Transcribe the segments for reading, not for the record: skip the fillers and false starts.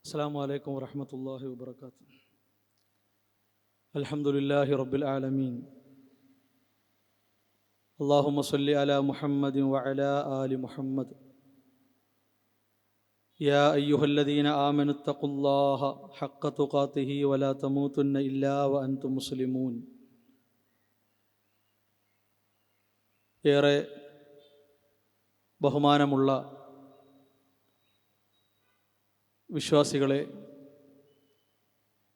السلام عليكم ورحمة الله وبركاته. الحمد لله رب العالمين. اللهم صل على محمد وعلى آل محمد. يا أيها الذين آمنوا اتقوا الله حق تقاته ولا تموتن إلا وأنتم مسلمون. ഏറെ ബഹുമാനമുള്ള വിശ്വാസികളെ,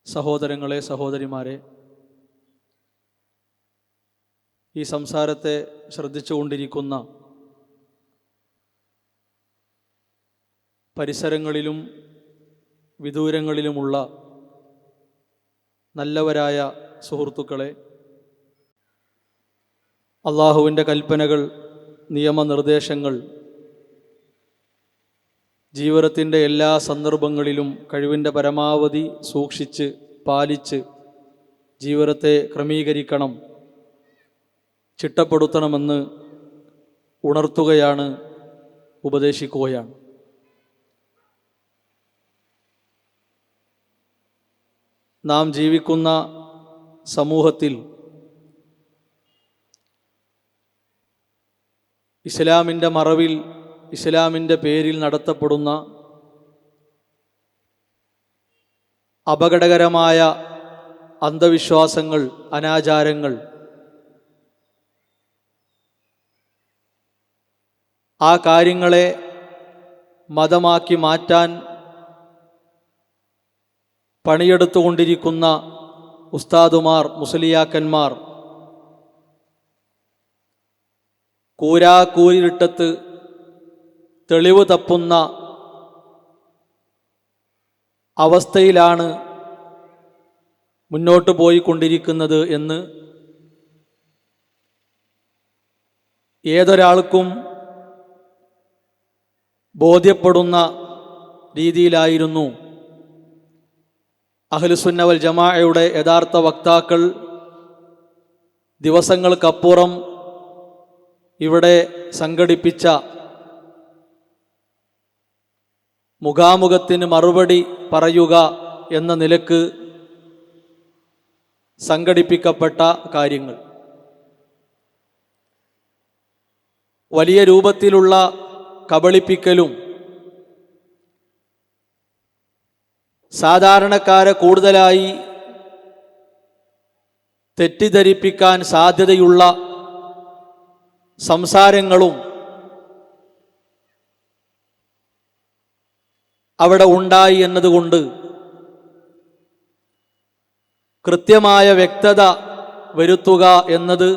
സഹോദരങ്ങളെ, സഹോദരിമാരെ, ഈ സംസാരത്തെ ശ്രദ്ധിച്ചുകൊണ്ടിരിക്കുന്ന പരിസരങ്ങളിലും വിദൂരങ്ങളിലുമുള്ള നല്ലവരായ സുഹൃത്തുക്കളെ, അള്ളാഹുവിൻ്റെ കൽപ്പനകൾ, നിയമനിർദ്ദേശങ്ങൾ ജീവിതത്തിൻ്റെ എല്ലാ സന്ദർഭങ്ങളിലും കഴിവിൻ്റെ പരമാവധി സൂക്ഷിച്ച് പാലിച്ച് ജീവിതത്തെ ക്രമീകരിക്കണം, ചിട്ടപ്പെടുത്തണമെന്ന് ഉണർത്തുകയാണ്, ഉപദേശിക്കുകയാണ്. നാം ജീവിക്കുന്ന സമൂഹത്തിൽ ഇസ്ലാമിൻ്റെ മറവിൽ, ഇസ്ലാമിൻ്റെ പേരിൽ നടത്തപ്പെടുന്ന അപകടകരമായ അന്ധവിശ്വാസങ്ങൾ, അനാചാരങ്ങൾ, ആ കാര്യങ്ങളെ മതമാക്കി മാറ്റാൻ പണിയെടുത്തുകൊണ്ടിരിക്കുന്ന ഉസ്താദുമാർ, മുസ്ലിയാക്കന്മാർ കൂരാക്കൂരിട്ടത്ത് തെളിവ് തപ്പുന്ന അവസ്ഥയിലാണ് മുന്നോട്ട് പോയിക്കൊണ്ടിരിക്കുന്നത് എന്ന് ഏതൊരാൾക്കും ബോധ്യപ്പെടുന്ന രീതിയിലായിരുന്നു അഹ്ലുസുന്ന വൽ ജമാഅയുടെ യഥാർത്ഥ വക്താക്കൾ ദിവസങ്ങൾക്കപ്പുറം ഇവിടെ സംഘടിപ്പിച്ച മുഖാമുഖത്തിന് മറുപടി പറയുക എന്ന നിലക്ക് സംഘടിപ്പിക്കപ്പെട്ട കാര്യങ്ങൾ. വലിയ രൂപത്തിലുള്ള കബളിപ്പിക്കലും സാധാരണക്കാരെ കൂടുതലായി തെറ്റിദ്ധരിപ്പിക്കാൻ സാധ്യതയുള്ള സംസാരങ്ങളും അവിടെ ഉണ്ടായി എന്നതുകൊണ്ട് കൃത്യമായ വ്യക്തത വരുത്തുക എന്നത്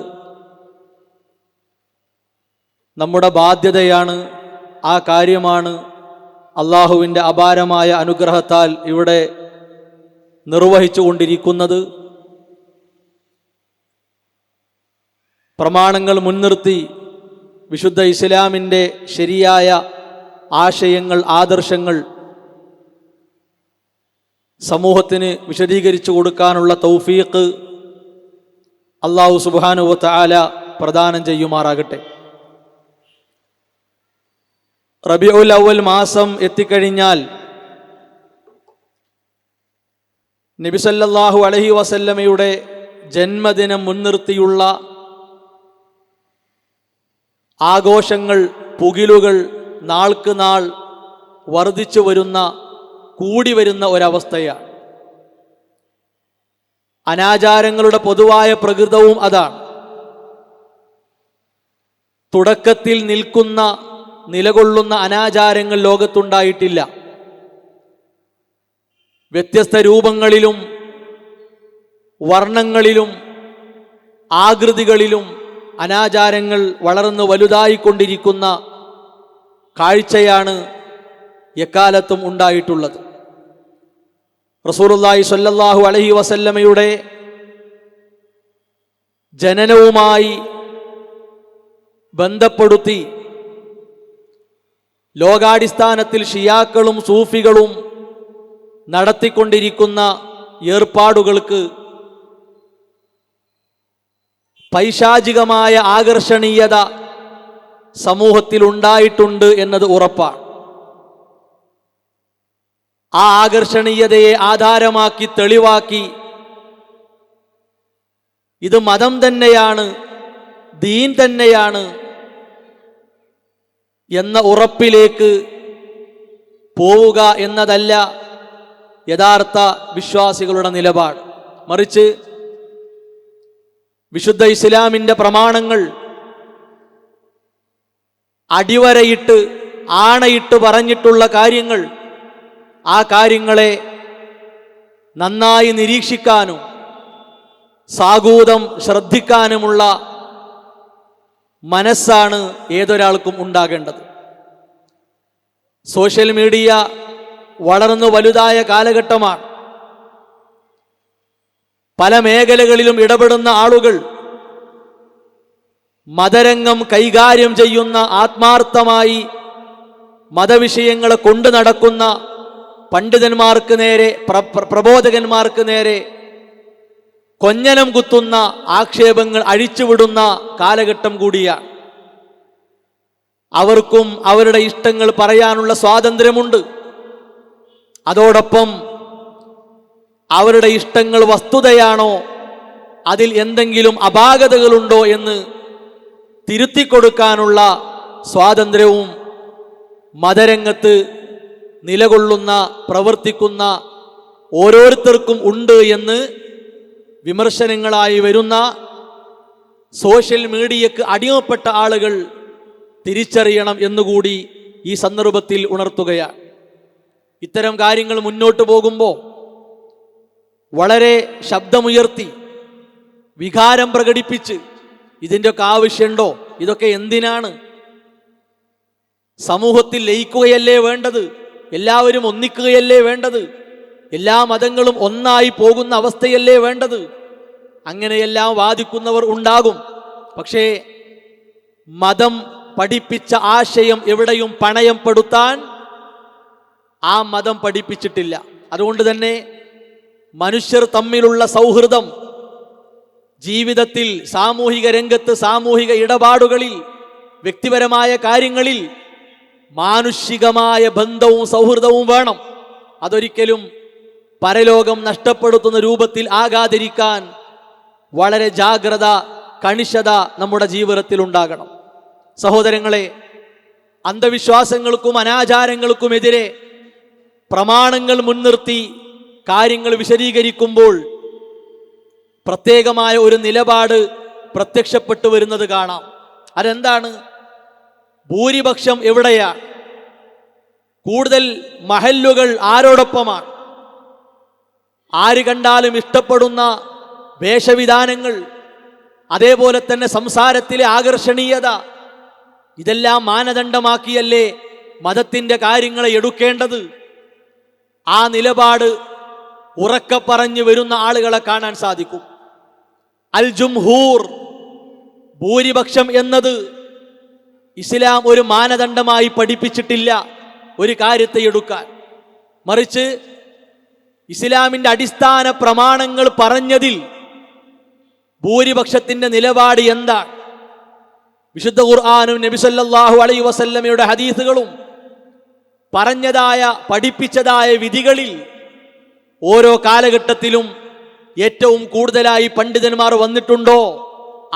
നമ്മുടെ ബാധ്യതയാണ്. ആ കാര്യമാണ് അള്ളാഹുവിൻ്റെ അപാരമായ അനുഗ്രഹത്താൽ ഇവിടെ നിർവഹിച്ചു കൊണ്ടിരിക്കുന്നത്. പ്രമാണങ്ങൾ മുൻനിർത്തി വിശുദ്ധ ഇസ്ലാമിൻ്റെ ശരിയായ ആശയങ്ങൾ, ആദർശങ്ങൾ സമൂഹത്തിന് വിശദീകരിച്ചു കൊടുക്കാനുള്ള തൗഫീഖ് അല്ലാഹു സുബ്ഹാനഹു വ തആല പ്രദാനം ചെയ്യുമാറാകട്ടെ. റബീഉൽ അവ്വൽ മാസം എത്തിക്കഴിഞ്ഞാൽ നബി സല്ലല്ലാഹു അലൈഹി വസല്ലമയുടെ ജന്മദിനം മുൻനിർത്തിയുള്ള ആഘോഷങ്ങൾ, പുകിലുകൾ നാൾക്ക് നാൾ വർദ്ധിച്ചു വരുന്ന, കൂടി വരുന്ന ഒരവസ്ഥയാണ്. അനാചാരങ്ങളുടെ പൊതുവായ പ്രകൃതവും അതാണ്. തുടക്കത്തിൽ നിലകൊള്ളുന്ന അനാചാരങ്ങൾ ലോകത്തുണ്ടായിട്ടില്ല. വ്യത്യസ്ത രൂപങ്ങളിലും വർണ്ണങ്ങളിലും ആകൃതികളിലും അനാചാരങ്ങൾ വളർന്ന് വലുതായിക്കൊണ്ടിരിക്കുന്ന കാഴ്ചയാണ് എക്കാലത്തും ഉണ്ടായിട്ടുള്ളത്. റസൂലുള്ളാഹി സ്വല്ലല്ലാഹു അലൈഹി വസല്ലമയുടെ ജനനവുമായി ബന്ധപ്പെടുത്തി ലോകാടിസ്ഥാനത്തിൽ ഷിയാക്കളും സൂഫികളും നടത്തിക്കൊണ്ടിരിക്കുന്ന ഏർപ്പാടുകൾക്ക് പൈശാചികമായ ആകർഷണീയത സമൂഹത്തിൽ ഉണ്ടായിട്ടുണ്ട് എന്നത് ഉറപ്പാണ്. ആ ആകർഷണീയതയെ ആധാരമാക്കി തെളിവാക്കി ഇത് മതം തന്നെയാണ്, ദീൻ തന്നെയാണ് എന്ന ഉറപ്പിലേക്ക് പോവുക എന്നതല്ല യഥാർത്ഥ വിശ്വാസികളുടെ നിലപാട്. മറിച്ച് വിശുദ്ധ ഇസ്ലാമിൻ്റെ പ്രമാണങ്ങൾ അടിവരയിട്ട് ആണയിട്ട് പറഞ്ഞിട്ടുള്ള കാര്യങ്ങൾ, ആ കാര്യങ്ങളെ നന്നായി നിരീക്ഷിക്കാനും സാഗൂതം ശ്രദ്ധിക്കാനുമുള്ള മനസ്സാണ് ഏതൊരാൾക്കും ഉണ്ടാകേണ്ടത്. സോഷ്യൽ മീഡിയ വളർന്നു വലുതായ കാലഘട്ടമാണ്. പല മേഖലകളിലും ഇടപെടുന്ന ആളുകൾ മതരംഗം കൈകാര്യം ചെയ്യുന്ന, ആത്മാർത്ഥമായി മതവിഷയങ്ങളെ കൊണ്ടു നടക്കുന്ന പണ്ഡിതന്മാർക്ക് നേരെ, പ്രബോധകന്മാർക്ക് നേരെ കൊഞ്ഞനം കുത്തുന്ന ആക്ഷേപങ്ങൾ അഴിച്ചുവിടുന്ന കാലഘട്ടം കൂടിയാണ്. അവർക്കും അവരുടെ ഇഷ്ടങ്ങൾ പറയാനുള്ള സ്വാതന്ത്ര്യമുണ്ട്. അതോടൊപ്പം അവരുടെ ഇഷ്ടങ്ങൾ വസ്തുതയാണോ, അതിൽ എന്തെങ്കിലും അപാകതകളുണ്ടോ എന്ന് തിരുത്തിക്കൊടുക്കാനുള്ള സ്വാതന്ത്ര്യവും മതരംഗത്ത് നിലകൊള്ളുന്ന, പ്രവർത്തിക്കുന്ന ഓരോരുത്തർക്കും ഉണ്ട് എന്ന് വിമർശനങ്ങളായി വരുന്ന സോഷ്യൽ മീഡിയക്ക് അടിമപ്പെട്ട ആളുകൾ തിരിച്ചറിയണം എന്നുകൂടി ഈ സന്ദർഭത്തിൽ ഉണർത്തുകയാണ്. ഇത്തരം കാര്യങ്ങൾ മുന്നോട്ട് പോകുമ്പോൾ വളരെ ശബ്ദമുയർത്തി വികാരം പ്രകടിപ്പിച്ച് ഇതിൻ്റെയൊക്കെ ആവശ്യമുണ്ടോ, ഇതൊക്കെ എന്തിനാണ്, സമൂഹത്തിൽ ലയിക്കുകയല്ലേ വേണ്ടത്, എല്ലാവരും ഒന്നിക്കുകയല്ലേ വേണ്ടത്, എല്ലാ മതങ്ങളും ഒന്നായി പോകുന്ന അവസ്ഥയല്ലേ വേണ്ടത്, അങ്ങനെയെല്ലാം വാദിക്കുന്നവർ ഉണ്ടാകും. പക്ഷേ മതം പഠിപ്പിച്ച ആശയം എവിടെയും പണയപ്പെടുത്താൻ ആ മതം പഠിപ്പിച്ചിട്ടില്ല. അതുകൊണ്ട് തന്നെ മനുഷ്യർ തമ്മിലുള്ള സൗഹൃദം ജീവിതത്തിൽ, സാമൂഹിക രംഗത്ത്, സാമൂഹിക ഇടപാടുകളിൽ, വ്യക്തിപരമായ കാര്യങ്ങളിൽ മാനുഷികമായ ബന്ധവും സൗഹൃദവും വേണം. അതൊരിക്കലും പരലോകം നഷ്ടപ്പെടുത്തുന്ന രൂപത്തിൽ ആകാതിരിക്കാൻ വളരെ ജാഗ്രത, കണിശത നമ്മുടെ ജീവിതത്തിൽ ഉണ്ടാകണം. സഹോദരങ്ങളെ, അന്ധവിശ്വാസങ്ങൾക്കും അനാചാരങ്ങൾക്കുമെതിരെ പ്രമാണങ്ങൾ മുൻനിർത്തി കാര്യങ്ങൾ വിശദീകരിക്കുമ്പോൾ പ്രത്യേകമായ ഒരു നിലപാട് പ്രത്യക്ഷപ്പെട്ടു വരുന്നത് കാണാം. അതെന്താണ്? ഭൂരിപക്ഷം എവിടെയാണ്? കൂടുതൽ മഹല്ലുകൾ ആരോടൊപ്പമാണ്? ആര് കണ്ടാലും ഇഷ്ടപ്പെടുന്ന വേഷവിധാനങ്ങൾ, അതേപോലെ തന്നെ സംസാരത്തിലെ ആകർഷണീയത, ഇതെല്ലാം മാനദണ്ഡമാക്കിയല്ലേ മതത്തിൻ്റെ കാര്യങ്ങളെ എടുക്കേണ്ടത്? ആ നിലപാട് ഉറക്കെ പറഞ്ഞു വരുന്ന ആളുകളെ കാണാൻ സാധിക്കും. അൽ ജുംഹൂർ, ഭൂരിപക്ഷം എന്നത് ഇസ്ലാം ഒരു മാനദണ്ഡമായി പഠിപ്പിച്ചിട്ടില്ല ഒരു കാര്യത്തെ എടുക്കാൻ. മറിച്ച് ഇസ്ലാമിൻ്റെ അടിസ്ഥാന പ്രമാണങ്ങൾ പറഞ്ഞതിൽ ഭൂരിപക്ഷത്തിൻ്റെ നിലപാട് എന്താണ്? വിശുദ്ധ ഖുർആനും നബി സല്ലല്ലാഹു അലൈഹി വസല്ലമയുടെ ഹദീസുകളും പറഞ്ഞതായ, പഠിപ്പിച്ചതായ വിധികളിൽ ഓരോ കാലഘട്ടത്തിലും ഏറ്റവും കൂടുതലായി പണ്ഡിതന്മാർ വന്നിട്ടുണ്ടോ,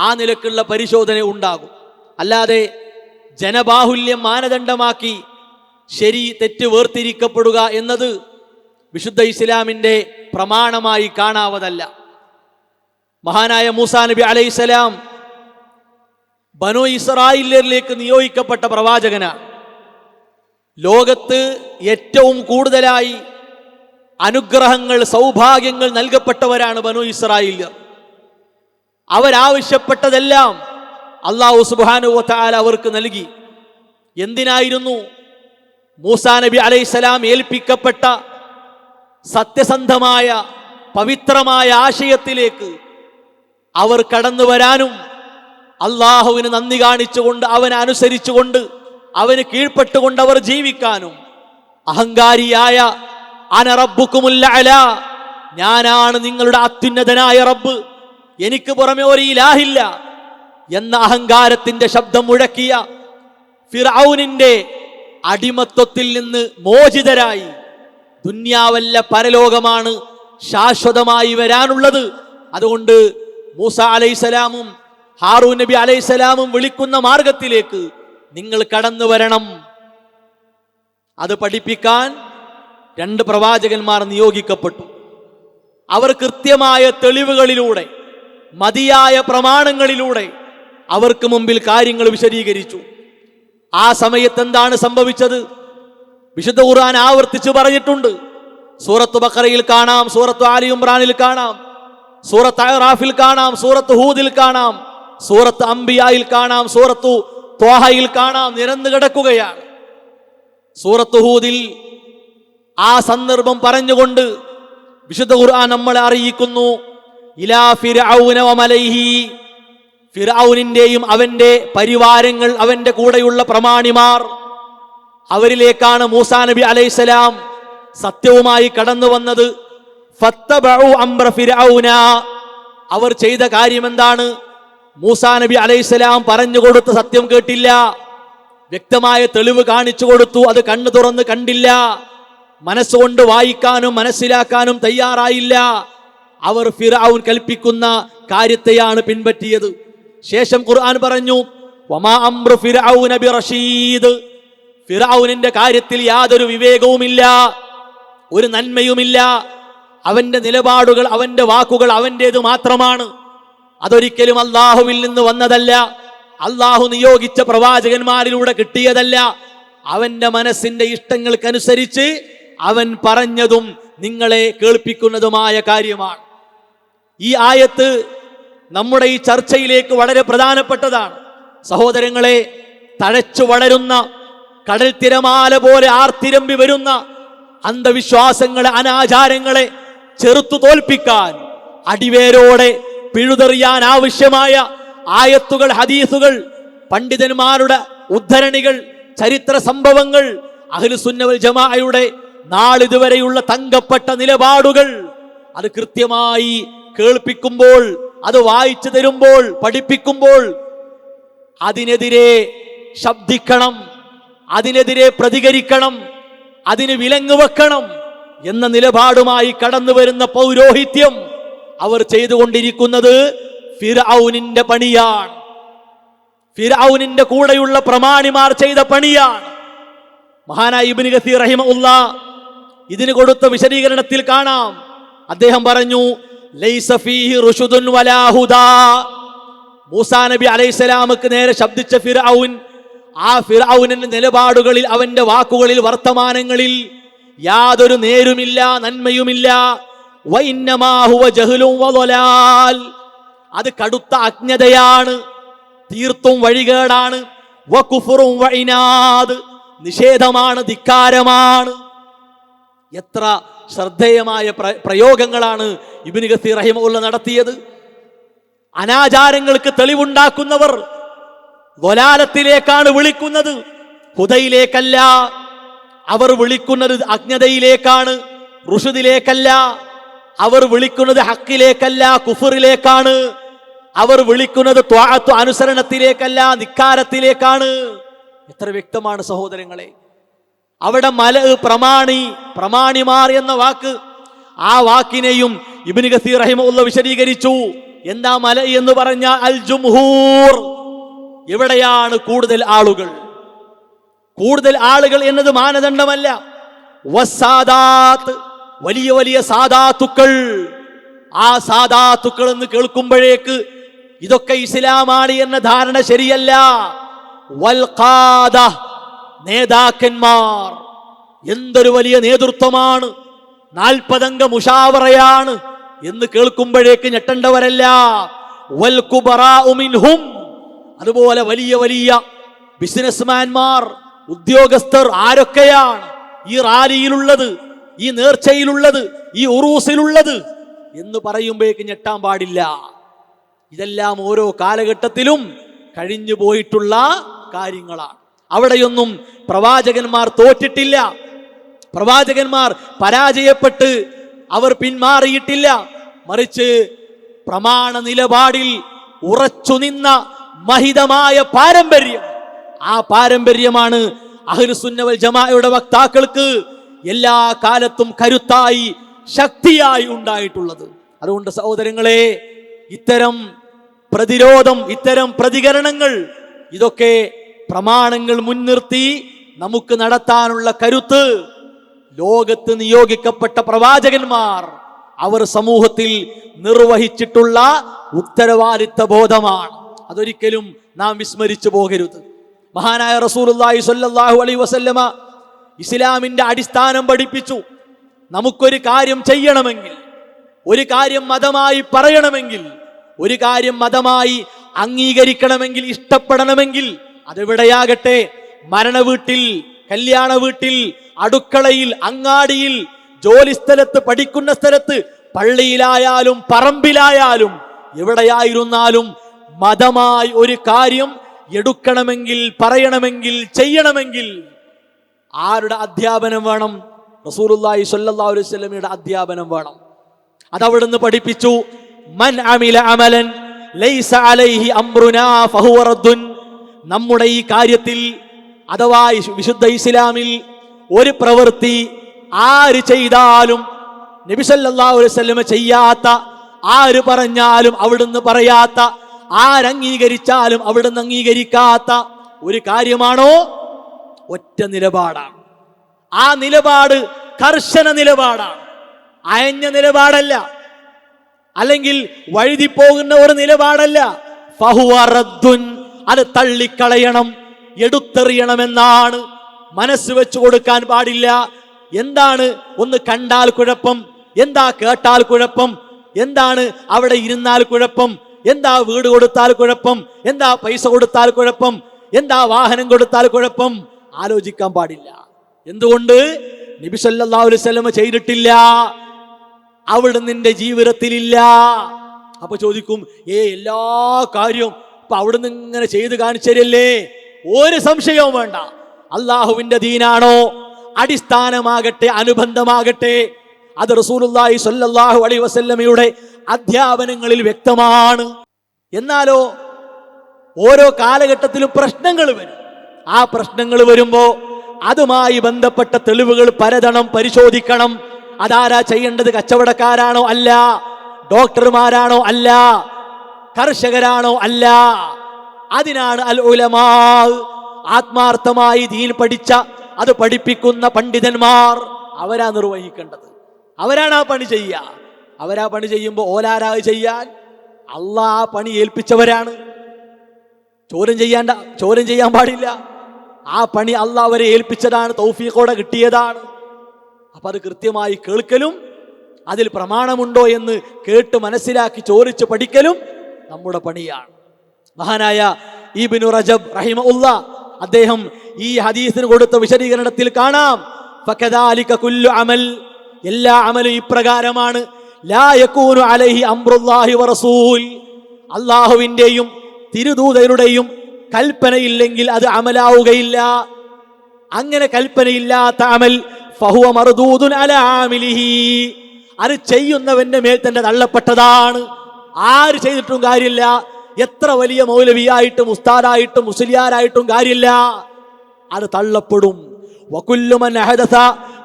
ആ നിലക്കുള്ള പരിശോധന ഉണ്ടാകും. അല്ലാതെ ജനബാഹുല്യം മാനദണ്ഡമാക്കി ശരി തെറ്റ് വേർതിരിക്കപ്പെടുക എന്നത് വിശുദ്ധ ഇസ്ലാമിൻ്റെ പ്രമാണമായി കാണാവതല്ല. മഹാനായ മൂസാ നബി അലൈഹിസ്സലാം ബനൂ ഇസ്രായേലിലേക്ക് നിയോഗിക്കപ്പെട്ട പ്രവാചകനാണ്. ലോകത്ത് ഏറ്റവും കൂടുതലായി അനുഗ്രഹങ്ങൾ, സൗഭാഗ്യങ്ങൾ നൽകപ്പെട്ടവരാണ് ബനൂ ഇസ്രായേലിയർ. അവരാവശ്യപ്പെട്ടതെല്ലാം അല്ലാഹു സുബ്ഹാനഹു വ തആല അവർക്ക് നൽകി. എന്തിനായിരുന്നു? മൂസാ നബി അലൈഹിസ്സലാം ഏൽപ്പിക്കപ്പെട്ട സത്യസന്ധമായ പവിത്രമായ ആശയത്തിലേക്ക് അവർ കടന്നു വരാനും അള്ളാഹുവിന് നന്ദി കാണിച്ചുകൊണ്ട്, അവനെ അനുസരിച്ചുകൊണ്ട്, അവന് കീഴ്പ്പെട്ടുകൊണ്ട് അവർ ജീവിക്കാനും. അഹങ്കാരിയായ അന റബ്ബുക്കുമുൽ അഅ്ലാ, ഞാനാണ് നിങ്ങളുടെ അത്യുന്നതനായ റബ്ബ്, എനിക്ക് പുറമെ ഒരു ഇലാഹില്ല എന്ന അഹങ്കാരത്തിന്റെ ശബ്ദം മുഴക്കിയ ഫിർഔനിന്റെ അടിമത്വത്തിൽ നിന്ന് മോചിതരായി ദുന്യാവല്ല പരലോകമാണ് ശാശ്വതമായി വരാനുള്ളത്. അതുകൊണ്ട് മൂസ അലൈഹിസ്സലാമും ഹാറൂൻ നബി അലൈഹിസ്സലാമും വിളിക്കുന്ന മാർഗത്തിലേക്ക് നിങ്ങൾ കടന്നു വരണം. അത് പഠിപ്പിക്കാൻ 2 പ്രവാചകന്മാർ നിയോഗിക്കപ്പെട്ടു. അവർ കൃത്യമായ തെളിവുകളിലൂടെ, മതിയായ പ്രമാണങ്ങളിലൂടെ അവർക്ക് മുമ്പിൽ കാര്യങ്ങൾ വിശദീകരിച്ചു. ആ സമയത്ത് എന്താണ് സംഭവിച്ചത്? വിശുദ്ധ ഖുർആൻ ആവർത്തിച്ച് പറഞ്ഞിട്ടുണ്ട്. സൂറത്ത് ബഖറയിൽ കാണാം, സൂറത്ത് ആലി ഇംറാനിൽ കാണാം, സൂറത്ത് അറാഫിൽ കാണാം, സൂറത്ത് ഹൂദിൽ കാണാം, സൂറത്ത് അംബിയായിൽ കാണാം, സൂറത്ത് ത്വാഹയിൽ കാണാം. നിരന്നു കിടക്കുകയാണ്. സൂറത്ത് ഹൂദിൽ ആ സന്ദർഭം പറഞ്ഞുകൊണ്ട് വിശുദ്ധ ഖുർആൻ നമ്മളെ അറിയിക്കുന്നു, ഇലാ ഫിർഔന വമലൈഹി, ഫിർഔനിന്റെയും അവന്റെ പരിവാരങ്ങൾ, അവന്റെ കൂടെയുള്ള പ്രമാണിമാർ, അവരിലേക്കാണ് മൂസാ നബി അലൈഹിസ്സലാം സത്യവുമായി കടന്നു വന്നത്. ഫത്തബഉ അംറ ഫിർഔന, അവർ ചെയ്ത കാര്യം എന്താണ്? മൂസാ നബി അലൈഹിസ്സലാം പറഞ്ഞു കൊടുത്ത സത്യം കേട്ടില്ല, വ്യക്തമായ തെളിവ് കാണിച്ചു കൊടുത്തു, അത് കണ്ണു തുറന്ന് കണ്ടില്ല, മനസ്സുകൊണ്ട് വായിക്കാനും മനസ്സിലാക്കാനും തയ്യാറായില്ല. അവർ ഫിർഔൻ കൽപ്പിക്കുന്ന കാര്യത്തെയാണ് പിൻപറ്റിയത്. ശേഷം ഖുർആൻ പറഞ്ഞു, വമാ അംറു ഫിർഔന ബിറശീദ്, ഫിർഔനിന്റെ കാര്യത്തിൽ യാതൊരു വിവേകവുമില്ല, ഒരു നന്മയുമില്ല. അവന്റെ നിലപാടുകൾ, അവന്റെ വാക്കുകൾ അവൻ്റേത് മാത്രമാണ്. അതൊരിക്കലും അള്ളാഹുവിൽ നിന്ന് വന്നതല്ല, അള്ളാഹു നിയോഗിച്ച പ്രവാചകന്മാരിലൂടെ കിട്ടിയതല്ല. അവന്റെ മനസ്സിന്റെ ഇഷ്ടങ്ങൾക്കനുസരിച്ച് അവൻ പറഞ്ഞതും നിങ്ങളെ കേൾപ്പിക്കുന്നതുമായ കാര്യമാണ്. ഈ ആയത്ത് നമ്മുടെ ഈ ചർച്ചയിലേക്ക് വളരെ പ്രധാനപ്പെട്ടതാണ്. സഹോദരങ്ങളെ, തഴച്ചു വളരുന്ന കടൽ തിരമാല പോലെ ആർത്തിരമ്പി വരുന്ന അന്ധവിശ്വാസങ്ങളെ, അനാചാരങ്ങളെ ചെറുത്തു തോൽപ്പിക്കാൻ, അടിവേരോടെ പിഴുതെറിയാൻ ആവശ്യമായ ആയത്തുകൾ, ഹദീസുകൾ, പണ്ഡിതന്മാരുടെ ഉദ്ധരണികൾ, ചരിത്ര സംഭവങ്ങൾ, അഹ്ലുസുന്ന വൽ ജമാഅയുടെ നാളിതുവരെയുള്ള തങ്കപ്പെട്ട നിലപാടുകൾ അത് കൃത്യമായി കേൾപ്പിക്കുമ്പോൾ, അത് വായിച്ചു തരുമ്പോൾ, പഠിപ്പിക്കുമ്പോൾ അതിനെതിരെ ശബ്ദിക്കണം, അതിനെതിരെ പ്രതികരിക്കണം, അതിന് വിലങ്ങുവെക്കണം എന്ന നിലപാടുമായി കടന്നു വരുന്ന പൗരോഹിത്യം അവർ ചെയ്തുകൊണ്ടിരിക്കുന്നത് ഫിർഔനിന്റെ പണിയാണ്. ഫിർഔനിന്റെ കൂടെയുള്ള പ്രമാണിമാർ ചെയ്ത പണിയാണ്. മഹാനായ ഇബ്നു കസീർ റഹിമഹുല്ലാഹ് ഇതിന് കൊടുത്ത വിശദീകരണത്തിൽ കാണാം. അദ്ദേഹം പറഞ്ഞു, ലൈസ ഫീഹി റുശുദുൻ വലാ ഹുദാ. മൂസാ നബി അലൈഹിസ്സലാമക്ക് നേരെ ശബ്ദിച്ച ഫിർഔൻ, ആ ഫിർഔനിന്റെ നിലപാടുകളിൽ, അവന്റെ വാക്കുകളിൽ, വർത്തമാനങ്ങളിൽ യാതൊരു നേരുമില്ല, നന്മയുമില്ല. വഇന്നമാ ഹുവ ജഹ്ലുൻ വളലാൽ, അത് കടുത്ത അജ്ഞതയാണ്, തീർത്തും വഴികേടാണ്. വകുഫ്റുൻ വഇനാദ്, നിഷേധമാണ്, ധിക്കാരമാണ്. എത്ര ശ്രദ്ധേയമായ പ്രയോഗങ്ങളാണ് ഇബ്നു കസീർ റഹിമഹുല്ലാഹ് നടത്തിയത്. അനാചാരങ്ങൾക്ക് തെളിവുണ്ടാക്കുന്നവർ ളലാലത്തിലേക്കാണ് വിളിക്കുന്നത്, ഹുദയിലേക്കല്ല. അവർ വിളിക്കുന്നത് അജ്ഞതയിലേക്കാണ്, റുഷ്ദിലേക്കല്ല. അവർ വിളിക്കുന്നത് ഹക്കിലേക്കല്ല, കുഫറിലേക്കാണ്. അവർ വിളിക്കുന്നത് ത്വാഅത്ത്, അനുസരണത്തിലേക്കല്ല, ധിക്കാരത്തിലേക്കാണ്. എത്ര വ്യക്തമാണ് സഹോദരങ്ങളെ. അവിടെ പ്രമാണിമാർ എന്ന വാക്ക്, ആ വാക്കിനെയും ഇബ്നു കസീർ റഹിമഹുല്ലാഹ് വിശദീകരിച്ചു. എന്താ മല എന്ന് പറഞ്ഞാൽ? അൽ ജുംഹൂർ. എവിടെയാണ് കൂടുതൽ ആളുകൾ? കൂടുതൽ ആളുകൾ എന്നത് മാനദണ്ഡമല്ല. വസാദാത്ത്, വലിയ വലിയ സാദാത്തുക്കൾ. ആ സാദാത്തുക്കൾ എന്ന് കേൾക്കുമ്പോഴേക്ക് ഇതൊക്കെ ഇസ്ലാമാണ് എന്ന ധാരണ ശരിയല്ല. വൽ ഖാദ, നേതാക്കന്മാർ. എന്തൊരു വലിയ നേതൃത്വമാണ്, 40 അംഗ മുഷാവറയാണ് എന്ന് കേൾക്കുമ്പോഴേക്ക് ഞെട്ടേണ്ടവരല്ല. വൽ കുബറാഉ മിൻഹും, അതുപോലെ വലിയ വലിയ ബിസിനസ്മാൻമാർ, ഉദ്യോഗസ്ഥർ ആരൊക്കെയാണ് ഈ റാലിയിലുള്ളത്, ഈ നേർച്ചയിലുള്ളത്, ഈ ഉറൂസിലുള്ളത് എന്ന് പറയുമ്പോഴേക്ക് ഞെട്ടാൻ പാടില്ല. ഇതെല്ലാം ഓരോ കാലഘട്ടത്തിലും കഴിഞ്ഞു പോയിട്ടുള്ള കാര്യങ്ങളാണ്. അവിടെയൊന്നും പ്രവാചകന്മാർ തോറ്റിട്ടില്ല, പ്രവാചകന്മാർ പരാജയപ്പെട്ട് അവർ പിന്മാറിയിട്ടില്ല. മറിച്ച് പ്രമാണ നിലപാടിൽ ഉറച്ചു നിന്ന മഹിതമായ പാരമ്പര്യം, ആ പാരമ്പര്യമാണ് അഹ്ലുസുന്ന വൽ ജമാഅയുടെ വക്താക്കൾക്ക് എല്ലാ കാലത്തും കരുത്തായി ശക്തിയായി ഉണ്ടായിട്ടുള്ളത്. അതുകൊണ്ട് സഹോദരങ്ങളെ, ഇത്തരം പ്രതിരോധം, ഇത്തരം പ്രതികരണങ്ങൾ, ഇതൊക്കെ പ്രമാണങ്ങൾ മുൻനിർത്തി നമുക്ക് നടത്താനുള്ള കരുത്ത് ലോകത്ത് നിയോഗിക്കപ്പെട്ട പ്രവാചകന്മാർ അവർ സമൂഹത്തിൽ നിർവഹിച്ചിട്ടുള്ള ഉത്തരവാദിത്ത ബോധമാണ്. അതൊരിക്കലും നാം വിസ്മരിച്ചു പോകരുത്. മഹാനായ റസൂലുള്ളാഹി സ്വല്ലല്ലാഹു അലൈഹി വസല്ലമ ഇസ്ലാമിന്റെ അടിസ്ഥാനം പഠിപ്പിച്ചു. നമുക്കൊരു കാര്യം ചെയ്യണമെങ്കിൽ, ഒരു കാര്യം മതമായി പറയണമെങ്കിൽ, ഒരു കാര്യം മതമായി അംഗീകരിക്കണമെങ്കിൽ, ഇഷ്ടപ്പെടണമെങ്കിൽ, അതെവിടെയാകട്ടെ, മരണവീട്ടിൽ, കല്യാണ വീട്ടിൽ, അടുക്കളയിൽ, അങ്ങാടിയിൽ, ജോലിസ്ഥലത്ത്, പഠിക്കുന്ന സ്ഥലത്ത്, പള്ളിയിലായാലും പറമ്പിലായാലും എവിടെയായിരുന്നാലും മതമായി ഒരു കാര്യം എടുക്കണമെങ്കിൽ, പറയണമെങ്കിൽ, ചെയ്യണമെങ്കിൽ ആരുടെ അധ്യാപനം വേണം? റസൂലുള്ളാഹി സ്വല്ലല്ലാഹു അലൈഹി വസല്ലമയുടെ അധ്യാപനം വേണം. അതവിടുന്ന് പഠിപ്പിച്ചു. മൻ അമില അമലൻ ലൈസ അലൈഹി അംറുനാ ഫഹുവ റദ്ദുൻ. നമ്മുടെ ഈ കാര്യത്തിൽ അഥവാ വിശുദ്ധ ഇസ്ലാമിൽ ഒരു പ്രവൃത്തി ആര് ചെയ്താലും, നബി സല്ലല്ലാഹു അലൈഹി വസല്ലമ ചെയ്യാത്ത, ആര് പറഞ്ഞാലും അവിടുന്ന് പറയാത്ത, ആരംഗീകരിച്ചാലും അവിടുന്ന് അംഗീകരിക്കാത്ത ഒരു കാര്യമാണോ, ഒറ്റ നിലപാടാണ്. ആ നിലപാട് കർശന നിലപാടാണ്, അയഞ്ഞ നിലപാടല്ല, അല്ലെങ്കിൽ വഴുതിപ്പോകുന്ന ഒരു നിലപാടല്ല. ഫഹുവ റദ്ദുൻ, അത് തള്ളിക്കളയണം, എടുത്തെറിയണമെന്നാണ്. മനസ്സ് വെച്ചു കൊടുക്കാൻ പാടില്ല. എന്താണ് ഒന്ന് കണ്ടാൽ കുഴപ്പം, എന്താ കേട്ടാൽ കുഴപ്പം, എന്താണ് അവിടെ ഇരുന്നാൽ കുഴപ്പം, എന്താ വീട് കൊടുത്താൽ കുഴപ്പം, എന്താ പൈസ കൊടുത്താൽ കുഴപ്പം, എന്താ വാഹനം കൊടുത്താൽ കുഴപ്പം, ആലോചിക്കാൻ പാടില്ല. എന്തുകൊണ്ട്? നബി സല്ലല്ലാഹു അലൈഹി വസല്ലം ചെയ്തിട്ടില്ല, അവിടെ നിന്റെ ജീവിതത്തിലില്ല. അപ്പൊ ചോദിക്കും, എല്ലാ കാര്യവും ഇപ്പൊ അവിടുന്ന് ഇങ്ങനെ ചെയ്ത് കാണിച്ചല്ലേ? ഒരു സംശയവും വേണ്ട. അള്ളാഹുവിന്റെ ദീനാണോ, അടിസ്ഥാനമാകട്ടെ അനുബന്ധമാകട്ടെ, അത് റസൂലുള്ളാഹി സ്വല്ലല്ലാഹു അലൈഹി വസല്ലമയുടെ അധ്യാപനങ്ങളിൽ വ്യക്തമാണ്. എന്നാലോ ഓരോ കാലഘട്ടത്തിലും പ്രശ്നങ്ങൾ വരും. ആ പ്രശ്നങ്ങൾ വരുമ്പോ അതുമായി ബന്ധപ്പെട്ട തെളിവുകൾ പലതവണ പരിശോധിക്കണം. അതാരാ ചെയ്യേണ്ടത്? കച്ചവടക്കാരാണോ? അല്ല. ഡോക്ടർമാരാണോ? അല്ല. കർഷകരാണോ? അല്ല. അതിനാണ് അൽ ഉലമാ, ആത്മാർത്ഥമായി ദീൻ പഠിച്ച, അത് പഠിപ്പിക്കുന്ന പണ്ഡിതന്മാർ. അവരാ നിർവഹിക്കേണ്ടത്, അവരാണ് ആ പണി ചെയ്യുക. അവരാ പണി ചെയ്യുമ്പോൾ ഓലാരാ ചെയ്യാൻ? അള്ളാഹ് ആ പണി ഏൽപ്പിച്ചവരാണ്. ചോദ്യം ചെയ്യാൻ പാടില്ല. ആ പണി അള്ളാഹ് അവരെ ഏൽപ്പിച്ചതാണ്, തൗഫീഖോടെ കിട്ടിയതാണ്. അപ്പൊ അത് കൃത്യമായി കേൾക്കലും അതിൽ പ്രമാണമുണ്ടോ എന്ന് കേട്ട് മനസ്സിലാക്കി ചോദിച്ച് പഠിക്കലും നമ്മുടെ പണിയാണ്. മഹാനായ ഇബ്നു റജബ് റഹിമഹുല്ലാഹ് അദ്ദേഹം ഈ ഹദീസിന് കൊടുത്ത വിശദീകരണത്തിൽ കാണാം, ഫകദാലിക കുല്ലു അമൽ, എല്ലാ അമലും ഇപ്രകാരമാണ്. ലാ യകൂനു അലൈഹി അംറുല്ലാഹി വറസൂൽ, അല്ലാഹുവിന്റെയും തിരുദൂതരുടെയും കൽപ്പനയില്ലെങ്കിൽ അത് അമലാവുകയില്ല. അങ്ങനെ കൽപ്പനയില്ലാത്ത അമൽ ഫഹുവ മർദൂദുൻ അലാ ആമിലിഹി, അത് ചെയ്യുന്നവന്റെ മേൽ തന്നെ തള്ളപ്പെട്ടതാണ്. ആര് ചെയ്തിട്ടും കാര്യമില്ല. എത്ര വലിയ മൗലവിയായിട്ടും ഉസ്താദായിട്ടും മുസ്ലിയാരായിട്ടും കാര്യമില്ല, അത് തള്ളപ്പെടും. വകുല്ലു മൻ അഹദസ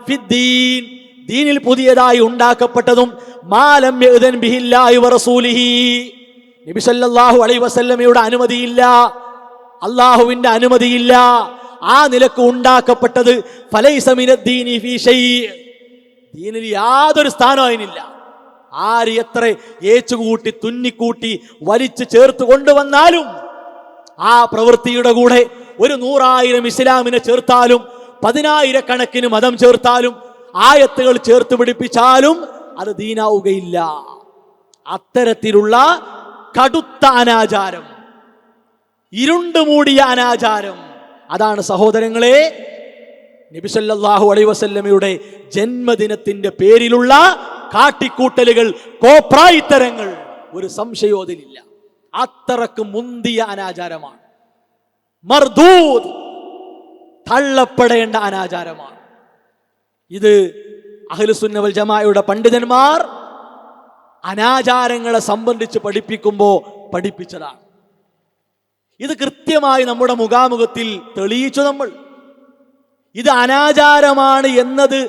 ഫിദ്ദീൻ, ദീനിൽ പുതിയതായി ഉണ്ടാക്കപ്പെട്ടതും മാലം യഅ്ദൻ ബിഹില്ലാഹി വറസൂലിഹി, നബി സല്ലല്ലാഹു അലൈഹി വസല്ലമയുടെ അനുമതിയില്ല, അല്ലാഹുവിന്റെ അനുമതിയില്ല, ആ നിലക്ക് ഉണ്ടാക്കപ്പെട്ടത് ഫലൈസ മിനദ്ദീനി ഫീ ഷൈ, ദീനിൽ യാതൊരു സ്ഥാനവും അതിനില്ല. ആര് എത്ര ഏച്ചുകൂട്ടി തുന്നിക്കൂട്ടി വലിച്ചു ചേർത്ത് കൊണ്ടുവന്നാലും, ആ പ്രവൃത്തിയുടെ കൂടെ ഒരു 100,000 ഇസ്ലാമിനെ ചേർത്താലും 10,000 മതം ചേർത്താലും ആയത്തുകൾ ചേർത്ത് പിടിപ്പിച്ചാലും അത് ദീനാവുകയില്ല. അത്തരത്തിലുള്ള കടുത്ത അനാചാരം, ഇരുണ്ടുമൂടിയ അനാചാരം, അതാണ് സഹോദരങ്ങളെ നബി സല്ലല്ലാഹു അലൈഹി വസല്ലമയുടെ ജന്മദിനത്തിന്റെ പേരിലുള്ള കാട്ടിക്കൂട്ടലുകൾ, കോപ്രായിത്തരങ്ങൾ. ഒരു സംശയോതിലില്ല, അത്രക്ക് മുന്തിയ അനാചാരമാണ്. മർദൂദ്, തള്ളപ്പെടേണ്ട അനാചാരമാണ്. ഇത് അഹ്ലുസുന്ന വൽ ജമാഅയുടെ പണ്ഡിതന്മാർ അനാചാരങ്ങളെ സംബന്ധിച്ച് പഠിപ്പിച്ചതാണ്. ഇത് കൃത്യമായി നമ്മുടെ മുഖാമുഖത്തിൽ തെളിയിച്ചു. നമ്മൾ ഇത് അനാചാരമാണ് എന്നത്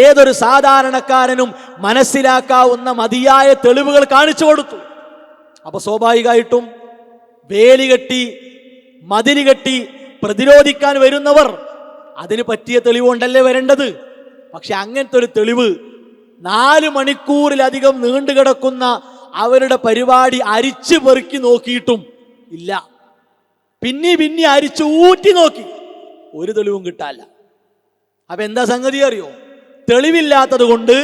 ഏതൊരു സാധാരണക്കാരനും മനസ്സിലാക്കാവുന്ന മതിയായ തെളിവുകൾ കാണിച്ചു കൊടുത്തു. അപ്പൊ സ്വാഭാവികമായിട്ടും വേലി കെട്ടി മതില് കെട്ടി പ്രതിരോധിക്കാൻ വരുന്നവർ അതിന് പറ്റിയ തെളിവുകൊണ്ടല്ലേ വരേണ്ടത്. പക്ഷെ അങ്ങനത്തെ ഒരു തെളിവ് 4 മണിക്കൂറിലധികം നീണ്ടുകിടക്കുന്ന അവരുടെ പരിപാടി അരിച്ചു പെറുക്കി നോക്കിയിട്ടും ഇല്ല. പിന്നെ അരിച്ചു ഊറ്റി നോക്കി, ഒരു തെളിവും കിട്ടാല്ല. അപ്പൊ എന്താ സംഗതി അറിയോ? തെളിവില്ലാത്തത് കൊണ്ട്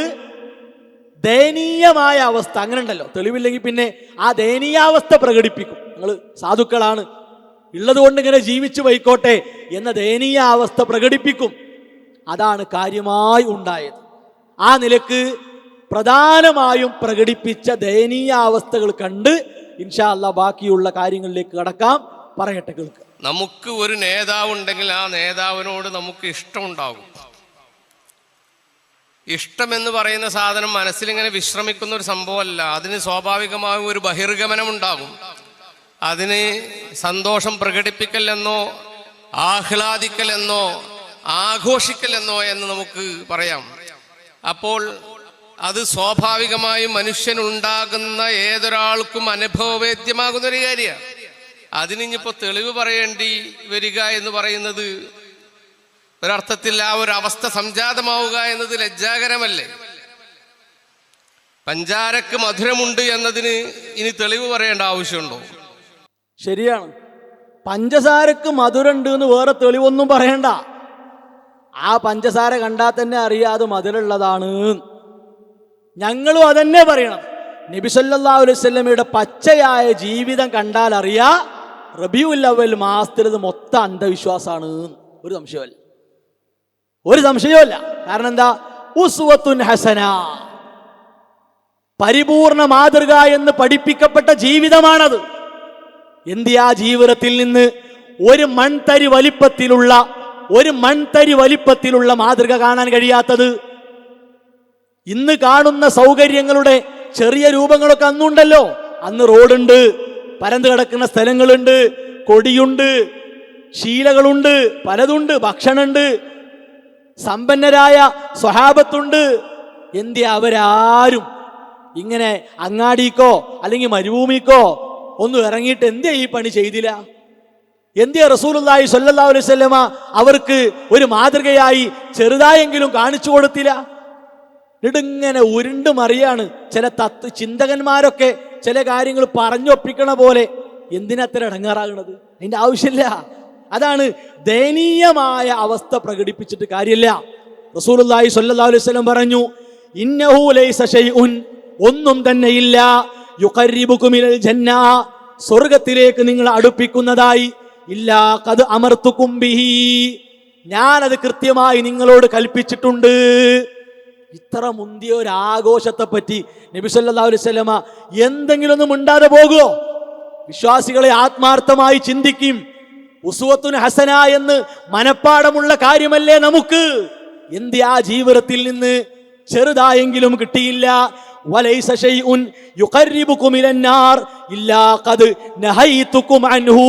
ദയനീയമായ അവസ്ഥ. അങ്ങനെ ഉണ്ടല്ലോ, തെളിവില്ലെങ്കിൽ പിന്നെ ആ ദയനീയാവസ്ഥ പ്രകടിപ്പിക്കും. നിങ്ങൾ സാധുക്കളാണ്, ഉള്ളത് കൊണ്ട് ഇങ്ങനെ ജീവിച്ചു പോയിക്കോട്ടെ എന്ന ദയനീയ അവസ്ഥ പ്രകടിപ്പിക്കും. അതാണ് കാര്യമായി ഉണ്ടായത്. ആ നിലക്ക് പ്രധാനമായും പ്രകടിപ്പിച്ച ദയനീയ അവസ്ഥകൾ കണ്ട് ഇൻഷാ അല്ലാഹ് ബാക്കിയുള്ള കാര്യങ്ങളിലേക്ക് കടക്കാം. പറയട്ടെ, കേൾക്കുക. നമുക്ക് ഒരു നേതാവുണ്ടെങ്കിൽ ആ നേതാവിനോട് നമുക്ക് ഇഷ്ടമുണ്ടാകും. ഇഷ്ടമെന്ന് പറയുന്ന സാധനം മനസ്സിലിങ്ങനെ വിശ്രമിക്കുന്ന ഒരു സംഭവമല്ല. അതിന് സ്വാഭാവികമായും ഒരു ബഹിർഗമനം ഉണ്ടാകും. അതിന് സന്തോഷം പ്രകടിപ്പിക്കലെന്നോ ആഹ്ലാദിക്കലെന്നോ ആഘോഷിക്കലെന്നോ എന്ന് നമുക്ക് പറയാം. അപ്പോൾ അത് സ്വാഭാവികമായും മനുഷ്യനുണ്ടാകുന്ന ഏതൊരാൾക്കും അനുഭവവേദ്യമാകുന്നൊരു കാര്യമാണ്. അതിനിപ്പോൾ തെളിവ് പറയേണ്ടി വരിക എന്ന് പറയുന്നത് ഒരർത്ഥത്തിൽ ആ ഒരു അവസ്ഥ സംജാതമാവുക എന്നത് ലജ്ജാകരമല്ലേ? പഞ്ചാരക്ക് മധുരമുണ്ട് എന്നതിന് ഇനി തെളിവ് പറയേണ്ട ആവശ്യമുണ്ടോ? ശരിയാണ്, പഞ്ചസാരക്ക് മധുരമുണ്ട് എന്ന് വേറെ തെളിവൊന്നും പറയണ്ട. ആ പഞ്ചസാര കണ്ടാൽ തന്നെ അറിയാതെ മധുരമുള്ളതാണ്. ഞങ്ങളും അതന്നെ പറയണം. നബി സല്ലല്ലാഹു അലൈഹി വസല്ലമയുടെ പച്ചയായ ജീവിതം കണ്ടാൽ അറിയാ റബീഉൽ അവ്വൽ മാസത്തിൽ ഇത് മൊത്തം അന്ധവിശ്വാസമാണ്. ഒരു സംശയമല്ല, ഒരു സംശയവുമില്ല. കാരണം എന്താ? ഉസ്വത്തുൻ ഹസന, പരിപൂർണ മാതൃക എന്ന് പഠിപ്പിക്കപ്പെട്ട ജീവിതമാണത്. എന്തിയാ ജീവിതത്തിൽ നിന്ന് ഒരു മൺതരി വലിപ്പത്തിലുള്ള മാതൃക കാണാൻ കഴിയാത്തത്? ഇന്ന് കാണുന്ന സൗകര്യങ്ങളുടെ ചെറിയ രൂപങ്ങളൊക്കെ അന്നുണ്ടല്ലോ. അന്ന് റോഡുണ്ട്, പരന്നു കിടക്കുന്ന സ്ഥലങ്ങളുണ്ട്, കൊടിയുണ്ട്, ശീലകളുണ്ട്, പലതുണ്ട്, ഭക്ഷണമുണ്ട്, സമ്പന്നരായ സ്വഹാബത്തുണ്ട്. എന്തിയാ അവരാരും ഇങ്ങനെ അങ്ങാടിക്കോ അല്ലെങ്കിൽ മരുഭൂമിക്കോ ഒന്നും ഇറങ്ങിയിട്ട് എന്തിയാ ഈ പണി ചെയ്തില്ല? എന്തിയാ റസൂലുള്ളാഹി സ്വല്ലല്ലാഹു അലൈഹി വസല്ലമ അവർക്ക് ഒരു മാതൃകയായി ചെറുതായെങ്കിലും കാണിച്ചു കൊടുത്തില്ല? ഇങ്ങനെ ഉരുണ്ട് മറിയാണ് ചില ചിന്തകന്മാരൊക്കെ ചില കാര്യങ്ങൾ പറഞ്ഞൊപ്പിക്കണ പോലെ. എന്തിനത്ര ഇടങ്ങാറാകണത്? അതിന്റെ ആവശ്യമില്ല. അതാണ് ദയനീയമായ അവസ്ഥ പ്രകടിപ്പിച്ചിട്ട് കാര്യമില്ല. റസൂലുള്ളാഹി സ്വല്ലല്ലാഹു അലൈഹി വസല്ലം പറഞ്ഞു, ഇന്നഹു ലൈസ ശൈഉൻ, ഒന്നും തന്നെയില്ല, യുഖർരിബുകും ഇലൽ ജന്ന, സ്വർഗ്ഗത്തിലേക്ക് നിങ്ങൾ അടുപ്പിക്കുന്നതായി, ഇല്ലാ ഖദ് അമർതുകും ബിഹി, ഞാനത് കൃത്യമായി നിങ്ങളോട് കൽപ്പിച്ചിട്ടുണ്ട്. ഇത്ര മുന്തിയ ഒരു ആഘോഷത്തെ പറ്റി നബി സല്ലല്ലാഹു അലൈഹി വസല്ലമ എന്തെങ്കിലും ഒന്നും മിണ്ടാതെ പോകുമോ? വിശ്വാസികളെ ആത്മാർത്ഥമായി ചിന്തിക്കും. ഉസ്വത്തുൻ ഹസന എന്ന് മനപ്പാടമുള്ള കാര്യമല്ലേ നമുക്ക്? എന്ത് ആ ജീവിതത്തിൽ നിന്ന് ചെറുതായെങ്കിലും കിട്ടിയില്ല? വലൈസ ശൈഉൻ യുഖർരിബുകും ഇലന്നാർ ഇല്ലാ ഖദ് നഹൈതുകും അൻഹു,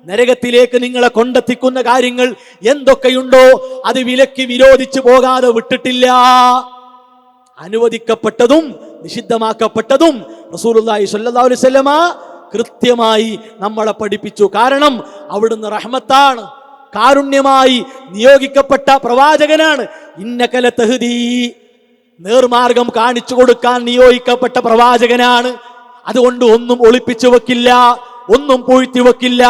നരകത്തിലേക്ക് നിങ്ങളെ കൊണ്ടെത്തിക്കുന്ന കാര്യങ്ങൾ എന്തൊക്കെയുണ്ടോ അത് വിലക്കി വിരോധിച്ചു പോകാതെ വിട്ടിട്ടില്ല. അനുവദിക്കപ്പെട്ടതും നിഷിദ്ധമാക്കപ്പെട്ടതും റസൂലുള്ളാഹി സ്വല്ലല്ലാഹു അലൈഹി വസല്ലമ കൃത്യമായി നമ്മളെ പഠിപ്പിച്ചു. കാരണം അവിടുന്ന് റഹ്മത്താണ്, കാരുണ്യമായി നിയോഗിക്കപ്പെട്ട പ്രവാചകനാണ്. ഇന്നക ലതഹ്ദീ, നേർമാർഗം കാണിച്ചു കൊടുക്കാൻ നിയോഗിക്കപ്പെട്ട പ്രവാചകനാണ്. അതുകൊണ്ട് ഒന്നും ഒളിപ്പിച്ചു വെക്കില്ല, ഒന്നും പൂഴ്ത്തി വെക്കില്ല,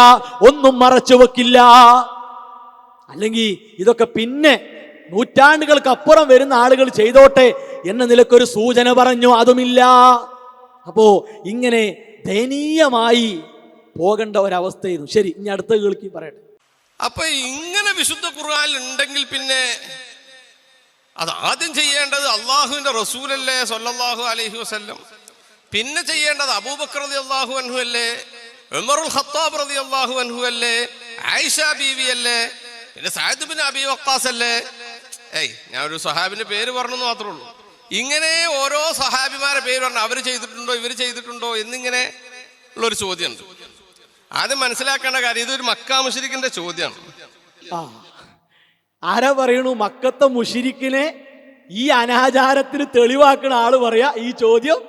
ഒന്നും മറച്ചു വെക്കില്ല. അല്ലെങ്കിൽ ഇതൊക്കെ പിന്നെ നൂറ്റാണ്ടുകൾക്ക് അപ്പുറം വരുന്ന ആളുകൾ ചെയ്തോട്ടെ എന്ന നിലക്കൊരു സൂചന പറഞ്ഞു, അതുമില്ല. അപ്പോ ഇങ്ങനെ ദയനീയമായി പോകേണ്ട ഒരവസ്ഥയായിരുന്നു. ശരി, ഇനി അടുത്ത കേൾക്കി പറയട്ടെ. അപ്പൊ ഇങ്ങനെ വിശുദ്ധ ഖുർആൻ ഉണ്ടെങ്കിൽ പിന്നെ അത് ആദ്യം ചെയ്യേണ്ടത് അള്ളാഹുവിന്റെ റസൂലല്ലേ സ്വല്ലല്ലാഹു അലൈഹി വസല്ലം. പിന്നെ ചെയ്യേണ്ടത് അബൂബക്കർ റളിയല്ലാഹു അൻഹു അല്ലേ, ഉമറുൽ ഖത്താബ് റളിയല്ലാഹു അൻഹു അല്ലേ, ആയിഷ ബീവി അല്ലേ, പിന്നെ സഅദ് ബിൻ അബി വഖാസ് അല്ലേ? ഞാൻ ഒരു സഹാബിന്റെ പേര് പറഞ്ഞെന്ന് മാത്രമേ ഉള്ളൂ. ഇങ്ങനെ ഓരോ സഹാബിമാരെ പേര് പറഞ്ഞു, അവർ ചെയ്തിട്ടുണ്ടോ ഇവർ ചെയ്തിട്ടുണ്ടോ എന്നിങ്ങനെ ഉള്ളൊരു ചോദ്യമുണ്ട്. ആദ്യം മനസ്സിലാക്കേണ്ട കാര്യം, ഇതൊരു മക്കാ മുശ്രിക്കിന്റെ ചോദ്യമാണ്. ആരാ പറയണു മക്കത്തെ മുശ്രിക്കിനെ ഈ അനാചാരത്തിന് തെളിവാക്കുന്ന ആള് പറയാ ഈ ചോദ്യം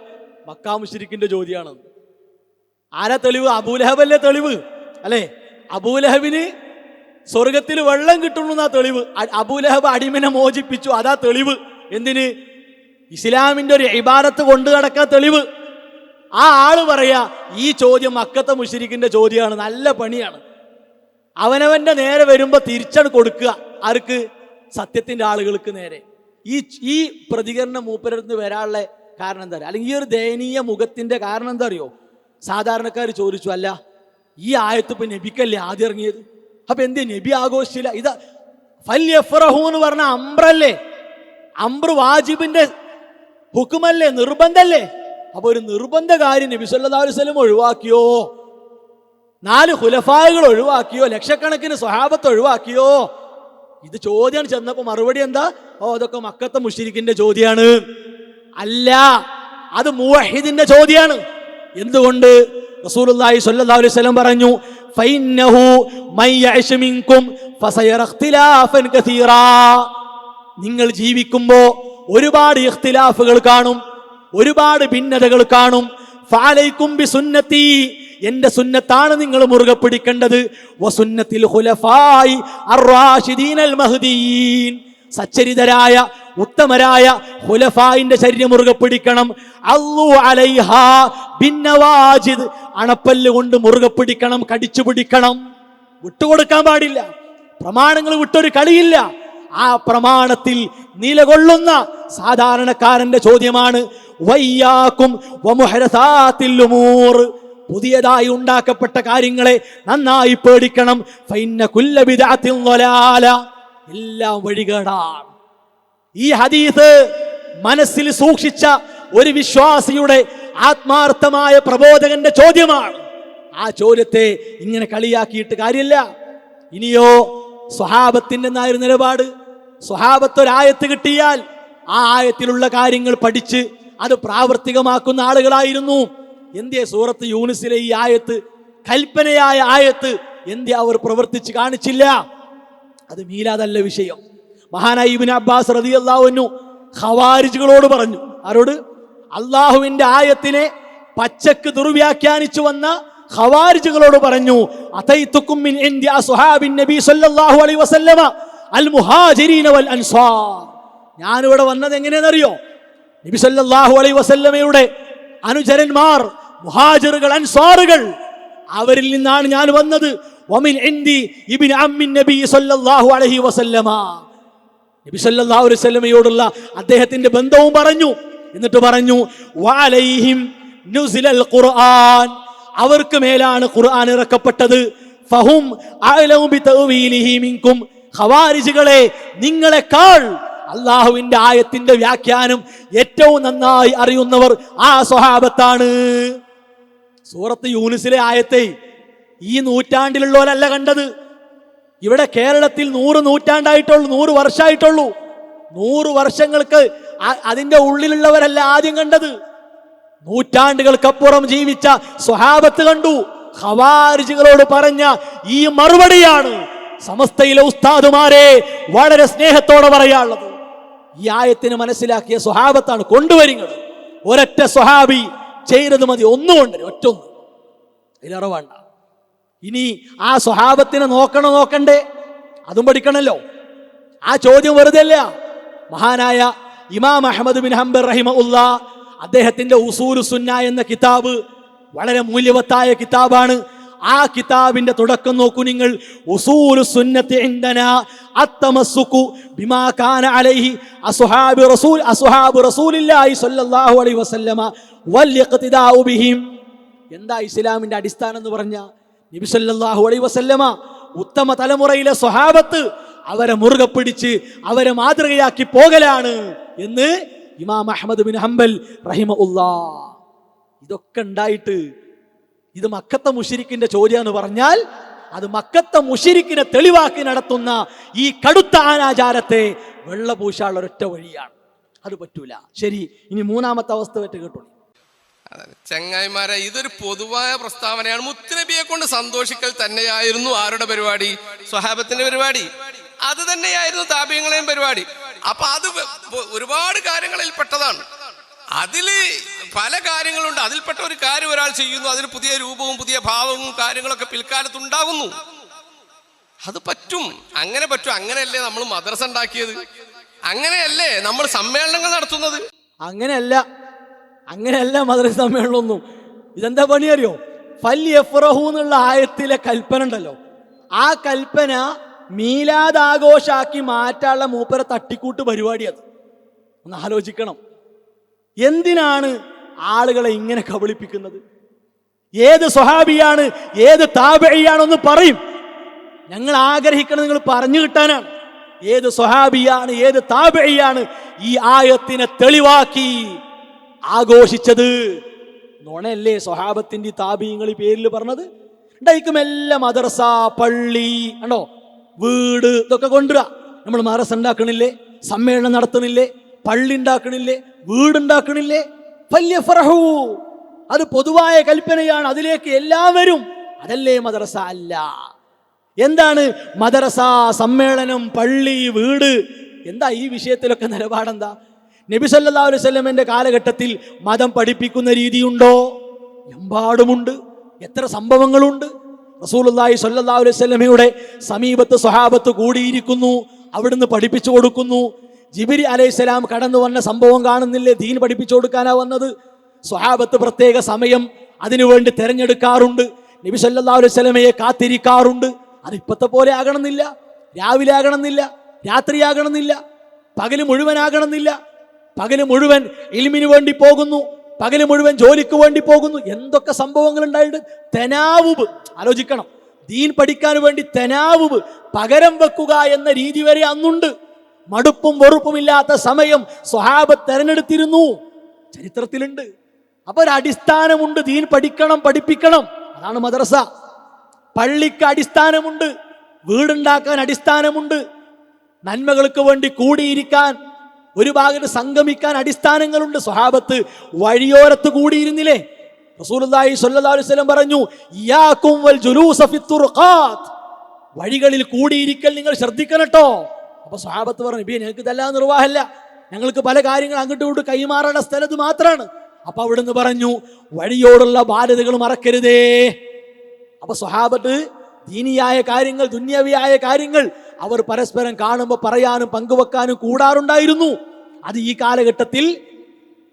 മക്കാ മുശ്രിക്കിന്റെ ചോദ്യമാണ്. ആരാ തെളിവ്? അബൂലഹബല്ലേ തെളിവ് അല്ലെ? അബൂലഹബിന് സ്വർഗത്തിൽ വെള്ളം കിട്ടുന്ന തെളിവ്. അബൂലഹബ് അടിമനെ മോചിപ്പിച്ചു, അതാ തെളിവ്. എന്തിന്? ഇസ്ലാമിന്റെ ഒരു ഇബാദത്ത് കൊണ്ടു നടക്കാൻ തെളിവ്. ആ ആള് പറയാ ഈ ചോദ്യം മക്കത്തെ മുശ്രിക്കിന്റെ ചോദ്യമാണ്. നല്ല പണിയാണ്. അവനവന്റെ നേരെ വരുമ്പോ തിരിച്ചണ് കൊടുക്കുക. ആർക്ക്? സത്യത്തിന്റെ ആളുകൾക്ക് നേരെ. ഈ പ്രതികരണം മൂപ്പരടുത്ത് വരാനുള്ള കാരണം എന്താ അറിയോ? അല്ലെങ്കിൽ ഈ ഒരു ദയനീയ മുഖത്തിന്റെ കാരണം എന്താ അറിയോ? സാധാരണക്കാർ ചോദിച്ചു, അല്ല ഈ ആയത്ത് ഇപ്പൊ നബിക്കല്ലേ ആദ്യം ഇറങ്ങിയത്, അപ്പൊ എന്തേ നബി ആഘോഷിച്ചില്ല? ഇതാ ഫൽയഫ്റഹു എന്ന് പറഞ്ഞ അംറല്ലേ, അംറ് വാജിബിന്റെ ഹുക്കുമല്ലേ, നിർബന്ധല്ലേ? അപ്പൊ ഒരു നിർബന്ധ കാര്യം നബി സല്ലല്ലാഹു അലൈഹി വസല്ലം ഒഴിവാക്കിയോ? 4 ഖുലഫാകൾ ഒഴിവാക്കിയോ? ലക്ഷക്കണക്കിന് സ്വഹാബത്ത് ഒഴിവാക്കിയോ? ഇത് ചോദ്യം ചെന്നപ്പോ മറുപടി എന്താ? അതൊക്കെ മക്കത്തെ മുശ്രിക്കിന്റെ ചോദ്യമാണ്. അല്ല, അത് മുവഹിദിന്റെ ചോദ്യമാണ്. എന്തുകൊണ്ട്? റസൂലുള്ളാഹി സ്വല്ലല്ലാഹു അലൈഹി വസല്ലം പറഞ്ഞു, ഫഇന്നഹു മൻ യഅശ് മിൻകും ഫസയറ ഇഖ്തിലാഫൻ കസീറാ. നിങ്ങൾ ജീവിക്കുമ്പോ ഒരുപാട് ഇഖ്തിലാഫുകൾ കാണും, ഒരുപാട് ഭിന്നതകൾ കാണും. ഫഅലൈക്കും ബിസുന്നതി, എന്റെ സുന്നത്താണ് നിങ്ങൾ മുറുകെ പിടിക്കേണ്ടത്. വസുന്നത്തിൽ ഖുലഫായി അർ-റാഷിദീൻ അൽ-മഹ്ദിയീൻ, സച്ചരിതരായ ഉത്തമരായ ഖുലഫായിന്റെ ചര്യ മുറുകെ പിടിക്കണം. അള്ളു അലൈഹാ ബിന്നവാജിദ്, അണപ്പല്ല് കൊണ്ട് മുറുകെ പിടിക്കണം, കടിച്ചു പിടിക്കണം, വിട്ടുകൊടുക്കാൻ പാടില്ല. പ്രമാണങ്ങൾ വിട്ടൊരു കളിയില്ല. ആ പ്രമാണത്തിൽ നിലകൊള്ളുന്ന സാധാരണക്കാരന്റെ ചോദ്യമാണ് വയ്യാക്കും വമുഹദസാത്തിൽ ഉമൂർ, പുതിയതായി ഉണ്ടാക്കപ്പെട്ട കാര്യങ്ങളെ നന്നായി പേടിക്കണം. ഫഇന്ന കുല്ല ബിദ്അത്തിൻ ളലാല, എല്ലാം വഴികേടാണ്. ഈ ഹദീസ് മനസ്സിൽ സൂക്ഷിച്ച ഒരു വിശ്വാസിയുടെ ആത്മാർത്ഥമായ പ്രബോധകന്റെ ചോദ്യമാണ്. ആ ചോദ്യത്തെ ഇങ്ങനെ കളിയാക്കിയിട്ട് കാര്യമില്ല. ഇനിയോ സ്വഹാബത്തിന്റെ എന്നായിരുന്നു നിലപാട്. സ്വഹാബത്ത് ഒരായത്ത് കിട്ടിയാൽ ആ ആയത്തിലുള്ള കാര്യങ്ങൾ പഠിച്ച് അത് പ്രാവർത്തികമാക്കുന്ന ആളുകളായിരുന്നു. എന്തേ സൂറത്ത് യൂനുസിലെ ഈ ആയത്ത്, കൽപ്പനയായ ആയത്ത്, എന്തേ അവർ പ്രവർത്തിച്ച് കാണിച്ചില്ല? അത് മീലാദല്ല വിഷയം. മഹാനായ ഇബ്നു അബ്ബാസ് റളിയല്ലാഹു അൻഹു ഖവാരിജുകളോട് പറഞ്ഞു. ആരോട്? അള്ളാഹുവിന്റെ ആയത്തിനെ പച്ചക്ക് ദുർവ്യാഖ്യാനിച്ചു വന്ന ഖവാരിജുകളോട് പറഞ്ഞു, അതൈതുക്കും മിൻ ഇൻദി അസ്ഹാബിൻ നബി സല്ലല്ലാഹു അലൈഹി വസല്ലമ അൽ മുഹാജിരീന വൽ അൻസാർ. ഞാനിവിടെ വന്നത് എങ്ങനെയെന്നറിയോ? നബി സല്ലല്ലാഹു അലൈഹി വസല്ലമയുടെ അനുചരന്മാർ, മുഹാജിറുകൾ, അൻസാറുകൾ, അവരിൽ നിന്നാണ് ഞാൻ വന്നത്. വമിൻ ഇൻദി ഇബ്നു അമ്മിൻ നബി സല്ലല്ലാഹു അലൈഹി വസല്ലമ, നബി സല്ലല്ലാഹു അലൈഹി വസല്ലമയോടുള്ള അദ്ദേഹത്തിന്റെ ബന്ധവും പറഞ്ഞു. എന്നിട്ട് പറഞ്ഞു വഅലൈഹിം നുസിലൽ ഖുർആൻ, അവർക്ക് മേലാണ് ഖുർആൻ ഇറക്കപ്പെട്ടത്. ഫഹും അഅലമു ബിതഅവീലിഹി മിൻകും, ഖവാരിജുകളെ നിങ്ങളെക്കാൾ അള്ളാഹുവിന്റെ ആയത്തിന്റെ വ്യാഖ്യാനം ഏറ്റവും നന്നായി അറിയുന്നവർ ആ സ്വഹാബത്താണ്. സൂറത്ത് യൂനുസിലെ ആയത്തെ ഈ നൂറ്റാണ്ടിലുള്ളവരല്ല കണ്ടത്. ഇവിടെ കേരളത്തിൽ 100 നൂറ്റാണ്ടായിട്ടുള്ളൂ, 100 വർഷമായിട്ടുള്ളൂ. 100 വർഷങ്ങൾക്ക് അതിന്റെ ഉള്ളിലുള്ളവരല്ല ആദ്യം കണ്ടത്. നൂറ്റാണ്ടുകൾക്കപ്പുറം ജീവിച്ച സ്വഹാബത്ത് കണ്ടു. ഖവാരിജുകളോട് പറഞ്ഞ ഈ മറുപടിയാണ് സമസ്തയിലെ ഉസ്താദുമാരെ വളരെ സ്നേഹത്തോടെ പറയാനുള്ളത്. ഈ ആയത്തിന് മനസ്സിലാക്കിയ സ്വഹാബത്താണ്. കൊണ്ടുവരിങ്ങൾ ഒരൊറ്റ സ്വഹാബി ചെയ്തത് മതി, ഒന്നുകൊണ്ട് ഒറ്റൊന്ന്, അതിലേറെ വേണ്ട. ഇനി ആ സ്വഹാബത്തിനെ നോക്കണ്ടേ? അതും പഠിക്കണല്ലോ. ആ ചോദ്യം വെറുതെ അല്ല. മഹാനായ ഇമാം അഹ്മദ് ബിൻ ഹംബൽ റഹിമഹുല്ലാ, അദ്ദേഹത്തിന്റെ ഉസൂലു സുന്ന എന്ന കിതാബ് വളരെ മൂല്യവത്തായ കിതാബാണ്. ആ കിതാബിന്റെ തുടക്കം നോക്കൂ നിങ്ങൾ. ഉസൂലു സുന്നത്തി ഇൻദനാ അത്തമസ്സുകു ബിമാ കാന അലൈഹി അസ്ഹാബു റസൂലില്ലാഹി സ്വല്ലല്ലാഹു അലൈഹി വസല്ലമ വൽ ഇഖ്തിദാഉ ബിഹിം. എന്താ ഇസ്ലാമിന്റെ അടിസ്ഥാനം എന്ന് പറഞ്ഞ നബി സല്ലല്ലാഹു അലൈഹി വസല്ലമ, ഉത്തമ തലമുറയിലെ സ്വഹാബത്ത്, അവരെ മുറുകെ പിടിച്ച് അവരെ മാതൃകയാക്കി പോകലാണ് എന്ന് ഇമാം അഹ്മദ് ബിൻ ഹംബൽ റഹിമഹുല്ലാ. ഇതൊക്കെ ഉണ്ടായിട്ട് ഇത് മക്കത്തെ മുശ്രിക്കിന്റെ ചോദ്യം എന്ന് പറഞ്ഞാൽ അത് മക്കത്തെ മുശ്രിക്കിനെ തെളിവാക്കി നടത്തുന്ന ഈ കടുത്ത അനാചാരത്തെ വെള്ളപൂശാനുള്ള ഒരൊറ്റ വഴിയാണ്. അത് പറ്റൂല. ശരി, ഇനി മൂന്നാമത്തെ അവസ്ഥ പറ്റി കേട്ടോളൂ. ചങ്ങായിമാരെ, ഇതൊരു പൊതുവായ പ്രസ്താവനയാണ്. മുത്തുനബിയെ കൊണ്ട് സന്തോഷിക്കൽ തന്നെയായിരുന്നു ആരുടെ പരിപാടി? സ്വഹാബത്തിന്റെ പരിപാടി. അത് തന്നെയായിരുന്നു താബിഈങ്ങളെയും പരിപാടി. അപ്പൊ അത് ഒരുപാട് കാര്യങ്ങളിൽ പെട്ടതാണ്. അതില് പല കാര്യങ്ങളുണ്ട്. അതിൽപ്പെട്ട ഒരു കാര്യം ഒരാൾ ചെയ്യുന്നു, അതിന് പുതിയ രൂപവും പുതിയ ഭാവവും കാര്യങ്ങളൊക്കെ പിൽക്കാലത്ത് ഉണ്ടാകുന്നു. അത് പറ്റും, അങ്ങനെ പറ്റും. അങ്ങനെയല്ലേ നമ്മൾ മദ്രസ ഉണ്ടാക്കിയത്? അങ്ങനെയല്ലേ നമ്മൾ സമ്മേളനങ്ങൾ നടത്തുന്നത്? അങ്ങനെയല്ല മദ്രസ സമ്മേളനമൊന്നും. ഇതെന്താ പണി അറിയോ? ഫല്യഫ്റഹു എന്നുള്ള ആയത്തിലെ കൽപ്പന ഉണ്ടല്ലോ, ആ കൽപ്പന മീലാദ് ആഘോഷാക്കി മാറ്റാനുള്ള മൂപ്പര തട്ടിക്കൂട്ട് പരിപാടി. അത് ഒന്ന് ആലോചിക്കണം. എന്തിനാണ് ആളുകളെ ഇങ്ങനെ കബളിപ്പിക്കുന്നത്? ഏത് സ്വഹാബിയാണ്, ഏത് താബിഈയാണെന്ന് പറയും. ഞങ്ങൾ ആഗ്രഹിക്കുന്നത് നിങ്ങൾ പറഞ്ഞു കിട്ടാനാണ്. ഏത് സ്വഹാബിയാണ്, ഏത് താബിഈയാണ് ഈ ആയത്തിനെ തെളിവാക്കി ആഘോഷിച്ചത്? നോണല്ലേ സ്വഹാബത്തിന്റെ താബിഈങ്ങൾ പേരിൽ പറഞ്ഞത്? ഉണ്ടായിരിക്കും എല്ലാം മദ്രസ, പള്ളി, ആണോ, വീട്, ഇതൊക്കെ കൊണ്ടുവരിക. നമ്മൾ മദ്രസ ഉണ്ടാക്കണില്ലേ, സമ്മേളനം നടത്തണില്ലേ, പള്ളി ഉണ്ടാക്കണില്ലേ, വീടുണ്ടാക്കണില്ലേ? ഫല്യഫ്റഹു, അത് പൊതുവായ കൽപ്പനയാണ്, അതിലേക്ക് എല്ലാവരും. അതല്ലേ മദ്രസ? അല്ല. എന്താണ് മദ്രസ, സമ്മേളനം, പള്ളി, വീട്? എന്താ ഈ വിഷയത്തിലൊക്കെ നിലപാടെന്താ? നബി സല്ലല്ലാഹു അലൈഹി വസല്ലമയുടെ കാലഘട്ടത്തിൽ മതം പഠിപ്പിക്കുന്ന രീതിയുണ്ടോ? എമ്പാടുമുണ്ട്. എത്ര സംഭവങ്ങളുണ്ട്. റസൂലുള്ളാഹി സ്വല്ലല്ലാഹു അലൈഹി വസല്ലമയുടെ സമീപത്ത് സ്വഹാബത്ത് കൂടിയിരിക്കുന്നു, അവിടുന്ന് പഠിപ്പിച്ചു കൊടുക്കുന്നു. ജിബ്രീൽ അലൈഹിസ്സലാം കടന്നു വന്ന സംഭവം കാണുന്നില്ലേ? ദീൻ പഠിപ്പിച്ചു കൊടുക്കാനാ വന്നത്. സ്വഹാബത്ത് പ്രത്യേക സമയം അതിനുവേണ്ടി തെരഞ്ഞെടുക്കാറുണ്ട്. നബി സല്ലല്ലാഹു അലൈഹി വസല്ലമയെ കാത്തിരിക്കാറുണ്ട്. അത് ഇപ്പത്തെ പോലെ ആകണമെന്നില്ല, രാവിലെ ആകണമെന്നില്ല, രാത്രിയാകണമെന്നില്ല, പകല് മുഴുവനാകണമെന്നില്ല. പകല് മുഴുവൻ ഇൽമിന് വേണ്ടി പോകുന്നു, പകല് മുഴുവൻ ജോലിക്ക് വേണ്ടി പോകുന്നു. എന്തൊക്കെ സംഭവങ്ങൾ ഉണ്ടായിട്ട്. തെനാവുബ് ആലോചിക്കണം. ദീൻ പഠിക്കാൻ വേണ്ടി തെനാവുബ്, പകരം വെക്കുക എന്ന രീതി വരെ അന്നുണ്ട്. മടുപ്പും വെറുപ്പുമില്ലാത്ത സമയം സ്വഹാബത്ത് തെരഞ്ഞെടുത്തിരുന്നു, ചരിത്രത്തിലുണ്ട്. അപ്പൊ ഒരു അടിസ്ഥാനമുണ്ട്. ദീൻ പഠിക്കണം, പഠിപ്പിക്കണം. അതാണ് മദ്രസ. പള്ളിക്ക് അടിസ്ഥാനമുണ്ട്, വീടുണ്ടാക്കാൻ അടിസ്ഥാനമുണ്ട്, നന്മകൾക്ക് വേണ്ടി കൂടിയിരിക്കാൻ, ഒരു ഭാഗത്ത് സംഗമിക്കാൻ അടിസ്ഥാനങ്ങളുണ്ട്. സ്വഹാബത്ത് വഴിയോരത്ത് കൂടിയിരുന്നില്ലേ? റസൂലുള്ളാഹി സ്വല്ലല്ലാഹു അലൈഹി വസല്ലം പറഞ്ഞു, ഇയ്യാകും വൽ ജുലൂസ ഫിത്തുർഖാത്ത്, വഴികളിൽ കൂടിയിരിക്കൽ നിങ്ങൾ ശ്രദ്ധിക്കണം കേട്ടോ. അപ്പൊ സ്വഹാബത്ത് പറഞ്ഞു, നബിയെ ഞങ്ങൾക്ക് ഇതെല്ലാം നിർവാഹമല്ല, ഞങ്ങൾക്ക് പല കാര്യങ്ങൾ അങ്ങോട്ടും ഇങ്ങോട്ട് കൈമാറേണ്ട സ്ഥലത്ത് മാത്രമാണ്. അപ്പൊ അവിടുന്ന് പറഞ്ഞു, വഴിയോടുള്ള ബാധ്യതകൾ മറക്കരുതേ. അപ്പൊ സ്വഹാബത്ത് ദീനിയായ കാര്യങ്ങൾ, ദുന്യവിയായ കാര്യങ്ങൾ അവർ പരസ്പരം കാണുമ്പോൾ പറയാനും പങ്കുവെക്കാനും കൂടാറുണ്ടായിരുന്നു. അത് ഈ കാലഘട്ടത്തിൽ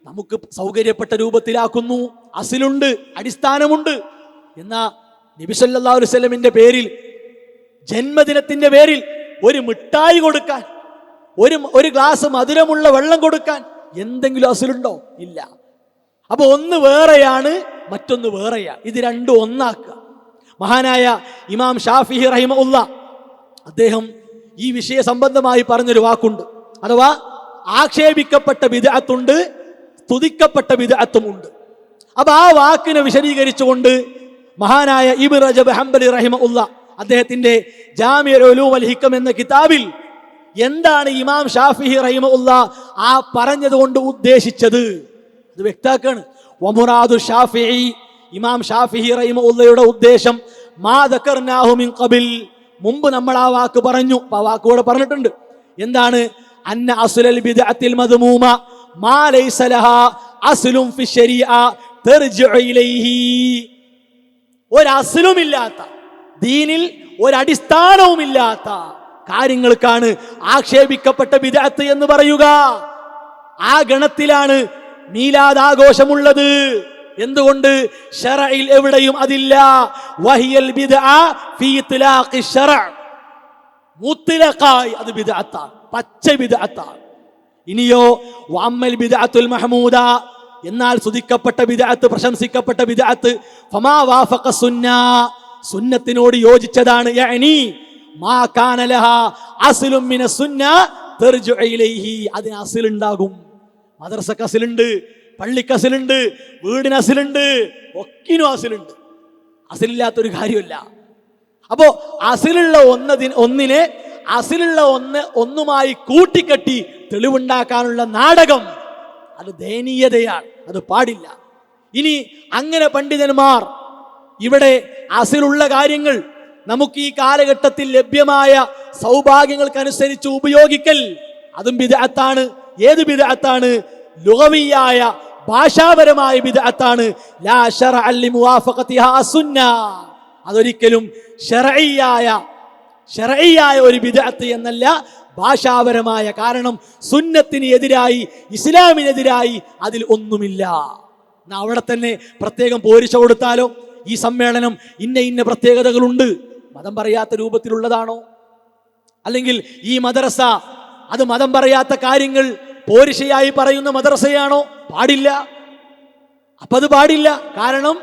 നമുക്ക് സൗകര്യപ്പെട്ട രൂപത്തിലാക്കുന്നു. അസിലുണ്ട്, അടിസ്ഥാനമുണ്ട്. എന്നാ നബി സല്ലല്ലാഹു അലൈഹി വസല്ലമിന്റെ പേരിൽ, ജന്മദിനത്തിന്റെ പേരിൽ ഒരു മിഠായി കൊടുക്കാൻ, ഒരു ഗ്ലാസ് മധുരമുള്ള വെള്ളം കൊടുക്കാൻ എന്തെങ്കിലും അസിലുണ്ടോ? ഇല്ല. അപ്പൊ ഒന്ന് വേറെയാണ്, മറ്റൊന്ന് വേറെയാണ്. ഇത് രണ്ടും ഒന്നാക്കുക. മഹാനായ ഇമാം ഷാഫിഈ റഹിമഹുല്ലാ അദ്ദേഹം ഈ വിഷയ സംബന്ധമായി പറഞ്ഞൊരു വാക്കുണ്ട്. അഥവാ ആക്ഷേപിക്കപ്പെട്ട ബിദ്അത്തുണ്ട്, സ്തുതിക്കപ്പെട്ട ബിദ്അത്തുമുണ്ട്. അപ്പൊ ആ വാക്കിനെ വിശദീകരിച്ചുകൊണ്ട് മഹാനായ ഇബ്നു റജബ് ഹംബലി റഹിമഹുല്ലാ അദ്ദേഹത്തിന്റെ ജാമിഉൽ ഉലൂം വൽ ഹിക്കം എന്ന കിതാബിൽ എന്താണ് ഇമാം ഷാഫിഈ റഹിമഹുല്ലാ ആ പറഞ്ഞതുകൊണ്ട് ഉദ്ദേശിച്ചത് അത് വ്യക്തമാക്കാണ്. വമുറാദു ഷാഫിഈ, ഇമാം ഷാഫിഈ റഹിമഹുല്ലയുടെ ഉദ്ദേശം മാ ദക്കർനാഹു മിൻ ഖബിൽ, മുമ്പ് നമ്മൾ ആ വാക്ക് പറഞ്ഞു. ആ വാക്ക് കൂടെ പറഞ്ഞിട്ടുണ്ട്. എന്താണ്? അന്ന അസ്ലൽ ബിദ്അത്തിൽ മദ്മൂമ മാ ലൈസ ലഹാ അസ്ലുൻ ഫി ശരീഅ തർജിഉ ഇലൈഹി. ഒരസ്ലുമില്ലാത്ത, ദീനിൽ ഒരടിസ്ഥാനവുമില്ലാത്ത കാര്യങ്ങൾക്കാണ് ആക്ഷേപിക്കപ്പെട്ട ബിദ്അത്ത് എന്ന് പറയുക. ആ ഗണത്തിലാണ് മീലാദ് ആഘോഷമുള്ളത്. എന്തുകൊണ്ട്? ശറഇൽ എവിടെയും അതില്ല. വഹിയൽ ബിദ്അ ഫീ ഇത്ലാഖി ശറഅ, മുത്ലഖായി അത് ബിദ്അത്താണ്, പച്ച ബിദ്അത്താണ്. ഇനിയോ വഅമ്മൽ ബിദ്അത്തുൽ മഹ്മൂദ, എന്നാൽ സ്തുതിക്കപ്പെട്ട ബിദ്അത്ത്, പ്രശംസിക്കപ്പെട്ട ബിദ്അത്ത്, ഫമാ വാഫഖ സുന്ന, സുന്നത്തിനോട് യോജിച്ചതാണ്. യഅനി മാ കാന ലഹാ അസ്ലുൻ മിനസ് സുന്ന തർജിഉ ഇലൈഹി, അതിന് അസ്ൽ ഉണ്ടാകും. മദ്രസക്ക് അസ്ലുണ്ട്, പള്ളിക്ക് അസ്ലുണ്ട്, വീടിന് അസ്ലുണ്ട്, ഒക്കിനും അസ്ലുണ്ട്. അസ്ലില്ലാത്തൊരു കാര്യമില്ല. അപ്പോ അസ്ലുള്ള ഒന്നിനെ അസ്ലുള്ള ഒന്നുമായി കൂട്ടിക്കെട്ടി തെളിവുണ്ടാക്കാനുള്ള നാടകം, അത് ദയനീയതയാണ്, അത് പാടില്ല. ഇനി അങ്ങനെ പണ്ഡിതന്മാർ ഇവിടെ അസ്ലുള്ള കാര്യങ്ങൾ നമുക്ക് ഈ കാലഘട്ടത്തിൽ ലഭ്യമായ സൗഭാഗ്യങ്ങൾക്കനുസരിച്ച് ഉപയോഗിക്കൽ, അതും ബിദ്അത്താണ്. ഏത് ബിദ്അത്താണ്? ലുഗവിയായ ഭാഷാപരമായ ബിദ്അത്താണ്. ലാ ശറഅ ലിമുവാഫഖതിഹാ സുന്ന. അതൊരിക്കലും ശർഈയായ ഒരു ബിദ്അത്ത് എന്നല്ല, ഭാഷാപരമായ. കാരണം സുന്നത്തിന് എതിരായി, ഇസ്ലാമിനെതിരായി അതിൽ ഒന്നുമില്ല. അവിടെ തന്നെ പ്രത്യേകം പോരിശ കൊടുത്താലോ? ഈ സമ്മേളനം ഇന്ന പ്രത്യേകതകളുണ്ട്, മതം പറയാത്ത രൂപത്തിലുള്ളതാണോ? അല്ലെങ്കിൽ ഈ മദ്രസ അത് മതം പറയാത്ത കാര്യങ്ങൾ പോരിശയായി പറയുന്ന മദ്രസയാണോ? പാടില്ല. അപ്പൊ അത് പാടില്ല. കാരണം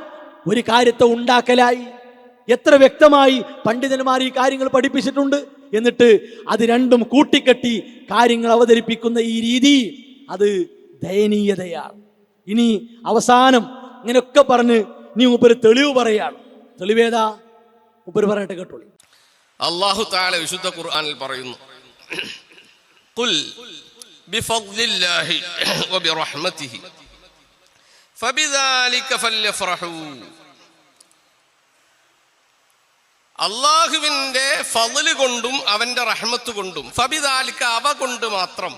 ഒരു കാര്യത്തെ ഉണ്ടാക്കലായി. എത്ര വ്യക്തമായി പണ്ഡിതന്മാർ ഈ കാര്യങ്ങൾ പഠിപ്പിച്ചിട്ടുണ്ട്. എന്നിട്ട് അത് രണ്ടും കൂട്ടിക്കെട്ടി കാര്യങ്ങൾ അവതരിപ്പിക്കുന്ന ഈ രീതി, അത് ദയനീയതയാണ്. ഇനി അവസാനം ഇങ്ങനെയൊക്കെ പറഞ്ഞ് നീ മൂപ്പര് തെളിവ് പറയാണ്. തെളിവേതാ? മൂപ്പര് പറയട്ടെ, കേട്ടോളി. അല്ലാഹു തആല വിശുദ്ധ ഖുർആനിൽ പറയുന്നു, ഖുൽ ബിഫദ്ലില്ലാഹി വബിറഹ്മതിഹി ഫബിദാലിക ഫല്യഫറഹൂ. അള്ളാഹുവിന്റെ ഫള് കൊണ്ടും അവന്റെ റഹ്മത്ത് കൊണ്ടും, ഫബിദാലിക അവ കൊണ്ട് മാത്രം,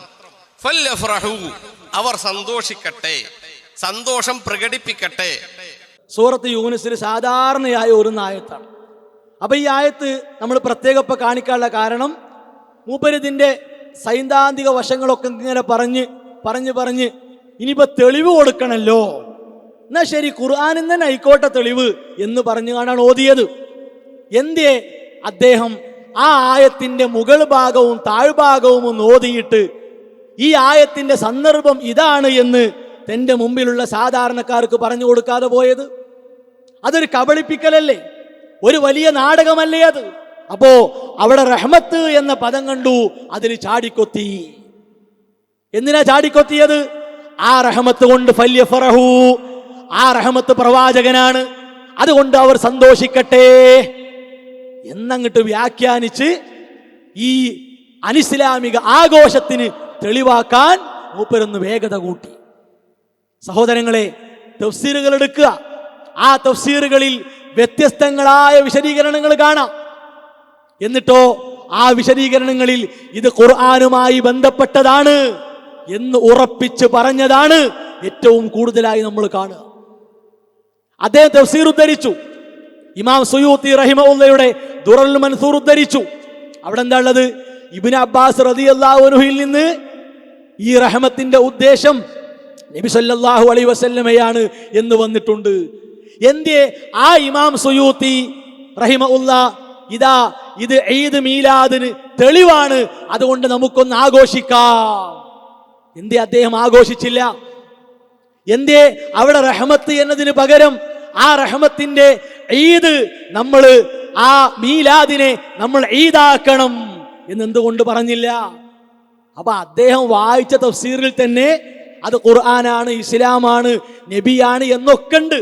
ഫല്യഫറഹൂ അവർ സന്തോഷിക്കട്ടെ, സന്തോഷം പ്രകടിപ്പിക്കട്ടെ. സൂറത്ത് യൂനുസിൽ സാധാരണയായ ഒരു ആയത്താണ്. അപ്പൊ ഈ ആയത്ത് നമ്മൾ പ്രത്യേകം ഇപ്പൊ കാണിക്കാനുള്ള കാരണം, മൂപ്പരിതിന്റെ സൈദ്ധാന്തിക വശങ്ങളൊക്കെ ഇങ്ങനെ പറഞ്ഞ് ഇനിയിപ്പോ തെളിവ് കൊടുക്കണല്ലോ, എന്നാ ശരി ഖുർആനിൽ തന്നെ ആയിക്കോട്ടെ തെളിവ് എന്ന് പറഞ്ഞു കാണാണ് ഓതിയത്. എന്തേ അദ്ദേഹം ആ ആയത്തിന്റെ മുകൾ ഭാഗവും താഴ്ഭാഗവും ഒന്ന് ഓതിയിട്ട് ഈ ആയത്തിന്റെ സന്ദർഭം ഇതാണ് എന്ന് തന്റെ മുമ്പിലുള്ള സാധാരണക്കാർക്ക് പറഞ്ഞു കൊടുക്കാതെ പോയത്? അതൊരു കബളിപ്പിക്കലല്ലേ? ഒരു വലിയ നാടകമല്ലേ അത്? അപ്പോ അവിടെ റഹ്മത്ത് എന്ന പദം കണ്ടു, അതിൽ ചാടിക്കൊത്തി. എന്തിനാ ചാടിക്കൊത്തിയത്? ആ റഹ്മത്ത് കൊണ്ട് ഫല്യഫറഹൂ, ആ റഹ്മത്ത് പ്രവാചകനാണ്, അതുകൊണ്ട് അവർ സന്തോഷിക്കട്ടെ എന്നങ്ങട്ട് വ്യാഖ്യാനിച്ച് ഈ അനിസ്ലാമിക ആഘോഷത്തിന് തെളിവാക്കാൻ മൂപ്പരൊന്ന് വേഗത കൂട്ടി. സഹോദരങ്ങളെ, തഫ്സീറുകൾ എടുക്കുക. ആ തഫ്സീറുകളിൽ വ്യത്യസ്തങ്ങളായ വിശദീകരണങ്ങൾ കാണാം. എന്നിട്ടോ ആ വിശദീകരണങ്ങളിൽ ഇത് ഖുർആനുമായി ബന്ധപ്പെട്ടതാണ് എന്ന് ഉറപ്പിച്ച് പറഞ്ഞതാണ് ഏറ്റവും കൂടുതലായി നമ്മൾ കാണുക. അദ്ദേഹം തഫ്സീർ ഉദ്ധരിച്ചു. ഇമാം സുയൂത്തി റഹിമഹുള്ളയുടെ ദുറൽ മൻസൂർ ഉദ്ധരിച്ചു. അവിടെ എന്താ ഉള്ളത്? ഇബ്നു അബ്ബാസ് റളിയല്ലാഹു അൻഹുവിൽ നിന്ന് ഈ റഹ്മത്തിന്റെ ഉദ്ദേശം നബി സല്ലല്ലാഹു അലൈഹി വസല്ലമയാണ് എന്ന് വന്നിട്ടുണ്ട്. എന്തേ ആ ഇമാം സുയൂത്തി റഹിമഹുള്ള ഇതാ ഇത് ഈദ് മീലാദിന് തെളിവാണ്, അതുകൊണ്ട് നമുക്കൊന്ന് ആഘോഷിക്കാം. എന്തേ അദ്ദേഹം ആഘോഷിച്ചില്ല? എന്തേ അവിടെ റഹ്മത്ത് എന്നതിന് പകരം ആ റഹ്മത്തിന്റെ ഈദ് നമ്മൾ, ആ മീലാദിനെ നമ്മൾ ഈദാക്കണം എന്നെന്തുകൊണ്ട് പറഞ്ഞില്ല? അപ്പൊ അദ്ദേഹം വായിച്ച തഫ്സീറിൽ തന്നെ അത് ഖുർആനാണ്, ഇസ്ലാമാണ്, നബിയാണ് എന്നൊക്കെ ഉണ്ട്.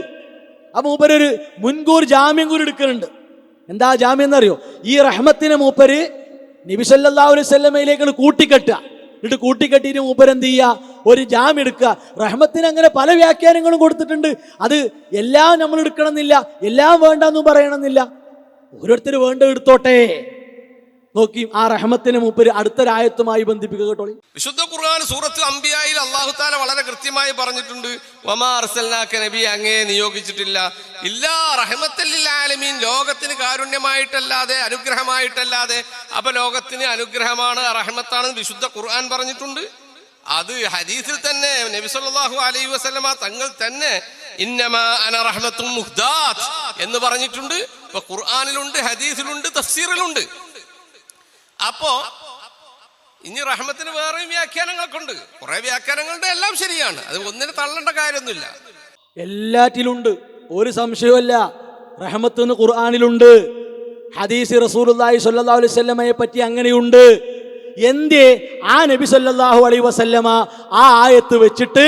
അപ്പൊ മൂപ്പരൊരു മുൻകൂർ ജാമ്യം കൂടി എടുക്കുന്നുണ്ട്. എന്താ ജാമ്യം എന്നറിയോ? ഈ റഹ്മത്തിനെ മൂപ്പര് നബി സല്ലല്ലാഹു അലൈഹി വസല്ലമയിലേക്ക് കൂട്ടിക്കെട്ടുക. എന്നിട്ട് കൂട്ടിക്കെട്ടിയിട്ട് മൂപ്പര് എന്ത് ചെയ്യുക? ഒരു ജാമ്യം എടുക്കുക. റഹ്മത്തിന് അങ്ങനെ പല വ്യാഖ്യാനങ്ങളും കൊടുത്തിട്ടുണ്ട്. അത് എല്ലാം നമ്മൾ എടുക്കണമെന്നില്ല, എല്ലാം വേണ്ടെന്നും പറയണമെന്നില്ല. ഓരോരുത്തർ വേണ്ട എടുത്തോട്ടെ. നോക്കി ആ റഹ്മത്തിനെ മൂപ്പര് അടുത്തൊരായത്തുമായി ബന്ധിപ്പിക്കുക. കേട്ടോളി. വിശുദ്ധ ഖുർആൻ സൂറത്ത് അംബിയായിൽ അല്ലാഹു തആല വളരെ കൃത്യമായി പറഞ്ഞിട്ടുണ്ട്, വമാ അർസൽനാക നബി, അങ്ങയെ നിയോഗിച്ചിട്ടില്ല ഇല്ലാ റഹ്മത്തൽ ലിൽ ആലമീൻ, ലോകത്തിന് കാരുണ്യമായിട്ടല്ലാതെ, അനുഗ്രഹമായിട്ടല്ലാതെ. അപ്പൊ ലോകത്തിന് അനുഗ്രഹമാണ്, റഹ്മത്താണെന്ന് വിശുദ്ധ ഖുർആൻ പറഞ്ഞിട്ടുണ്ട്. അത് ഹദീസിൽ തന്നെ നബി സല്ലല്ലാഹു അലൈഹി വസല്ലമ തങ്ങൾ തന്നെ ഇന്നമാ അന റഹ്മത്തുൻ മുഹ്ദാത്ത് എന്ന് പറഞ്ഞിട്ടുണ്ട്. ഇപ്പൊ ഖുർആനിലുണ്ട്, ഹദീസിലുണ്ട്, തഫ്സീറിലുണ്ട്. അപ്പോ ഇനി റഹ്മത്തിന് വേറെയും വ്യാഖ്യാനങ്ങളൊക്കെ ഉണ്ട്, കുറെ വ്യാഖ്യാനങ്ങളുണ്ട്, എല്ലാം ശരിയാണ്, അത് ഒന്നിനെ തള്ളേണ്ട കാര്യമൊന്നുമില്ല. എല്ലാറ്റിലുണ്ട്, ഒരു സംശയമല്ല. റഹ്മത്ത് എന്ന് ഖുർആനിലുണ്ട്, ഹദീസ് റസൂലുള്ളാഹി സ്വല്ലല്ലാഹു അലൈഹി വസല്ലമയെ പറ്റി അങ്ങനെയുണ്ട്. എന്തേ ആ നബി സല്ലല്ലാഹു അലൈഹി വസല്ലമ ആ ആയത്ത് വെച്ചിട്ട്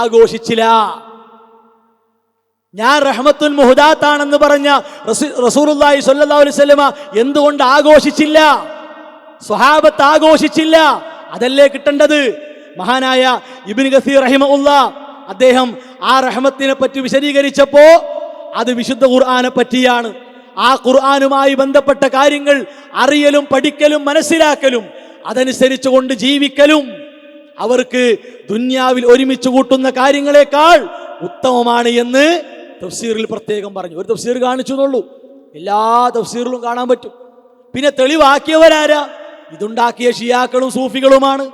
ആഘോഷിച്ചില്ല? ഞാൻ റഹ്മത്തുൽ മുഹ്ദാത്താണെന്ന് പറഞ്ഞ റസൂലുള്ളാഹി സ്വല്ലല്ലാഹു അലൈഹി വസല്ലമ എന്തുകൊണ്ട് ആഘോഷിച്ചില്ല? സ്വഹാബത്ത് ആഘോഷിച്ചില്ല. അതല്ലേ കിട്ടേണ്ടത്? മഹാനായ ഇബ്നു കസീർ റഹിമഹുല്ലാ അദ്ദേഹം ആ റഹ്മത്തിനെ പറ്റി വിശദീകരിച്ചപ്പോ അത് വിശുദ്ധ ഖുർആനെ പറ്റിയാണ്. ആ ഖുർആനുമായി ബന്ധപ്പെട്ട കാര്യങ്ങൾ അറിയലും പഠിക്കലും മനസ്സിലാക്കലും അതനുസരിച്ച് കൊണ്ട് ജീവിക്കലും അവർക്ക് ദുന്യാവിൽ ഒരുമിച്ച് കൂട്ടുന്ന കാര്യങ്ങളെക്കാൾ ഉത്തമമാണ് എന്ന് തഫ്സീറിൽ പ്രത്യേകം പറഞ്ഞു. ഒരു തഫ്സീർ കാണിച്ചു എന്നുള്ളൂ, എല്ലാ തഫ്സീറിലും കാണാൻ പറ്റും. പിന്നെ തെളിവാക്കിയവരാരാ? ഇതുണ്ടാക്കിയ ഷിയാക്കളും സൂഫികളുമാണ്.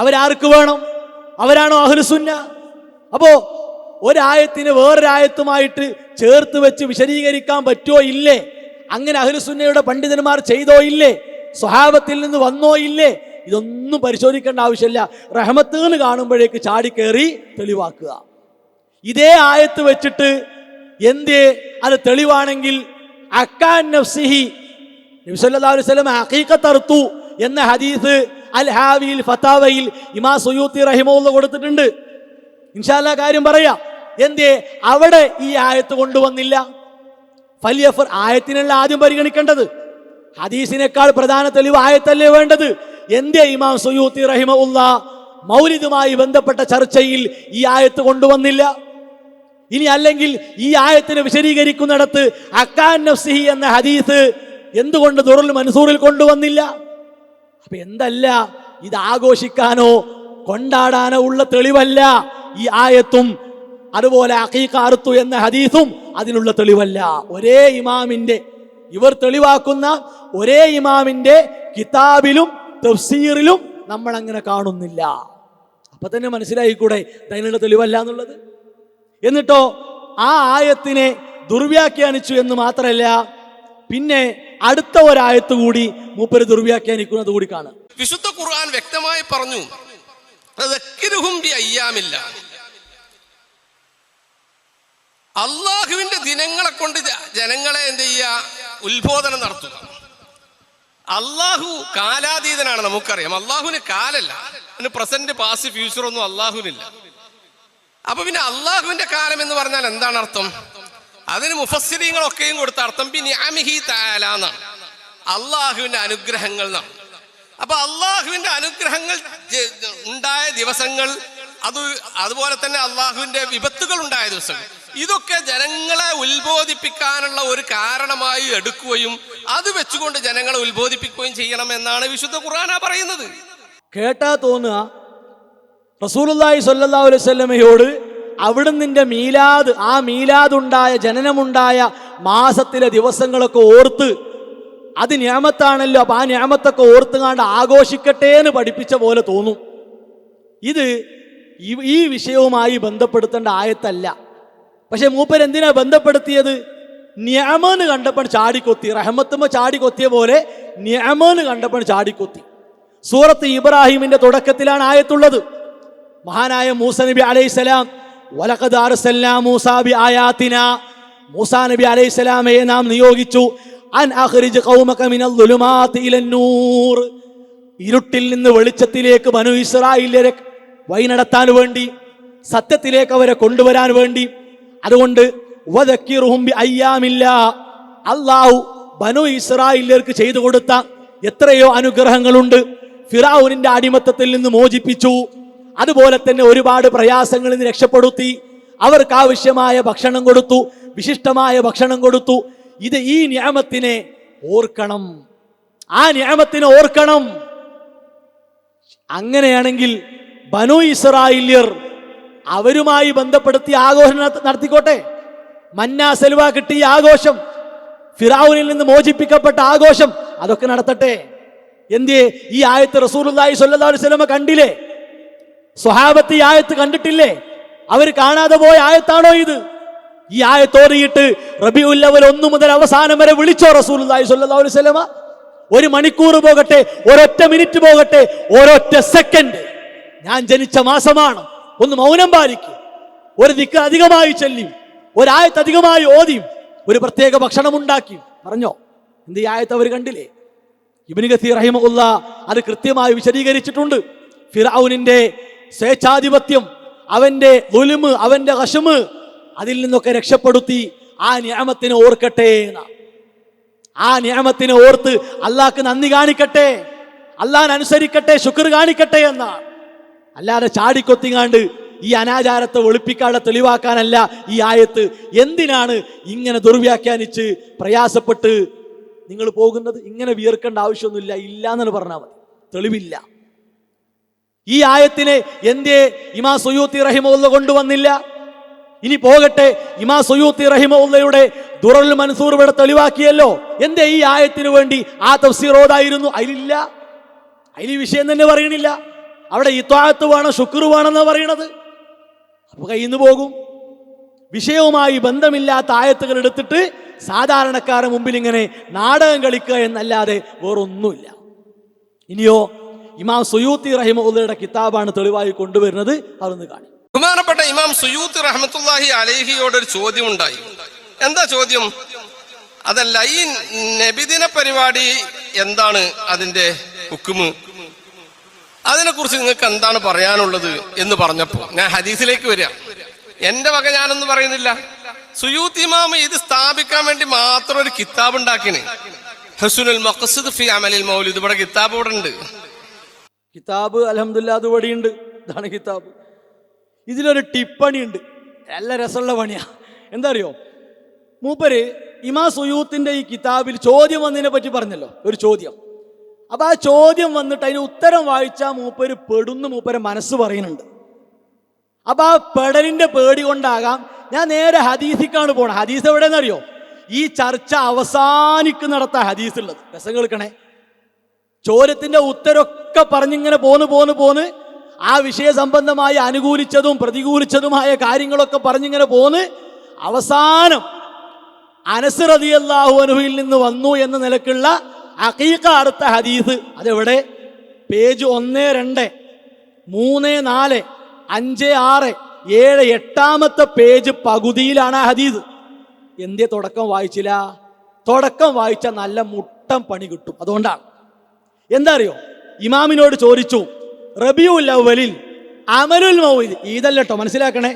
അവരാർക്ക് വേണം? അവരാണോ അഹ്ലുസുന്ന? അപ്പോ ഒരായത്തിന് വേറൊരായത്തുമായിട്ട് ചേർത്ത് വെച്ച് വിശദീകരിക്കാൻ പറ്റുമോ ഇല്ലേ? അങ്ങനെ അഹ്ലുസുന്നയുടെ പണ്ഡിതന്മാർ ചെയ്തോ ഇല്ലേ? സ്വഹാബത്തിൽ നിന്ന് വന്നോ ഇല്ലേ? ഇതൊന്നും പരിശോധിക്കേണ്ട ആവശ്യമില്ല. റഹ്മത്ത് എന്ന് കാണുമ്പോഴേക്ക് ചാടിക്കേറി തെളിവാക്കുക. ഇതേ ആയത്ത് വെച്ചിട്ട് എന്തേ അത് തെളിവാണെങ്കിൽ അക്കാൻ നഫ്സിഹി നബി സല്ലല്ലാഹു അലൈഹി വസല്ലം ഹഖീഖത്ത് അർത്തു എന്ന ഹദീസ് അൽ ഹാവിയിൽ ഫതാവയിൽ ഇമാം സുയൂത്തി റഹിമഹുല്ലാഹ് കൊടുത്തിട്ടുണ്ട്. ഇൻഷാ അല്ലാഹ് കാര്യം പറയാം. എന്തേ അവിടെ ഈ ആയത്ത് കൊണ്ടുവന്നില്ല? ഫലിയഫർ ആയത്തിനല്ല ആദ്യം പരിഗണിക്കേണ്ടത്, ഹദീസിനേക്കാൾ പ്രധാന തെളിവ് ആയത്തല്ലേ വേണ്ടത്. എന്തേ ഇമാം സുയൂത്തി റഹിമഹുല്ലാഹ് മൗലിദുമായി ബന്ധപ്പെട്ട ചർച്ചയിൽ ഈ ആയത്ത് കൊണ്ടുവന്നില്ല? ഇനി അല്ലെങ്കിൽ ഈ ആയത്തിനെ വിശദീകരിക്കുന്നിടത്ത് അക്കാൻ നഫ്സിഹി എന്ന ഹദീസ് എന്തുകൊണ്ട് ദുറുൽ മൻസൂറിൽ കൊണ്ടുവന്നില്ല? അപ്പൊ എന്തല്ല, ഇത് ആഘോഷിക്കാനോ കൊണ്ടാടാനോ ഉള്ള തെളിവല്ല ഈ ആയത്തും അതുപോലെ അഖീഖ അറുത്തു എന്ന ഹദീസും അതിനുള്ള തെളിവല്ല. ഒരേ ഇമാമിന്റെ, ഇവർ തെളിവാക്കുന്ന ഒരേ ഇമാമിന്റെ കിതാബിലും തഫ്സീറിലും നമ്മൾ അങ്ങനെ കാണുന്നില്ല. അപ്പൊ തന്നെ മനസ്സിലായിക്കൂടെ അതിനുള്ള തെളിവല്ല എന്നുള്ളത്. എന്നിട്ടോ ആ ആയത്തിനെ ദുർവ്യാഖ്യാനിച്ചു എന്ന് മാത്രമല്ല, പിന്നെ അടുത്ത ഒരായത്ത് കൂടി മൂപ്പര് ദുർവ്യാഖ്യാനിക്കുന്നത് കൂടി കാണാം. വിശുദ്ധ ഖുർആൻ വ്യക്തമായി പറഞ്ഞു, അള്ളാഹുവിന്റെ ദിനങ്ങളെ കൊണ്ട് ജനങ്ങളെ എന്ത് ചെയ്യുക? ഉത്ബോധനം നടത്തുക. അള്ളാഹു കാലാതീതനാണ്, നമുക്കറിയാം. അള്ളാഹുവിന് കാലല്ല, അതിന് പ്രസന്റ് പാസ്റ്റ് ഫ്യൂച്ചർ ഒന്നും അള്ളാഹുവിനില്ല. അപ്പൊ പിന്നെ അള്ളാഹുവിന്റെ കാലം എന്ന് പറഞ്ഞാൽ എന്താണ് അർത്ഥം? അതിന് മുഫസ്സിരീങ്ങളൊക്കെയും കൊടുത്ത അർത്ഥം ബിനിഅമിഹി തആല എന്നാണ്, അള്ളാഹുവിന്റെ അനുഗ്രഹങ്ങൾ എന്നാണ്. അപ്പൊ അള്ളാഹുവിന്റെ അനുഗ്രഹങ്ങൾ ഉണ്ടായ ദിവസങ്ങൾ, അതുപോലെ തന്നെ അള്ളാഹുവിന്റെ വിപത്തുകൾ ഉണ്ടായ ദിവസങ്ങൾ, ഇതൊക്കെ ജനങ്ങളെ ഉത്ബോധിപ്പിക്കാനുള്ള ഒരു കാരണമായി എടുക്കുകയും അത് വെച്ചുകൊണ്ട് ജനങ്ങളെ ഉത്ബോധിപ്പിക്കുകയും ചെയ്യണമെന്നാണ് വിശുദ്ധ ഖുർആൻ പറയുന്നത്. കേട്ടാ തോന്നുക റസൂലുള്ളാഹി സ്വല്ലല്ലാഹു അലൈഹി വസല്ലമയോട് അവിടുന്നിന്റെ മീലാദ്, ആ മീലാദുണ്ടായ ജനനമുണ്ടായ മാസത്തിലെ ദിവസങ്ങളൊക്കെ ഓർത്ത് അത് നിഅമത്താണല്ലോ, അപ്പൊ ആ നിഅമത്തൊക്കെ ഓർത്തുകാണ്ട് ആഘോഷിക്കട്ടെ എന്ന് പഠിപ്പിച്ച പോലെ തോന്നും. ഇത് ഈ വിഷയവുമായി ബന്ധപ്പെടുത്തേണ്ട ആയത്തല്ല. പക്ഷെ മൂപ്പർ എന്തിനാ ബന്ധപ്പെടുത്തിയത്? നിഅമന്ന് കണ്ടപ്പോൾ ചാടിക്കൊത്തി, റഹ്മത്തുമ്മ ചാടിക്കൊത്തിയ പോലെ നിഅമന്ന് കണ്ടപ്പോൾ ചാടിക്കൊത്തി. സൂറത്ത് ഇബ്രാഹിമിന്റെ തുടക്കത്തിലാണ് ആയത്തുള്ളത്. മഹാനായ മൂസ നബി അലൈഹിസ്സലാം, വലഖദ് അർസൽനാ മൂസാ ബിആയാതിനാ, മൂസാ നബി അലൈഹിസ്സലാമയെ നാം നിയോഗിച്ചു, അൻ അഖ്രിജ് ഖൗമക മിനൽ ദുലുമാതി ഇലൻ നൂർ, ഇരുട്ടിൽ നിന്ന് വെളിച്ചത്തിലേക്ക് ബനു ഇസ്രായേലിനെ വഴി നടത്താൻ വേണ്ടി, സത്യത്തിലേക്ക് അവരെ കൊണ്ടുവരാൻ വേണ്ടി. അതുകൊണ്ട് വദക്കിറുഹും ബിഅയ്യാമില്ലാ, അല്ലാഹു ബനു ഇസ്രായേലിയർക്ക് ചെയ്തു കൊടുത്ത എത്രയോ അനുഗ്രഹങ്ങളുണ്ട്. ഫിറഔനിന്റെ അടിമത്തത്തിൽ നിന്ന് മോചിപ്പിച്ചു, അതുപോലെ തന്നെ ഒരുപാട് പ്രയാസങ്ങളിൽ നിന്ന് രക്ഷപ്പെടുത്തി, അവർക്ക് ആവശ്യമായ ഭക്ഷണം കൊടുത്തു, വിശിഷ്ടമായ ഭക്ഷണം കൊടുത്തു. ഇത് ഈ നിഅമത്തിനെ ഓർക്കണം, ആ നിഅമത്തിനെ ഓർക്കണം. അങ്ങനെയാണെങ്കിൽ ബനു ഇസ്രായേലിയർ അവരുമായി ബന്ധപ്പെടുത്തി ആഘോഷം നടത്തിക്കോട്ടെ. മന്നാ സൽവ കിട്ടിയ ആഘോഷം, ഫിറഔനിൽ നിന്ന് മോചിപ്പിക്കപ്പെട്ട ആഘോഷം, അതൊക്കെ നടത്തട്ടെ. എന്തേ ഈ ആയത്ത് റസൂലുള്ളാഹി സ്വല്ലല്ലാഹു അലൈഹി വസല്ലം കണ്ടില്ലേ? സ്വഹാബത്ത് ഈ ആയത്ത് കണ്ടിട്ടില്ലേ? അവർ കാണാതെ പോയ ആയത്താണോ ഇത്? ഈ ആയത്തോറിയിട്ട് റബീഉൽ അവ്വൽ 1 മുതൽ അവസാനം വരെ വിളിച്ചോ റസൂലുള്ളാഹി സ്വല്ലല്ലാഹു അലൈഹി വസല്ലം? 1 മണിക്കൂർ പോകട്ടെ, ഒരൊറ്റ മിനിറ്റ് പോകട്ടെ, ഒരൊറ്റ സെക്കൻഡ്, ഞാൻ ജനിച്ച മാസമാണ്, ഒന്ന് മൗനം പാലിക്കും, ഒരു ദിക്ർ അധികമായി ചൊല്ലിയും, ഒരായത്ത് അധികമായി ഓതിയും, ഒരു പ്രത്യേക ഭക്ഷണം ഉണ്ടാക്കി പറഞ്ഞോ? എന്ത് ഈ ആയത്ത് അവർ കണ്ടില്ലേ? ഇബ്നു കസീർ റഹിമഹുല്ലാഹ് അത് കൃത്യമായി വിശദീകരിച്ചിട്ടുണ്ട്. ഫിറഔനിന്റെ സ്വേച്ഛാധിപത്യം, അവന്റെ ദുൽമ്, അവന്റെ ഖശ്മ്, അതിൽ നിന്നൊക്കെ രക്ഷപ്പെടുത്തി ആ നിഅമത്തിനെ ഓർക്കട്ടെ എന്നാ. ആ നിഅമത്തിനെ ഓർത്ത് അള്ളാഹ്ക്ക് നന്ദി കാണിക്കട്ടെ, അള്ളാഹിനെ അനുസരിക്കട്ടെ, ശുക്ർ കാണിക്കട്ടെ എന്നാണ്. അല്ലാതെ ചാടിക്കൊത്തിങ്ങാണ്ട് ഈ അനാചാരത്തെ വെളുപ്പിക്കാതെ തെളിവാക്കാനല്ല ഈ ആയത്ത്. എന്തിനാണ് ഇങ്ങനെ ദുർവ്യാഖ്യാനിച്ച് പ്രയാസപ്പെട്ട് നിങ്ങൾ പോകുന്നത്? ഇങ്ങനെ വിയർക്കേണ്ട ആവശ്യമൊന്നുമില്ല, ഇല്ല എന്നാണ് പറഞ്ഞാൽ മതി. തെളിവില്ല. ഈ ആയത്തിനെ എന്തേ ഇമാം സുയൂത്തി റഹിമഹുല്ല കൊണ്ടുവന്നില്ല? ഇനി പോകട്ടെ, ഇമാം സുയൂത്തി റഹിമഹുല്ലയുടെ ദുറൽ മൻസൂർ ഇവിടെ തെളിവാക്കിയല്ലോ. എന്തേ ഈ ആയത്തിന് വേണ്ടി ആ തഫ്സീർ ഓതായിരുന്നു? അതിലില്ല, അതിൽ വിഷയം തന്നെ പറയണില്ല. അവിടെ ഇത്വാഅത്ത് വേണം, ശുക്ർ വേണമെന്നാണ് പറയണത്. അപ്പൊ കയ്യിൽ നിന്ന് പോകും. വിഷയവുമായി ബന്ധമില്ലാത്ത ആയത്തുകൾ എടുത്തിട്ട് സാധാരണക്കാരുടെ മുമ്പിൽ ഇങ്ങനെ നാടകം കളിക്കുക എന്നല്ലാതെ വേറൊന്നുമില്ല. ഇനിയോ ഇമാം സുയൂത്തി റഹിമഹുല്ലയുടെ കിതാബാണ് തെളിവായി കൊണ്ടുവരുന്നത്. അതൊന്ന് കാണി. ബഹുമാനപ്പെട്ട ഇമാം സുയൂത്തി റഹ്മത്തുള്ളാഹി അലൈഹിയോടൊരു ചോദ്യം ഉണ്ടായി. എന്താ ചോദ്യം? അതല്ല, ഈ നബിദിന പരിപാടി എന്താണ് അതിന്റെ ഹുക്മ്, അതിനെക്കുറിച്ച് നിങ്ങൾക്ക് എന്താണ് പറയാനുള്ളത് എന്ന് പറഞ്ഞപ്പോൾ ഞാൻ ഹദീസിലേക്ക് വരിക. എന്റെ വക ഞാനൊന്നും പറയുന്നില്ല. സുയൂത്തി ഇമാം ഇത് സ്ഥാപിക്കാൻ വേണ്ടി മാത്രം ഒരു കിതാബ് ഉണ്ടാക്കിന്, ഹുസ്നുൽ മഖ്സദ് ഫി അമലിൽ മൗലിദ്. ഇവിടെ കിതാബ് ഇവിടെ ഉണ്ട്. കിതാബ് അൽഹംദുലില്ലാ അത് ഇവിടെയുണ്ട്. ഇതാണ് കിതാബ്. ഇതിലൊരു ടിപ്പണി ഉണ്ട്, നല്ല രസമുള്ള പണിയാ. എന്താ അറിയോ, മൂപ്പര് ഇമാം സുയൂത്തിന്റെ ഈ കിതാബിൽ ചോദ്യം വന്നതിനെ പറ്റി പറഞ്ഞല്ലോ, ഒരു ചോദ്യം. അപ്പൊ ആ ചോദ്യം വന്നിട്ട് അതിന് ഉത്തരം വായിച്ചാൽ മൂപ്പര് പെടുന്ന് മൂപ്പരെ മനസ്സ് പറയുന്നുണ്ട്. അപ്പൊ ആ പെടലിന്റെ പേടി കൊണ്ടാകാം ഞാൻ നേരെ ഹദീസിക്കാണ് പോണത്. ഹദീസ് എവിടെയെന്നറിയോ? ഈ ചർച്ച അവസാനിക്കുന്നിടത്താ ഹദീസ് ഉള്ളത്. രസം കേൾക്കണേ. ചോദ്യത്തിന്റെ ഉത്തരമൊക്കെ പറഞ്ഞിങ്ങനെ പോന്ന് ആ വിഷയ സംബന്ധമായി അനുകൂലിച്ചതും പ്രതികൂലിച്ചതുമായ കാര്യങ്ങളൊക്കെ പറഞ്ഞിങ്ങനെ പോന്ന് അവസാനം അനസ് റളിയല്ലാഹു അൻഹുവിൽ നിന്ന് വന്നു എന്ന നിലക്കുള്ള അഖീഖ അടുത്ത ഹദീസ്. അതെവിടെ? പേജ് 1, 2, 3, 4, 5, 6, 7, 8 പേജ് പകുതിയിലാണ് ആ ഹദീസ്. എന്തേ തുടക്കം വായിച്ചില്ല? തുടക്കം വായിച്ച നല്ല മുട്ടം പണി കിട്ടും. അതുകൊണ്ടാണ്. എന്താ അറിയോ, ഇമാമിനോട് ചോദിച്ചു, റബിയുൽ അവ്വലിൽ അമലുൽ മൗലിദ്, ഈദല്ലോ മനസ്സിലാക്കണേ,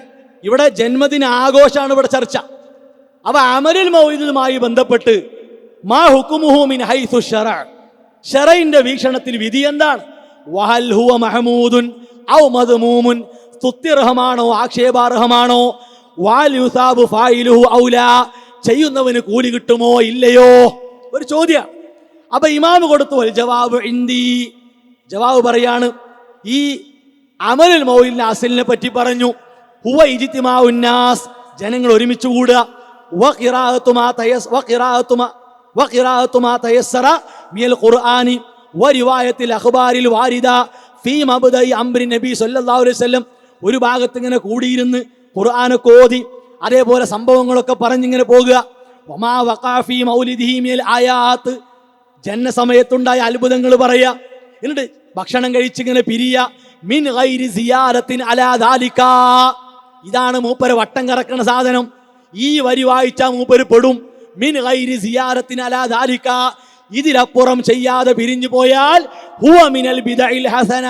ഇവിടെ ജന്മദിന ആഘോഷമാണ് ഇവിടെ ചർച്ച. അപ്പൊ അമലുൽ മൗലിദുമായി ബന്ധപ്പെട്ട് മാ ഹുക്മുഹു മിൻ ഹൈസു ശറഅ, ശറഇന്റെ വീക്ഷണത്തിൽ വിധി എന്താണ്? വഹൽ ഹുവ മഹ്മൂദുൻ ഔ മദ്മൂമുൻ, സ്തുത്യർഹമാണോ ആക്ഷേപാർഹമാണോ? വാൽ യുസാബു ഫായിലുഹു ഔലാ, ചെയ്യുന്നവന് കൂലി കിട്ടുമോ ഇല്ലയോ? ഒരു ചോദ്യം. അപ്പൊ ഇമാമ് കൊടുത്തു ജവാബ് ഇന്ദി, ജവാബ് പറയാണ്, ഈ അമലുൽ മൗലിദിന്റെ അസ്ലിനെ പറ്റി പറഞ്ഞു. ഹുവ ഇജ്തിമാഉൻ നാസ്, ജനങ്ങൾ ഒരുമിച്ച് കൂടുക. വഖിറാഅതു മാ തയസ്സറ മിനൽ ഖുർആനി വരിവായത്തിൽ അഖ്ബാരിൽ വാരിദ ഫീ മബ്ദഇ അംരി നബി സല്ലല്ലാഹു അലൈഹി വസല്ലം. ഒരു ഭാഗത്ത് ഇങ്ങനെ കൂടിയിരുന്ന് ഖുർആനൊക്കെ ഓതി അതേപോലെ സംഭവങ്ങളൊക്കെ പറഞ്ഞിങ്ങനെ പോകുക. വമാ വഖഅ ഫീ മൗലിദിഹി മിനൽ ആയാത്ത്, ജന്ന സമയത്തുണ്ടായ അത്ഭുതങ്ങൾ പറയുക. എന്നിട്ട് ഭക്ഷണം കഴിച്ചിങ്ങനെ പിരിയ. മിൻ ഗൈരി സിയാറത്തിൻ അലാ ദാലിക, ഇതാണ് മൂപ്പര് വട്ടം കറക്കണ സാധനം. ഈ വരി വായിച്ചാൽ മൂപ്പര് പെടും. മിൻ ഗൈരി സിയാറത്തിൻ അലാ ദാലിക, ഇതിലപ്പുറം ചെയ്യാതെ പിരിഞ്ഞു പോയാൽ ഹുവ മിനൽ ബിദഇൽ ഹസന,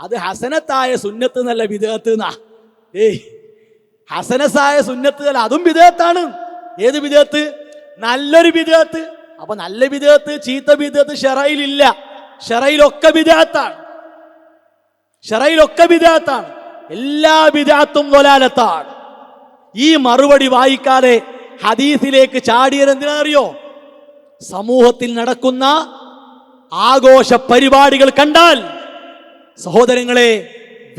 അത് ഹസനത്തായ സുന്നത്ത് നല്ല ബിദഅത്ത് എന്നാ. ഹസനത്തായ സുന്നത്ത് അല്ല, അതും ബിദഅത്താണ്. ഏത് ബിദഅത്ത്? നല്ലൊരു ബിദഅത്ത്. അപ്പൊ നല്ല ബിദഅത്ത് ചീത്ത ബിദഅത്ത് ശറഇലില്ല. ശറഇലൊക്കെ ബിദഅത്താണ്. ശറഇലൊക്കെ ബിദഅത്താണ്. എല്ലാ ബിദഅത്തും ദലാലത്താണ്. ഈ മറുപടി വായിക്കാതെ ഹദീസിലേക്ക് ചാടിയത് എന്തിനാണെന്നറിയോ? സമൂഹത്തിൽ നടക്കുന്ന ആഘോഷ പരിപാടികൾ കണ്ടാൽ സഹോദരങ്ങളെ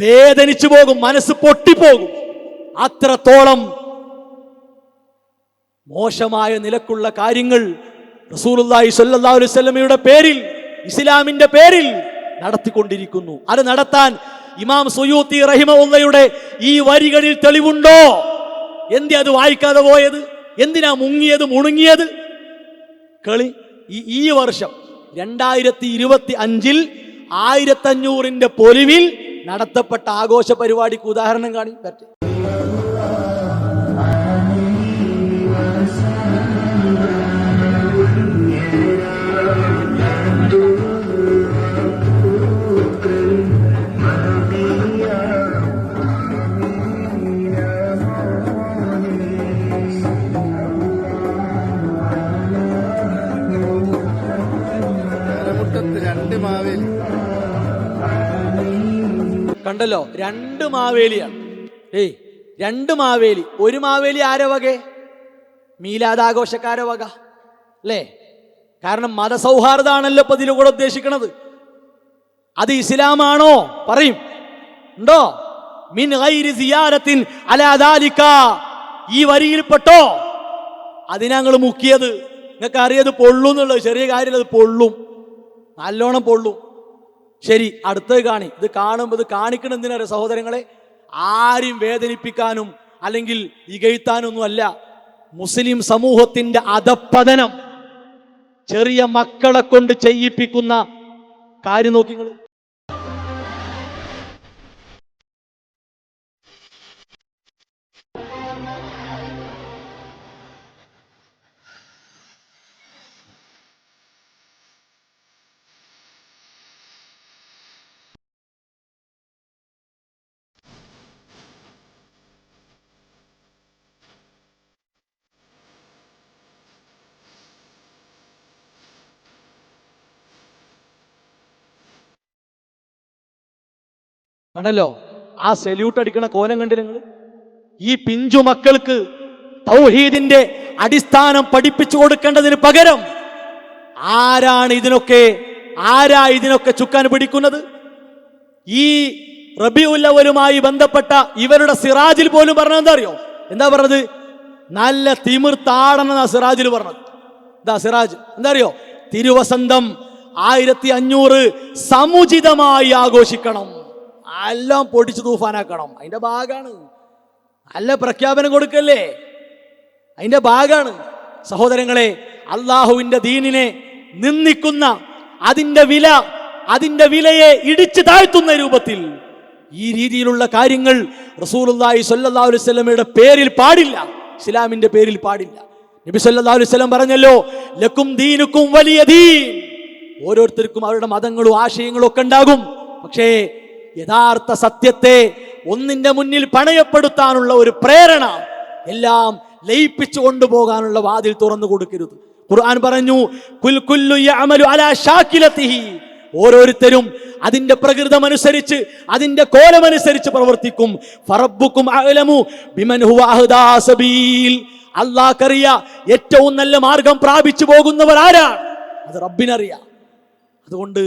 വേദനിച്ചു പോകും, മനസ്സ് പൊട്ടിപ്പോകും. അത്രത്തോളം മോശമായ നിലക്കുള്ള കാര്യങ്ങൾ റസൂലുള്ളാഹി സ്വല്ലല്ലാഹു അലൈഹി വസല്ലമയുടെ പേരിൽ, ഇസ്ലാമിന്റെ പേരിൽ നടത്തിക്കൊണ്ടിരിക്കുന്നു. അത് നടത്താൻ ഇമാം സുയൂത്തി റഹിമഹുല്ലയുടെ ഈ വരികളിൽ തെളിവുണ്ടോ? എന്തിനാ അത് വായിക്കാതെ പോയത്? എന്തിനാ മുങ്ങിയത് മുണുങ്ങിയത്? കളി. ഈ വർഷം 2025 1500 പൊലിവിൽ നടത്തപ്പെട്ട ആഘോഷ പരിപാടിക്ക് ഉദാഹരണം കാണി പറ്റും. കണ്ടല്ലോ, 2 മാവേലിയാണ്. 2 മാവേലി. ഒരു മാവേലി ആരെ വക? മീലാദാഘോഷക്കാരെ വക അല്ലേ? കാരണം മതസൗഹാർദ്ദമാണല്ലോ ഇപ്പൊ ഇതിലൂടെ ഉദ്ദേശിക്കുന്നത്. അത് ഇസ്ലാമാണോ? പറയും. ഉണ്ടോ? മിൻ ഗൈരി സിയാരത്തിൻ അലാ ദാലിക, ഈ വരിയിൽപ്പെട്ടോ? അതിനങ്ങൾ മുക്കിയത്. നിങ്ങൾക്ക് അറിയത് പൊള്ളും എന്നുള്ളത് ചെറിയ കാര്യം, അത് പൊള്ളും, നല്ലോണം പൊള്ളും. ശരി, അടുത്തത് കാണി. ഇത് കാണുമ്പോൾ ഇത് കാണിക്കണം എന്തിനാണ് സഹോദരങ്ങളെ? ആരും വേദനിപ്പിക്കാനും അല്ലെങ്കിൽ ഇകഴ്ത്താനൊന്നും അല്ല. മുസ്ലിം സമൂഹത്തിന്റെ അധപ്പതനം ചെറിയ മക്കളെ കൊണ്ട് ചെയ്യിപ്പിക്കുന്ന കാര്യം നോക്കി നിങ്ങൾ. ആണല്ലോ ആ സല്യൂട്ട് അടിക്കണ കോലം കണ്ടില്ല നിങ്ങൾ? ഈ പിഞ്ചു മക്കൾക്ക് തൗഹീദിന്റെ അടിസ്ഥാനം പഠിപ്പിച്ചു കൊടുക്കേണ്ടതിന് പകരം ആരാ ഇതിനൊക്കെ ചുക്കാൻ പിടിക്കുന്നത്? ഈ റബീഉൽ അവലുമായി ബന്ധപ്പെട്ട ഇവരുടെ സിറാജിൽ പോലും പറഞ്ഞത് എന്താ അറിയോ? എന്താ പറഞ്ഞത്? നല്ല തിമിർത്താടണെന്നാ സിറാജിൽ പറഞ്ഞത്. ഇതാ സിറാജ് എന്താ അറിയോ? തിരുവസന്തം 1500 സമുചിതമായി ആഘോഷിക്കണം, എല്ലാം പൊടിച്ചു തൂഫാനാക്കണം. അതിന്റെ ഭാഗമാണ്. നല്ല പ്രഖ്യാപനം കൊടുക്കല്ലേ, അതിന്റെ ഭാഗമാണ്. സഹോദരങ്ങളെ, അള്ളാഹുവിന്റെ ദീനിനെ നിന്ദിക്കുന്ന, അതിന്റെ വിലയെ ഇടിച്ചു താഴ്ത്തുന്ന രൂപത്തിൽ ഈ രീതിയിലുള്ള കാര്യങ്ങൾ റസൂലുള്ളാഹി സ്വല്ലല്ലാഹു അലൈഹി വസല്ലമയുടെ പേരിൽ പാടില്ല, ഇസ്ലാമിന്റെ പേരിൽ പാടില്ല. നബി സല്ലല്ലാഹു അലൈഹി വസല്ലം പറഞ്ഞല്ലോ, ലക്കും ദീനുക്കും വലിയ ദീൻ. ഓരോരുത്തർക്കും അവരുടെ മതങ്ങളും ആശയങ്ങളും ഒക്കെ ഉണ്ടാകും. പക്ഷേ യഥാർത്ഥ സത്യത്തെ ഒന്നിന്റെ മുന്നിൽ പണയപ്പെടുത്താനുള്ള ഒരു പ്രേരണ, എല്ലാം ലയിപ്പിച്ചു കൊണ്ടുപോകാനുള്ള വാതിൽ തുറന്നു കൊടുക്കരുത്. ഖുർആൻ പറഞ്ഞു, കുൽ കുല്ലു യഅമലു അലാ ഷാകിലതിഹി. ഓരോരുത്തരും അതിന്റെ പ്രകൃതമനുസരിച്ച്, അതിന്റെ കോലമനുസരിച്ച് പ്രവർത്തിക്കും. ഫറബ്ബുക്കും അഅലമു ബിമൻ ഹുവ അഹ്ദാ സബീൽ. അല്ലാഹ്ക്കറിയാം ഏറ്റവും നല്ല മാർഗം പ്രാപിച്ചു പോകുന്നവർ ആരാണ്, അത് റബ്ബിനറിയാം. അതുകൊണ്ട്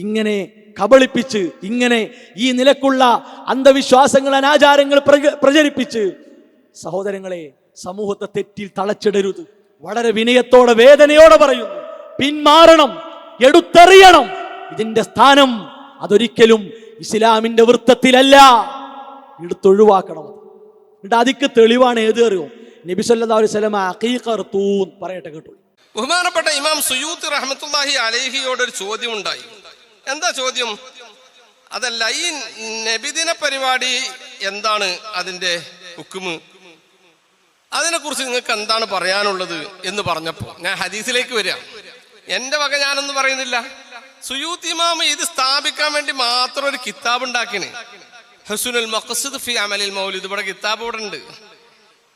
ഇങ്ങനെ കബളിപ്പിച്ച്, ഇങ്ങനെ ഈ നിലക്കുള്ള അന്ധവിശ്വാസങ്ങൾ, അനാചാരങ്ങൾ പ്രചരിപ്പിച്ച് സഹോദരങ്ങളെ സമൂഹത്തെ തെറ്റിൽ തളച്ചിടരുത്. വളരെ വിനയത്തോടെ, വേദനയോടെ പറയുന്നു, പിന്മാറണം, എടുത്തെറിയണം. ഇതിന്റെ സ്ഥാനം അതൊരിക്കലും ഇസ്ലാമിന്റെ വൃത്തത്തിലല്ല, എടുത്തൊഴിവാക്കണം. എന്നിട്ട് അതിക്ക് തെളിവാണ് ഏത് അറിയോ? നബി സല്ലല്ലാഹു അലൈഹി വസല്ലം അഖീഖ അർത്തൂൻ പറയട്ടെ കേട്ടോ. ബഹുമാനപ്പെട്ട ഇമാം സുയൂത്തി റഹ്മത്തുള്ളാഹി അലൈഹിയോട് ഒരു ചോദ്യം ഉണ്ടായി. എന്താ ചോദ്യം? അതല്ല, ഈ നബിദിന പരിപാടി എന്താണ് അതിന്റെ ഹുക്മ്, അതിനെക്കുറിച്ച് നിങ്ങൾക്ക് എന്താണ് പറയാനുള്ളത് എന്ന് പറഞ്ഞപ്പോൾ ഞാൻ ഹദീസിലേക്ക് വരിക. എന്റെ വക ഞാനൊന്നും പറയുന്നില്ല. സുയൂത്തി ഇമാം ഇത് സ്ഥാപിക്കാൻ വേണ്ടി മാത്രം ഒരു കിതാബ് ഉണ്ടാക്കിന്, ഹുസ്നുൽ മഖ്സദ് ഫി അമലിൽ മൗലിദ്. ഇവിടെ കിതാബ് ഇവിടെ ഉണ്ട്.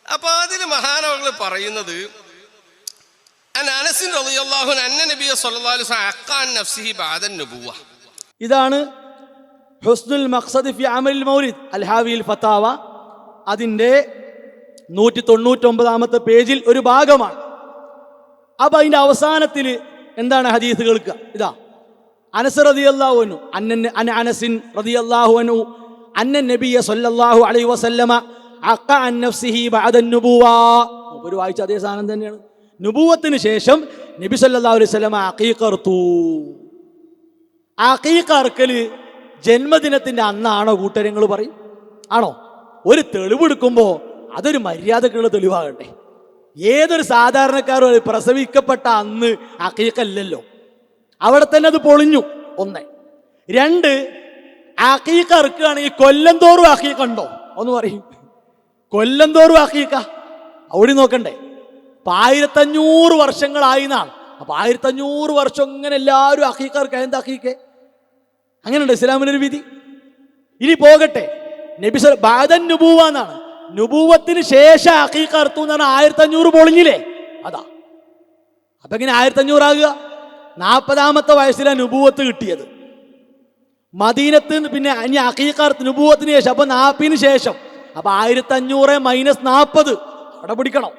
അപ്പൊ അതിൽ മഹാനവകൾ പറയുന്നത്, ഇതാണ് ഹുസ്നുൽ മഖ്സദ് ഫി അമലിൽ മൗലിദ് അൽ ഹാവിയിൽ ഫതാവ, അതിന്റെ 199 പേജിൽ ഒരു ഭാഗമാണ്. അപ്പൊ അതിന്റെ അവസാനത്തിൽ എന്താണ് ഹദീസ് കേൾക്കുക? ഇതാ, അനസ് റളിയല്ലാഹു അൻഹു അനസിൻ റളിയല്ലാഹു അൻഹു അന്ന നബിയ സല്ലല്ലാഹു അലൈഹി വസല്ലമ അഖ അൻ നഫ്സിഹി ബഅദ നുബുവ. ഒരു വായിച്ച അതേ സാധനം തന്നെയാണ്. നുബുവത്തിന് ശേഷം നബി സല്ലല്ലാഹു അലൈഹി വസല്ലമ അഖീഖ അർതു. അഖീഖ അർക്കല് ജന്മദിനത്തിന്റെ അന്നാണോ കൂട്ടരങ്ങൾ പറയും? ആണോ? ഒരു തെളിവെടുക്കുമ്പോ അതൊരു മര്യാദക്കുള്ള തെളിവാകട്ടെ. ഏതൊരു സാധാരണക്കാരും പ്രസവിക്കപ്പെട്ട അന്ന് അഖീഖ അല്ലല്ലോ, അവിടെ തന്നെ അത് പൊളിഞ്ഞു. 1. 2, അഖീഖ അറുക്കുകയാണെങ്കിൽ കൊല്ലം തോറും അഖീഖ ഉണ്ടോ ഒന്ന് പറയും? കൊല്ലം തോറും അഖീഖ അവിടെ നോക്കണ്ടേ? 1500 വർഷങ്ങളായി എന്നാണ്. അപ്പൊ 1500 വർഷം ഇങ്ങനെ എല്ലാവരും അഖീഖ അറുക്കുക. എന്താ അഖീഖ? അങ്ങനെയുണ്ട് ഇസ്ലാമിനൊരു വിധി. ഇനി പോകട്ടെ, നബി ബഅദൻ നുബുവ എന്നാണ്. നുബുവത്തിന് ശേഷം അഖീഖ അറുത്തു എന്നാണ്. 1500 പൊളിഞ്ഞില്ലേ? അതാ. അപ്പൊ ഇങ്ങനെ 1500 ആകുക? 40ാമത്തെ വയസ്സിലാണ് നുബുവത്ത് കിട്ടിയത്. മദീനത്ത് പിന്നെ ഇനി അഖീഖ നുബുവത്തിന് ശേഷം, അപ്പൊ 40-ന് ശേഷം. അപ്പൊ 1500 - 40 അവിടെ പിടിക്കണം.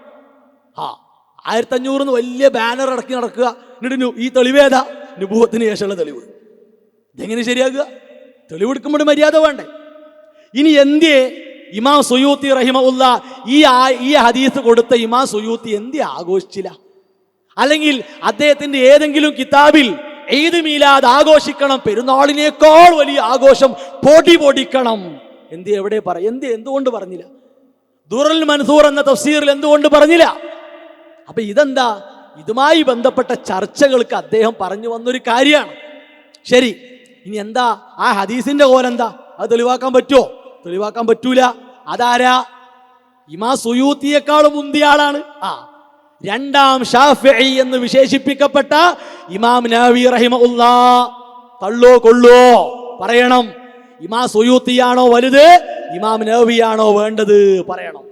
1500 വലിയ ബാനർ ഇറക്കി നടക്കുക. എന്നിട്ട് ഈ തെളിവേതാ? നുബുവത്തിന് ശേഷമുള്ള തെളിവ്. ഇതെങ്ങനെ ശരിയാകുക? തെളിവെടുക്കുമ്പോൾ മര്യാദ വേണ്ടേ? ഇനി എന്തേ ഇമാം സുയൂത്തി റഹിമഹുല്ല ഈ ഹദീസ് കൊടുത്ത ഇമാം സുയൂത്തി എന്തേ ആഘോഷിച്ചില്ല? അല്ലെങ്കിൽ അദ്ദേഹത്തിന്റെ ഏതെങ്കിലും കിതാബിൽ ഈദ് മീലാദ് ആഘോഷിക്കണം, പെരുന്നാളിനേക്കാൾ വലിയ ആഘോഷം പൊടിക്കണം എവിടെ എന്തുകൊണ്ട് പറഞ്ഞില്ല? ദുറുൽ മൻസൂർ എന്ന തഫ്സീറിൽ എന്തുകൊണ്ട് പറഞ്ഞില്ല? അപ്പൊ ഇതെന്താ? ഇതുമായി ബന്ധപ്പെട്ട ചർച്ചകൾക്ക് അദ്ദേഹം പറഞ്ഞു വന്നൊരു കാര്യമാണ്. ശരി, ഇനി എന്താ ആ ഹദീസിന്റെ കോലെന്താ? അത് തെളിവാക്കാൻ പറ്റുമോ? തെളിവാക്കാൻ പറ്റൂല. അതാരാ? ഇമാം സുയൂത്തിയേക്കാളും മുന്തിയ ആളാണ്. രണ്ടാം ഷാഫിഈ എന്ന് വിശേഷിപ്പിക്കപ്പെട്ട ഇമാം നവവി റഹിമഹുല്ലാഹ്. തള്ളോ കൊള്ളോ പറയണം. ഇമാം സുയൂത്തിയാണോ വലുത്, ഇമാം നവവിയാണോ വേണ്ടത് പറയണം.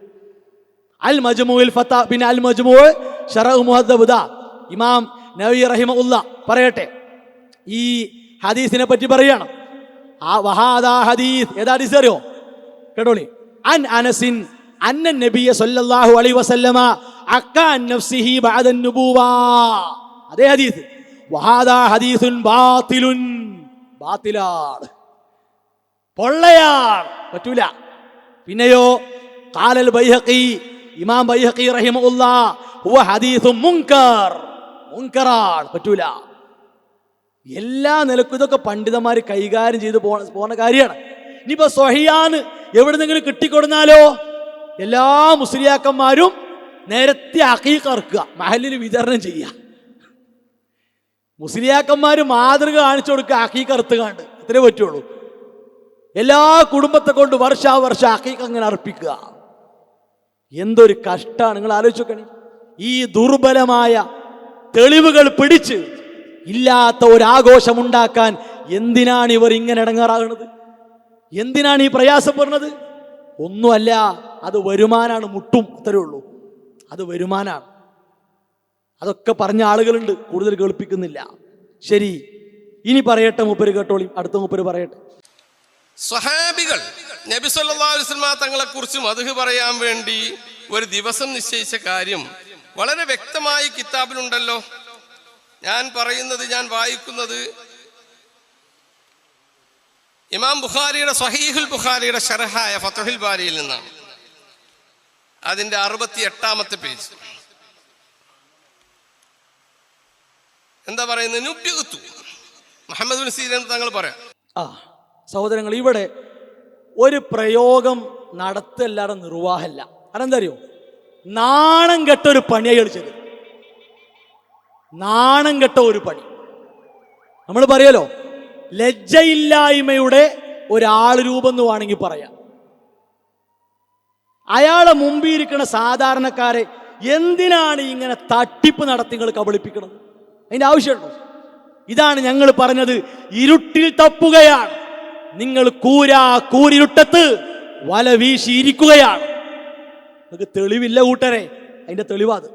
അൽ മജ്മൂഉൽ ഫതാ, പിന്നെ അൽ മജ്മൂഉ ശറഹ് മുഹദ്ദബ്, ഇമാം നവവി റഹിമഹുല്ലാഹ് പറയട്ടെ. ഈ ഹദീസിനെ പറ്റി പറയണം. വഹാദാ ഹദീസ്, ഏതാ ഹദീസ് അറിയോ? കേട്ടോളി. അൻ അനസിൻ അന്ന നബിയ സല്ലല്ലാഹു അലൈഹി വസല്ലമ അഖാൻ നഫ്സിഹി ബഅദ നുബുവ. അതേ ഹദീസ്. വഹാദാ ഹദീസുൻ ബാതിലുൻ, ബാതിലാണ്, പൊള്ളയാണ്, പറ്റൂല. പിന്നെയോ ഖാലൽ ബൈഹഖി, ഇമാം ബൈഹഖി റഹിമഹുല്ലാഹ് ഹുവ ഹദീസുൻ മുൻകർ, മുൻകറാണ്, പറ്റൂല. എല്ലാ നിലക്കും ഇതൊക്കെ പണ്ഡിതന്മാർ കൈകാര്യം ചെയ്ത് പോണ കാര്യമാണ്. ഇനിയിപ്പോ സ്വഹിയാന്ന് എവിടുന്നെങ്കിലും കിട്ടിക്കൊടുന്നാലോ എല്ലാ മുസ്ലിയാക്കന്മാരും നേരത്തെ അഖീഖ അറുക്കുക, മഹലിൽ വിതരണം ചെയ്യുക. മുസ്ലിയാക്കന്മാര് മാതൃക കാണിച്ചു കൊടുക്കുക, അഖീഖ അറുത്ത് കണ്ട് ഇത്രേ പറ്റുള്ളൂ. എല്ലാ കുടുംബത്തെ കൊണ്ട് വർഷാവർഷം അഖീഖ അങ്ങനെ അർപ്പിക്കുക. എന്തൊരു കഷ്ടാണ്, നിങ്ങൾ ആലോചിച്ച് നോക്കണേ. ഈ ദുർബലമായ തെളിവുകൾ പിടിച്ച് ഇല്ലാത്ത ഒരാഘോഷം ഉണ്ടാക്കാൻ എന്തിനാണ് ഇവർ ഇങ്ങനെ ഇടങ്ങാറാകുന്നത്? എന്തിനാണ് ഈ പ്രയാസപ്പെടുന്നത്? ഒന്നുമല്ല, അത് വരുമാനാണ്, മുട്ടും, അത്രേ ഉള്ളൂ. അത് വരുമാനാണ്. അതൊക്കെ പറഞ്ഞ ആളുകളുണ്ട്, കൂടുതൽ കേൾപ്പിക്കുന്നില്ല. ശരി, ഇനി പറയട്ടെ, മൂപ്പര് കേട്ടോളി, അടുത്ത മൂപ്പര് പറയട്ടെ. സ്വഹാബികൾ നബി സല്ലല്ലാഹു അലൈഹി വസല്ലം തങ്ങളെ കുറിച്ച് മദ്ഹ് പറയാൻ വേണ്ടി ഒരു ദിവസം നിശ്ചയിച്ച കാര്യം വളരെ വ്യക്തമായി കിതാബിലുണ്ടല്ലോ. ഞാൻ വായിക്കുന്നത് ഇമാം ബുഖാരിയുടെ സ്വഹീഹുൽ ബുഖാരിയുടെ ശർഹായ ഫത്ഹുൽ ബാരിയിൽ നിന്നാണ്. അതിന്റെ 68-ാമത്തെ പേജ്. എന്താ പറയുന്നത്? നുബ്യുത്തു, മുഹമ്മദ് ബിൻ സീരീൻ തങ്ങൾ പറയാം. സഹോദരങ്ങൾ, ഇവിടെ ഒരു പ്രയോഗം നടത്തല്ലാതെ നിർവാഹമല്ല. അതെന്താ അറിയോ? നാണം കെട്ടൊരു പണിയായി കളിച്ചത്. നാണം കെട്ട ഒരു പണി. നമ്മൾ പറയലോ, ലജ്ജയില്ലായ്മയുടെ ഒരാൾ രൂപം എന്ന് വേണമെങ്കിൽ പറയാം. അയാളെ മുമ്പിരിക്കുന്ന സാധാരണക്കാരെ എന്തിനാണ് ഇങ്ങനെ തട്ടിപ്പ് നടത്തി നിങ്ങൾ കബളിപ്പിക്കുന്നത്? അതിന്റെ ആവശ്യമുണ്ടോ? ഇതാണ് ഞങ്ങൾ പറഞ്ഞത്, ഇരുട്ടിൽ തപ്പുകയാണ് നിങ്ങൾ. കൂരിരുട്ടത്ത് വല വീശിയിരിക്കുകയാണ്. നിങ്ങൾക്ക് തെളിവില്ല കൂട്ടരെ, അതിന്റെ തെളിവാത്.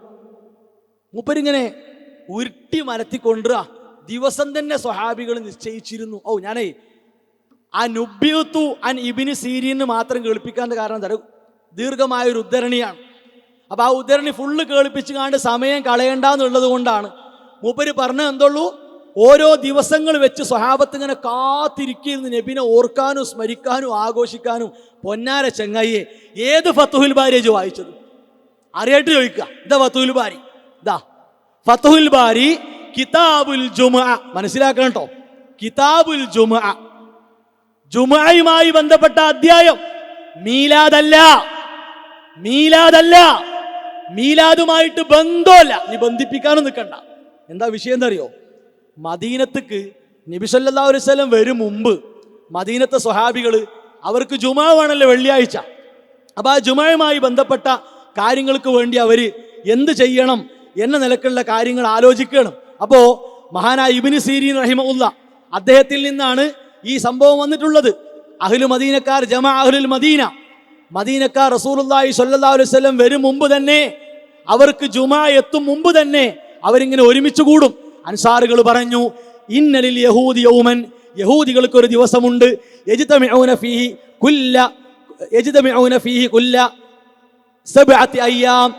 മൂപ്പരിങ്ങനെ ഉരുട്ടി മരത്തിക്കൊണ്ടുക. ദിവസം തന്നെ സ്വഹാബികൾ നിശ്ചയിച്ചിരുന്നു. ഞാനേ ആ നുബ്യുത്തു അൻ ഇബ്നു സീരീന് മാത്രം കേൾപ്പിക്കാൻ കാരണം എന്താ? ദീർഘമായൊരു ഉദ്ധരണിയാണ്. അപ്പൊ ആ ഉദ്ധരണി ഫുള്ള് കേൾപ്പിച്ചു കാണ്ട് സമയം കളയണ്ടെന്നുള്ളത് കൊണ്ടാണ് മൂപ്പര് പറഞ്ഞത്. എന്തുള്ളൂ, ഓരോ ദിവസങ്ങൾ വെച്ച് സ്വഹാബത്ത് ഇങ്ങനെ കാത്തിരിക്കുന്നു നബിനെ ഓർക്കാനും സ്മരിക്കാനും ആഘോഷിക്കാനും. പൊന്നാര ചെങ്ങായിയെ, ഏത് ഫത്ഹുൽ ബാരിയാ വായിച്ചത്? അറിയായിട്ട് ചോദിക്കുക. ഇതാ ഫത്ഹുൽ ബാരി, ഇതാ ഫത്ഹുൽ ബാരി കിതാബുൽ ജുമുഅ. മനസ്സിലാക്കണം കേട്ടോ, കിതാബുൽ ജുമുഅ, ജുമുഅയുമായി ബന്ധപ്പെട്ട അധ്യായം. മീലാദല്ല, മീലാദുമായിട്ട് ബന്ധമല്ല. നീ ബന്ധിപ്പിക്കാനും നിൽക്കണ്ട. എന്താ വിഷയം എന്നറിയോ? മദീനത്തേക്ക് നബി സല്ലല്ലാഹു അലൈഹി വസല്ലം വരും മുമ്പ് മദീനത്തെ സ്വഹാബികൾ, അവർക്ക് ജുമുഅ ആണല്ലോ വെള്ളിയാഴ്ച. അപ്പൊ ആ ജുമുഅയുമായി ബന്ധപ്പെട്ട കാര്യങ്ങൾക്ക് വേണ്ടി അവര് എന്ത് ചെയ്യണം എന്ന നിലക്കുള്ള കാര്യങ്ങൾ ആലോചിക്കണം. അപ്പോ മഹാനായ ഇബ്നു സീരീൻ റഹിമഹുല്ലാഹ്, അദ്ദേഹത്തിൽ നിന്നാണ് ഈ സംഭവം വന്നിട്ടുള്ളത്. അഹ്ലു മദീനക്കാർ, ജമാ അഹ്ലുൽ മദീന, മദീനക്കാർ റസൂലുള്ളാഹി സ്വല്ലല്ലാഹു അലൈഹി വസല്ലം വരും മുമ്പ് തന്നെ, അവർക്ക് ജുമുഅ എത്തും മുമ്പ് തന്നെ അവരിങ്ങനെ ഒരുമിച്ച് കൂടും. അൻസാറുകൾ പറഞ്ഞു, ഇന്നലിൽ യഹൂദി യൗമൻ, യഹൂദികൾക്ക് ഒരു ദിവസമുണ്ട്, യജ്തമിഊന ഫീഹി കുല്ല സബ്അത്തി അയ്യാം,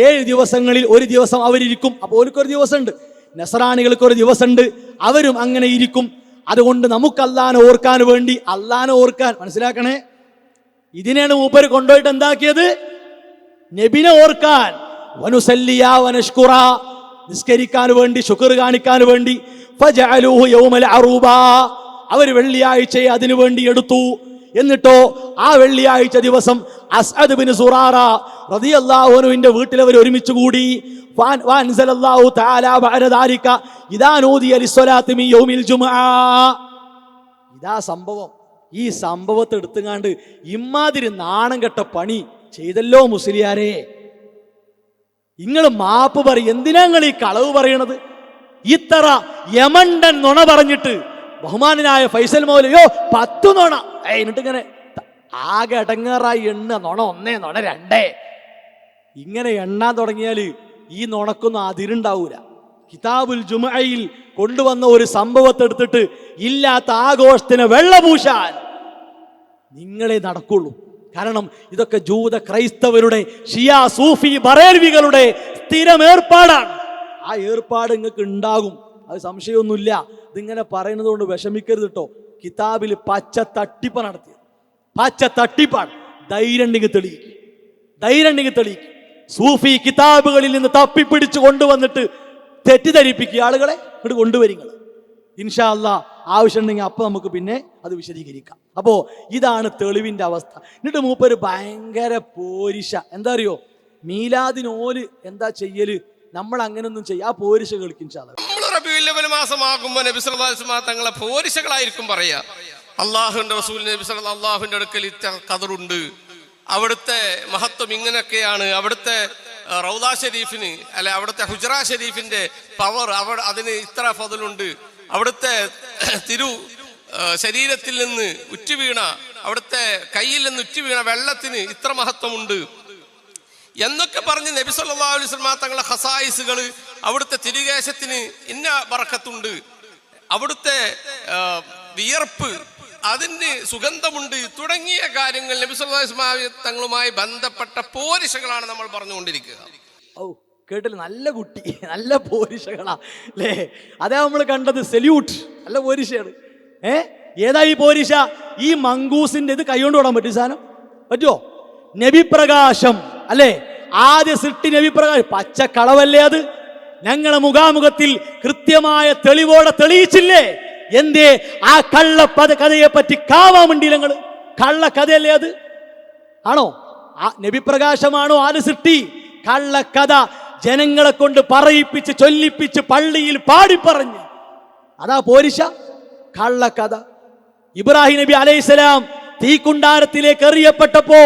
7 ദിവസങ്ങളിൽ ഒരു ദിവസം അവരിയ്ക്കും. അപ്പോൾ ഓർക്കൊരു ദിവസമുണ്ട്. നസ്രാണികൾക്ക് ഒരു ദിവസമുണ്ട്, അവരും അങ്ങനെ ഇരിക്കും. അതുകൊണ്ട് നമുക്ക് അല്ലാഹനെ ഓർക്കാൻ വേണ്ടി അല്ലാഹനെ ഓർക്കാൻ, മനസ്സിലാക്കണേ, ഇതിനെയാണ് മൂപ്പര് കൊണ്ടുപോയിട്ട് എന്താക്കിയത്? നബിനെ ഓർക്കാൻ, വനുസല്ലിയ വനഷ്കുറ, നിസ്കരിക്കാൻ വേണ്ടി, ശുക്ർ കാണിക്കാൻ വേണ്ടി. ഫജഅലൂഹു യൗമൽ അറൂബ, അവർ വെള്ളിയാഴ്ചയെ അതിനു വേണ്ടി എടുത്തു. എന്നിട്ടോ ആ വെള്ളിയാഴ്ച ദിവസം അസ്അദ് ബിൻ സുറാറ റളിയല്ലാഹു അൻഹുവിന്റെ വീട്ടിൽ അവർ ഒരുമിച്ച് കൂടി. വഅൻസലല്ലാഹു തആല ബഅദ ദാലിക ഇദാ നൂദിയ ലിസ്സലാത്തി മിൻ യൗമിൽ ജുമുഅ. ഇതാ സംഭവം. ഈ സംഭവത്തെ എടുത്തുകാണ്ട് ഇമ്മാതിരി നാണം കെട്ട പണി ചെയ്തല്ലോ മുസ്ലിയാരെ. നിങ്ങൾ മാപ്പ് പറയും. എന്തിനാ നിങ്ങൾ ഈ കളവ് പറയണത്? ഇത്ര യമണ്ടൻ നുണ പറഞ്ഞിട്ട് ബഹുമാനായ ഫൈസൽ മൗലവിയോ 10 നുണ എന്നിട്ട് ഇങ്ങനെ ആകെ അടങ്ങാറായി എണ്ണ. നുണ 1, നുണ 2, ഇങ്ങനെ എണ്ണാൻ തുടങ്ങിയാൽ ഈ നുണക്കൊന്നും അതിരുണ്ടാവൂല. കിതാബുൽ ജുമുഅയിൽ കൊണ്ടുവന്ന ഒരു സംഭവത്തെ എടുത്തിട്ട് ഇല്ലാത്ത ആഘോഷത്തിന് വെള്ളപൂശാൻ നിങ്ങളെ നടക്കുള്ളൂ. കാരണം ഇതൊക്കെ ജൂത ക്രൈസ്തവരുടെ, ഷിയ സൂഫി ബറേൽവികളുടെ സ്ഥിരം ഏർപ്പാടാണ്. ആ ഏർപ്പാട് നിങ്ങൾക്ക് ഉണ്ടാകും, അത് സംശയമൊന്നുമില്ല. ഇതിങ്ങനെ പറയുന്നത് കൊണ്ട് വിഷമിക്കരുത് കേട്ടോ. കിതാബിൽ പച്ച തട്ടിപ്പ് നടത്തിയത്, പച്ച തട്ടിപ്പാണ്. ധൈര്യം ഉണ്ടെങ്കിൽ തെളിയിക്കും, ധൈര്യം ഉണ്ടെങ്കിൽ തെളിയിക്കും. സൂഫി കിതാബുകളിൽ നിന്ന് തപ്പിപ്പിടിച്ച് കൊണ്ടുവന്നിട്ട് തെറ്റിദ്ധരിപ്പിക്കുക ആളുകളെ. ഇങ്ങോട്ട് കൊണ്ടുവരിങ്ങൾ ഇൻഷാ അല്ലാഹ്. ആവശ്യമുണ്ടെങ്കിൽ അപ്പം നമുക്ക് പിന്നെ അത് വിശദീകരിക്കാം. അപ്പോൾ ഇതാണ് തെളിവിൻ്റെ അവസ്ഥ. എന്നിട്ട് മൂപ്പര് ഭയങ്കര പോരിശ. എന്താ അറിയോ, മീലാദിനോല് എന്താ ചെയ്യല്? നമ്മൾ അങ്ങനൊന്നും ചെയ്യാം. ആ പോരിശ കളിക്കും. നമ്മൾ റബീഉൽ അവ്വൽ മാസമാകുമ്പോൾ നബി സല്ലല്ലാഹു അലൈഹി വസല്ലം തങ്ങളെ പോരിശകളായിരിക്കും പറയാ. അള്ളാഹുവിന്റെ റസൂൽ നബി സല്ലല്ലാഹു അല്ലാഹുവിന്റെ അടുക്കൽ ഇത്ര ഖദറുണ്ട്, അവിടുത്തെ മഹത്വം ഇങ്ങനെയൊക്കെയാണ്, അവിടുത്തെ റൗദ ഷരീഫിന് അല്ല അവിടുത്തെ ഹുജ്റ ഷരീഫിന്റെ പവർ അതിന് ഇത്ര ഫദലുണ്ട്, അവിടുത്തെ തിരു ശരീരത്തിൽ നിന്ന് ഉറ്റുവീണ, അവിടുത്തെ കയ്യിൽ നിന്ന് ഉറ്റുവീണ വെള്ളത്തിന് ഇത്ര മഹത്വമുണ്ട് എന്നൊക്കെ പറഞ്ഞ് നബി സല്ലല്ലാഹു അലൈഹി വസല്ലം തങ്ങളുടെ ഖസായിസുകൾ, അവിടുത്തെ തിരുകേശത്തിന് ഇന്ന ബറക്കത്തുണ്ട്, അവിടുത്തെ വിയർപ്പ് അതിന് സുഗന്ധമുണ്ട് തുടങ്ങിയ കാര്യങ്ങൾ നബി സല്ലല്ലാഹു അലൈഹി വസല്ലം തങ്ങളുമായി ബന്ധപ്പെട്ട പോരിശകളാണ് നമ്മൾ പറഞ്ഞുകൊണ്ടിരിക്കുക. ഓ കേട്ടില്ല, നല്ല കുട്ടി, നല്ല പോരിശകളാ അല്ലേ? അതേ നമ്മൾ കണ്ടത്. സെല്യൂട്ട്, നല്ല പോരിശയാണ്. ഏതാ ഈ പോരിശ? ഈ മങ്കൂസിന്റെ ഇത് കൈകൊണ്ട് തൊടാൻ പറ്റും സാധനം? പറ്റുമോ? നബിപ്രകാശം അല്ലേ? ആദ്യ സൃഷ്ടി നബിപ്രകാശം. പച്ച കളവല്ലേ അത്? ഞങ്ങളെ മുഖാമുഖത്തിൽ കൃത്യമായ തെളിവോടെ തെളിയിച്ചില്ലേ? എന്തേ ആ കഥയെ പറ്റി കാവാൻ വേണ്ടി ഞങ്ങൾ? കള്ളക്കഥയല്ലേ അത്? ആണോ? ആ നബിപ്രകാശമാണോ ആദ്യ സൃഷ്ടി? കള്ളക്കഥ ജനങ്ങളെ കൊണ്ട് പറയിപ്പിച്ച് ചൊല്ലിപ്പിച്ച് പള്ളിയിൽ പാടിപ്പറഞ്ഞ് അതാ പോരിശ, കള്ളക്കഥ. ഇബ്രാഹിം നബി അലൈഹിസ്സലാം തീക്കുണ്ടാരത്തിലേക്ക് എറിയപ്പെട്ടപ്പോ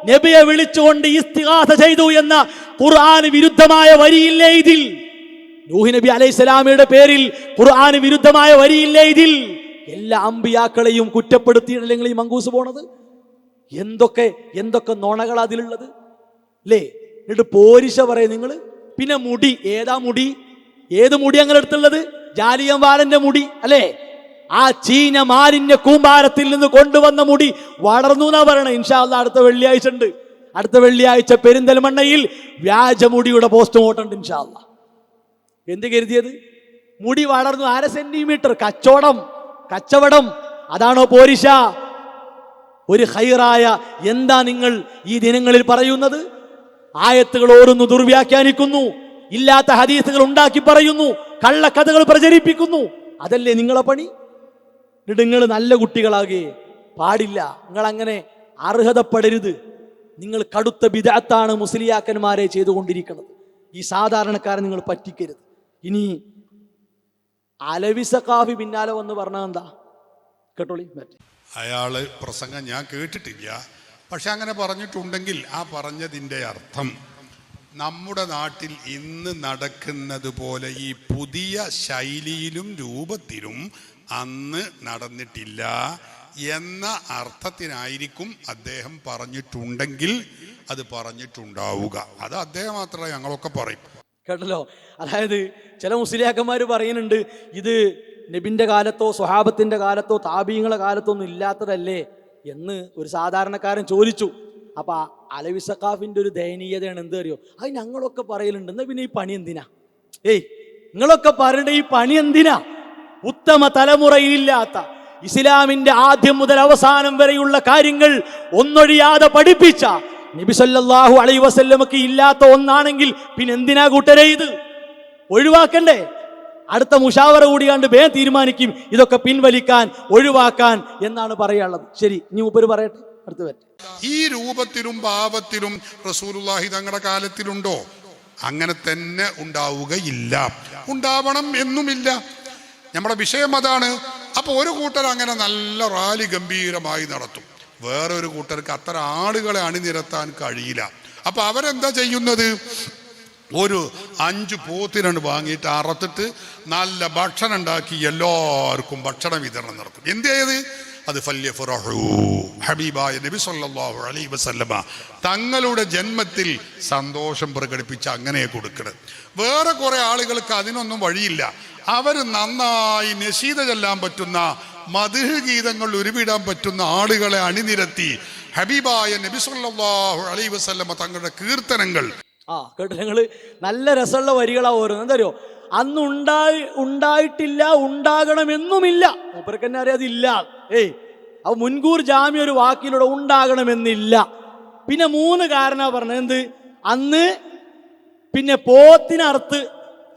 നബിയെ വിളിച്ചുകൊണ്ട് ഇസ്തിഗാസ ചെയ്തു എന്ന ഖുർആന് വിരുദ്ധമായ വരിയില്ലേ ഇതിൽ? നൂഹ് നബി അലൈഹിസ്സലാമയുടെ പേരിൽ ഖുർആന് വിരുദ്ധമായ വരിയില്ലേ ഇതിൽ? എല്ലാ അമ്പിയാക്കളെയും കുറ്റപ്പെടുത്തിയിട്ടല്ലേ ഈ മങ്കൂസ് പോണത്? എന്തൊക്കെ നുണകൾ അതിലുള്ളത് അല്ലേ? എന്നിട്ട് പോരിശ പറയും നിങ്ങൾ. പിന്നെ മുടി, ഏതാ മുടി? ഏത് മുടി അങ്ങനെ എടുത്തുള്ളത്? ജാലിയൻ വാലന്റെ മുടി അല്ലേ? ആ ചീഞ്ഞ മാലിന്യ കൂമ്പാരത്തിൽ നിന്ന് കൊണ്ടുവന്ന മുടി വളർന്നു എന്നാ പറയണേ. ഇൻഷാ അല്ലാഹ് അടുത്ത വെള്ളിയാഴ്ച ഉണ്ട്. അടുത്ത വെള്ളിയാഴ്ച പെരിന്തൽമണ്ണയിൽ വ്യാജമുടിയുടെ പോസ്റ്റ്മോർട്ടം ഉണ്ട് ഇൻഷാ അല്ലാഹ്. എന്ത് കരുതിയത്? മുടി വളർന്നു 1/2 സെന്റിമീറ്റർ. കച്ചവടം അതാണോ പോരിശ? ഒരു ഖൈറായ എന്താ നിങ്ങൾ ഈ ദിനങ്ങളിൽ പറയുന്നത്? ആയത്തുകൾ ഓരോന്ന് ദുർവ്യാഖ്യാനിക്കുന്നു, ഇല്ലാത്ത ഹദീസുകൾ ഉണ്ടാക്കി പറയുന്നു, കള്ളക്കഥകൾ പ്രചരിപ്പിക്കുന്നു. അതല്ലേ നിങ്ങളെ പണി? എന്നിട്ട് നിങ്ങൾ നല്ല കുട്ടികളാകെ പാടില്ല. നിങ്ങൾ അങ്ങനെ അർഹതപ്പെടരുത്. നിങ്ങൾ കടുത്ത ബിദഅത്താണ് മുസ്ലിയാക്കന്മാരെ ചെയ്തുകൊണ്ടിരിക്കുന്നത്. ഈ സാധാരണക്കാരെ നിങ്ങൾ പറ്റിക്കരുത്. ഇനി അലവി സഖാഫി പിന്നാലെ വന്ന് പറഞ്ഞാൽ എന്താ കേട്ടോളി. അയാള് പ്രസംഗം ഞാൻ കേട്ടിട്ടില്ല, പക്ഷെ അങ്ങനെ പറഞ്ഞിട്ടുണ്ടെങ്കിൽ ആ പറഞ്ഞതിൻ്റെ അർത്ഥം നമ്മുടെ നാട്ടിൽ ഇന്ന് നടക്കുന്നത് പോലെ ഈ പുതിയ ശൈലിയിലും രൂപത്തിലും അന്ന് നടന്നിട്ടില്ല എന്ന അർത്ഥത്തിനായിരിക്കും അദ്ദേഹം പറഞ്ഞിട്ടുണ്ടെങ്കിൽ അത് പറഞ്ഞിട്ടുണ്ടാവുക. അത് അദ്ദേഹം മാത്രമേ ഞങ്ങളൊക്കെ പറയും. കേട്ടല്ലോ? അതായത് ചില മുസ്ലിയാക്കന്മാർ പറയുന്നുണ്ട് ഇത് നബിന്റെ കാലത്തോ സ്വഹാബത്തിന്റെ കാലത്തോ താബീങ്ങളുടെ കാലത്തോ ഒന്നും ഇല്ലാത്തതല്ലേ എന്ന് ഒരു സാധാരണക്കാരൻ ചോദിച്ചു. അപ്പൊ അലവി സഖാഫിന്റെ ഒരു ദയനീയതയാണ്. എന്ത് അറിയോ? അത് ഞങ്ങളൊക്കെ പറയലുണ്ട്. എന്നാ പിന്നെ ഈ പണി എന്തിനാ? നിങ്ങളൊക്കെ പറയണ്ട ഈ പണി എന്തിനാ? ഉത്തമ തലമുറയിലില്ലാത്ത, ഇസ്ലാമിന്റെ ആദ്യം മുതൽ അവസാനം വരെയുള്ള കാര്യങ്ങൾ ഒന്നൊഴിയാതെ പഠിപ്പിച്ച നബി സല്ലല്ലാഹു അലൈഹി വസല്ലമക്ക് ഇല്ലാത്ത ഒന്നാണെങ്കിൽ പിന്നെ എന്തിനാ കൂട്ടരെ ഇത് ഒഴിവാക്കണ്ടേ? അടുത്ത മുഷാവറ കൂടിയാണ്ട് വേഗം തീരുമാനിക്കും ഇതൊക്കെ പിൻവലിക്കാൻ, ഒഴിവാക്കാൻ എന്നാണ് പറയാനുള്ളത്. ശരി, ഇനി മൂപ്പര് പറയട്ടെ, അടുത്ത് വരട്ടെ. ഈ രൂപത്തിലും ഭാവത്തിലും റസൂലുള്ളാഹി തങ്ങളുടെ കാലത്തിലുണ്ടോ? അങ്ങനെ തന്നെ ഉണ്ടാവുകയില്ല, ഉണ്ടാവണം എന്നുമില്ല. നമ്മുടെ വിഷയം അതാണ്. അപ്പൊ ഒരു കൂട്ടർ അങ്ങനെ നല്ല റാലി ഗംഭീരമായി നടത്തും, വേറൊരു കൂട്ടർക്ക് അത്ര ആളുകളെ അണിനിരത്താൻ കഴിയില്ല. അപ്പൊ അവരെന്താ ചെയ്യുന്നത്? ഒരു 5 പോത്തിനാണ് വാങ്ങിയിട്ട് അറുത്തിട്ട് നല്ല ഭക്ഷണം ഉണ്ടാക്കി എല്ലാവർക്കും ഭക്ഷണ വിതരണം നടത്തും. എന്തേത്? അത് ഹബീബായ നബി സല്ലല്ലാഹു അലൈഹി വസല്ലമ തങ്ങളുടെ ജന്മത്തിൽ സന്തോഷം പ്രകടിപ്പിച്ച് അങ്ങനെ കൊടുക്കണം. വേറെ കുറെ ആളുകൾക്ക് അതിനൊന്നും വഴിയില്ല. അവർ നന്നായി നശീദ ചെല്ലാൻ പറ്റുന്ന, മദ്ഹ് ഗീതങ്ങൾ ഉരുവിടാൻ പറ്റുന്ന ആളുകളെ അണിനിരത്തി ഹബീബായ നബി സല്ലല്ലാഹു അലൈഹി വസല്ലമ തങ്ങളുടെ കീർത്തനങ്ങൾ കേട്ടോ നിങ്ങള്? നല്ല രസമുള്ള വരികളാ ഓരോന്ന്. എന്താ അറിയോ? അന്ന് ഉണ്ടായിട്ടില്ല, ഉണ്ടാകണമെന്നുമില്ല. മൂപ്പർക്ക് തന്നെ അറിയാം അതില്ല. അത് മുൻകൂർ ജാമ്യം ഒരു വാക്കിലൂടെ ഉണ്ടാകണമെന്നില്ല. പിന്നെ 3 കാരണമാണ് പറഞ്ഞത്. എന്ത്? അന്ന് പിന്നെ പോത്തിനറുത്ത്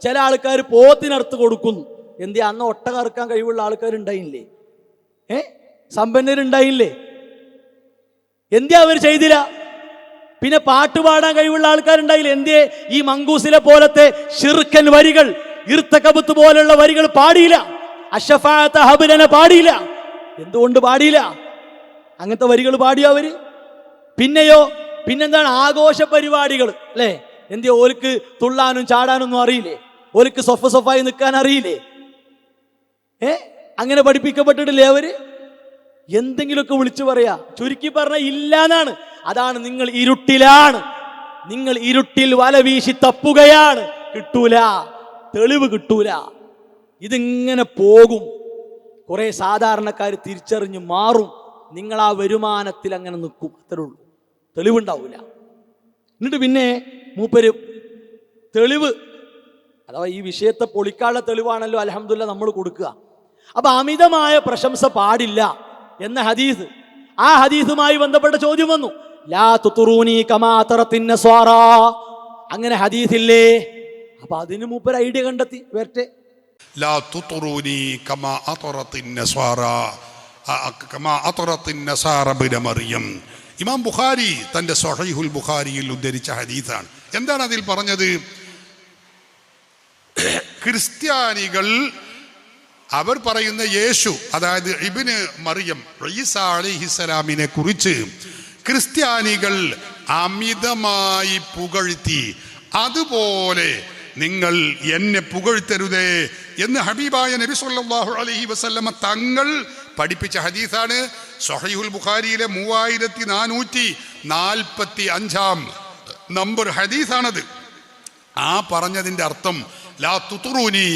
ചില ആൾക്കാർ പോത്തിനറുത്ത് കൊടുക്കുന്നു. എന്ത്? അന്ന് ഒട്ടക അറുക്കാൻ കഴിവുള്ള ആൾക്കാരുണ്ടായില്ലേ? സമ്പന്നരുണ്ടായില്ലേ? എന്തേ അവർ ചെയ്തില്ല? പിന്നെ പാട്ടുപാടാൻ കഴിവുള്ള ആൾക്കാരുണ്ടായില്ല. എന്തേ ഈ മങ്കൂസിലെ പോലത്തെ ശിർക്കൻ വരികൾ, ഇർത്തകബത്ത് പോലുള്ള വരികൾ പാടിയില്ല? അഷ്ഫഅത ഹബ്ലന പാടിയില്ല. എന്തുകൊണ്ട് പാടിയില്ല? അങ്ങനത്തെ വരികൾ പാടിയോ അവര്? പിന്നെയോ, പിന്നെന്താണ്? ആഘോഷ പരിപാടികൾ അല്ലേ? എന്തേ ഓർക്ക് തുള്ളാനും ചാടാനൊന്നും അറിയില്ലേ? ഓർക്ക് സൊഫായി നിൽക്കാൻ അറിയില്ലേ? അങ്ങനെ പഠിപ്പിക്കപ്പെട്ടിട്ടില്ലേ അവര്? എന്തെങ്കിലുമൊക്കെ വിളിച്ചു പറയാ. ചുരുക്കി പറഞ്ഞ ഇല്ലാന്നാണ്. അതാണ് നിങ്ങൾ ഇരുട്ടിലാണ്, നിങ്ങൾ ഇരുട്ടിൽ വല വീശി തപ്പുകയാണ്. കിട്ടൂല, തെളിവ് കിട്ടൂല. ഇതിങ്ങനെ പോകും. കുറെ സാധാരണക്കാർ തിരിച്ചറിഞ്ഞ് മാറും. നിങ്ങൾ ആ വരുമാനത്തിൽ അങ്ങനെ നിൽക്കും. അത്രേ ഉള്ളൂ, തെളിവുണ്ടാവില്ല. എന്നിട്ട് പിന്നെ മൂപ്പര് തെളിവ്, അഥവാ ഈ വിഷയത്തെ പൊളിക്കാനുള്ള തെളിവാണല്ലോ അൽഹംദുലില്ലാഹ് നമ്മൾ കൊടുക്കുക. അപ്പൊ അമിതമായ പ്രശംസ പാടില്ല എന്ന ഹദീസ്, ആ ഹദീസുമായി ബന്ധപ്പെട്ട ചോദ്യം വന്നു. ലാ തുതുറൂനി കമാ തറത്തിൻ നസ്വാറ, അങ്ങനെ ഹദീസില്ലേ? അപ്പൊ അതിന് മൂപ്പര് ഐഡിയ കണ്ടെത്തി. വരട്ടെ. ലാ തുതുറൂനി കമാ അതറത്തിൻ നസ്വാറ കമാ അതറത്തിൻ നസാറ ബിന മറിയം. ഇമാം ബുഖാരി തന്റെ സ്വഹീഹുൽ ബുഖാരിയിൽ ഉദ്ധരിച്ച ഹദീസാണ്. എന്താണ് അതിൽ പറഞ്ഞത്? ക്രിസ്ത്യാനികൾ അവർ പറയുന്ന യേശു, അതായത് ഇബ്നു മറിയം ഈസ അലൈഹിസ്സലാമിനെ കുറിച്ച് ക്രിസ്ത്യാനികൾ അമിതമായി പുകഴ്ത്തി, അതുപോലെ നിങ്ങൾ എന്നെ പുകഴ്ത്തരുതേ എന്ന് ഹബീബായ നബി സല്ലല്ലാഹു അലൈഹി വസല്ലമ തങ്ങൾ പഠിപ്പിച്ച ഹദീസാണ്. സ്വഹീഹുൽ ബുഖാരിയിലെ 3445 നമ്പർ ഹദീസാണത്. ആ പറഞ്ഞതിൻ്റെ അർത്ഥം ലാ തുതുറൂനി,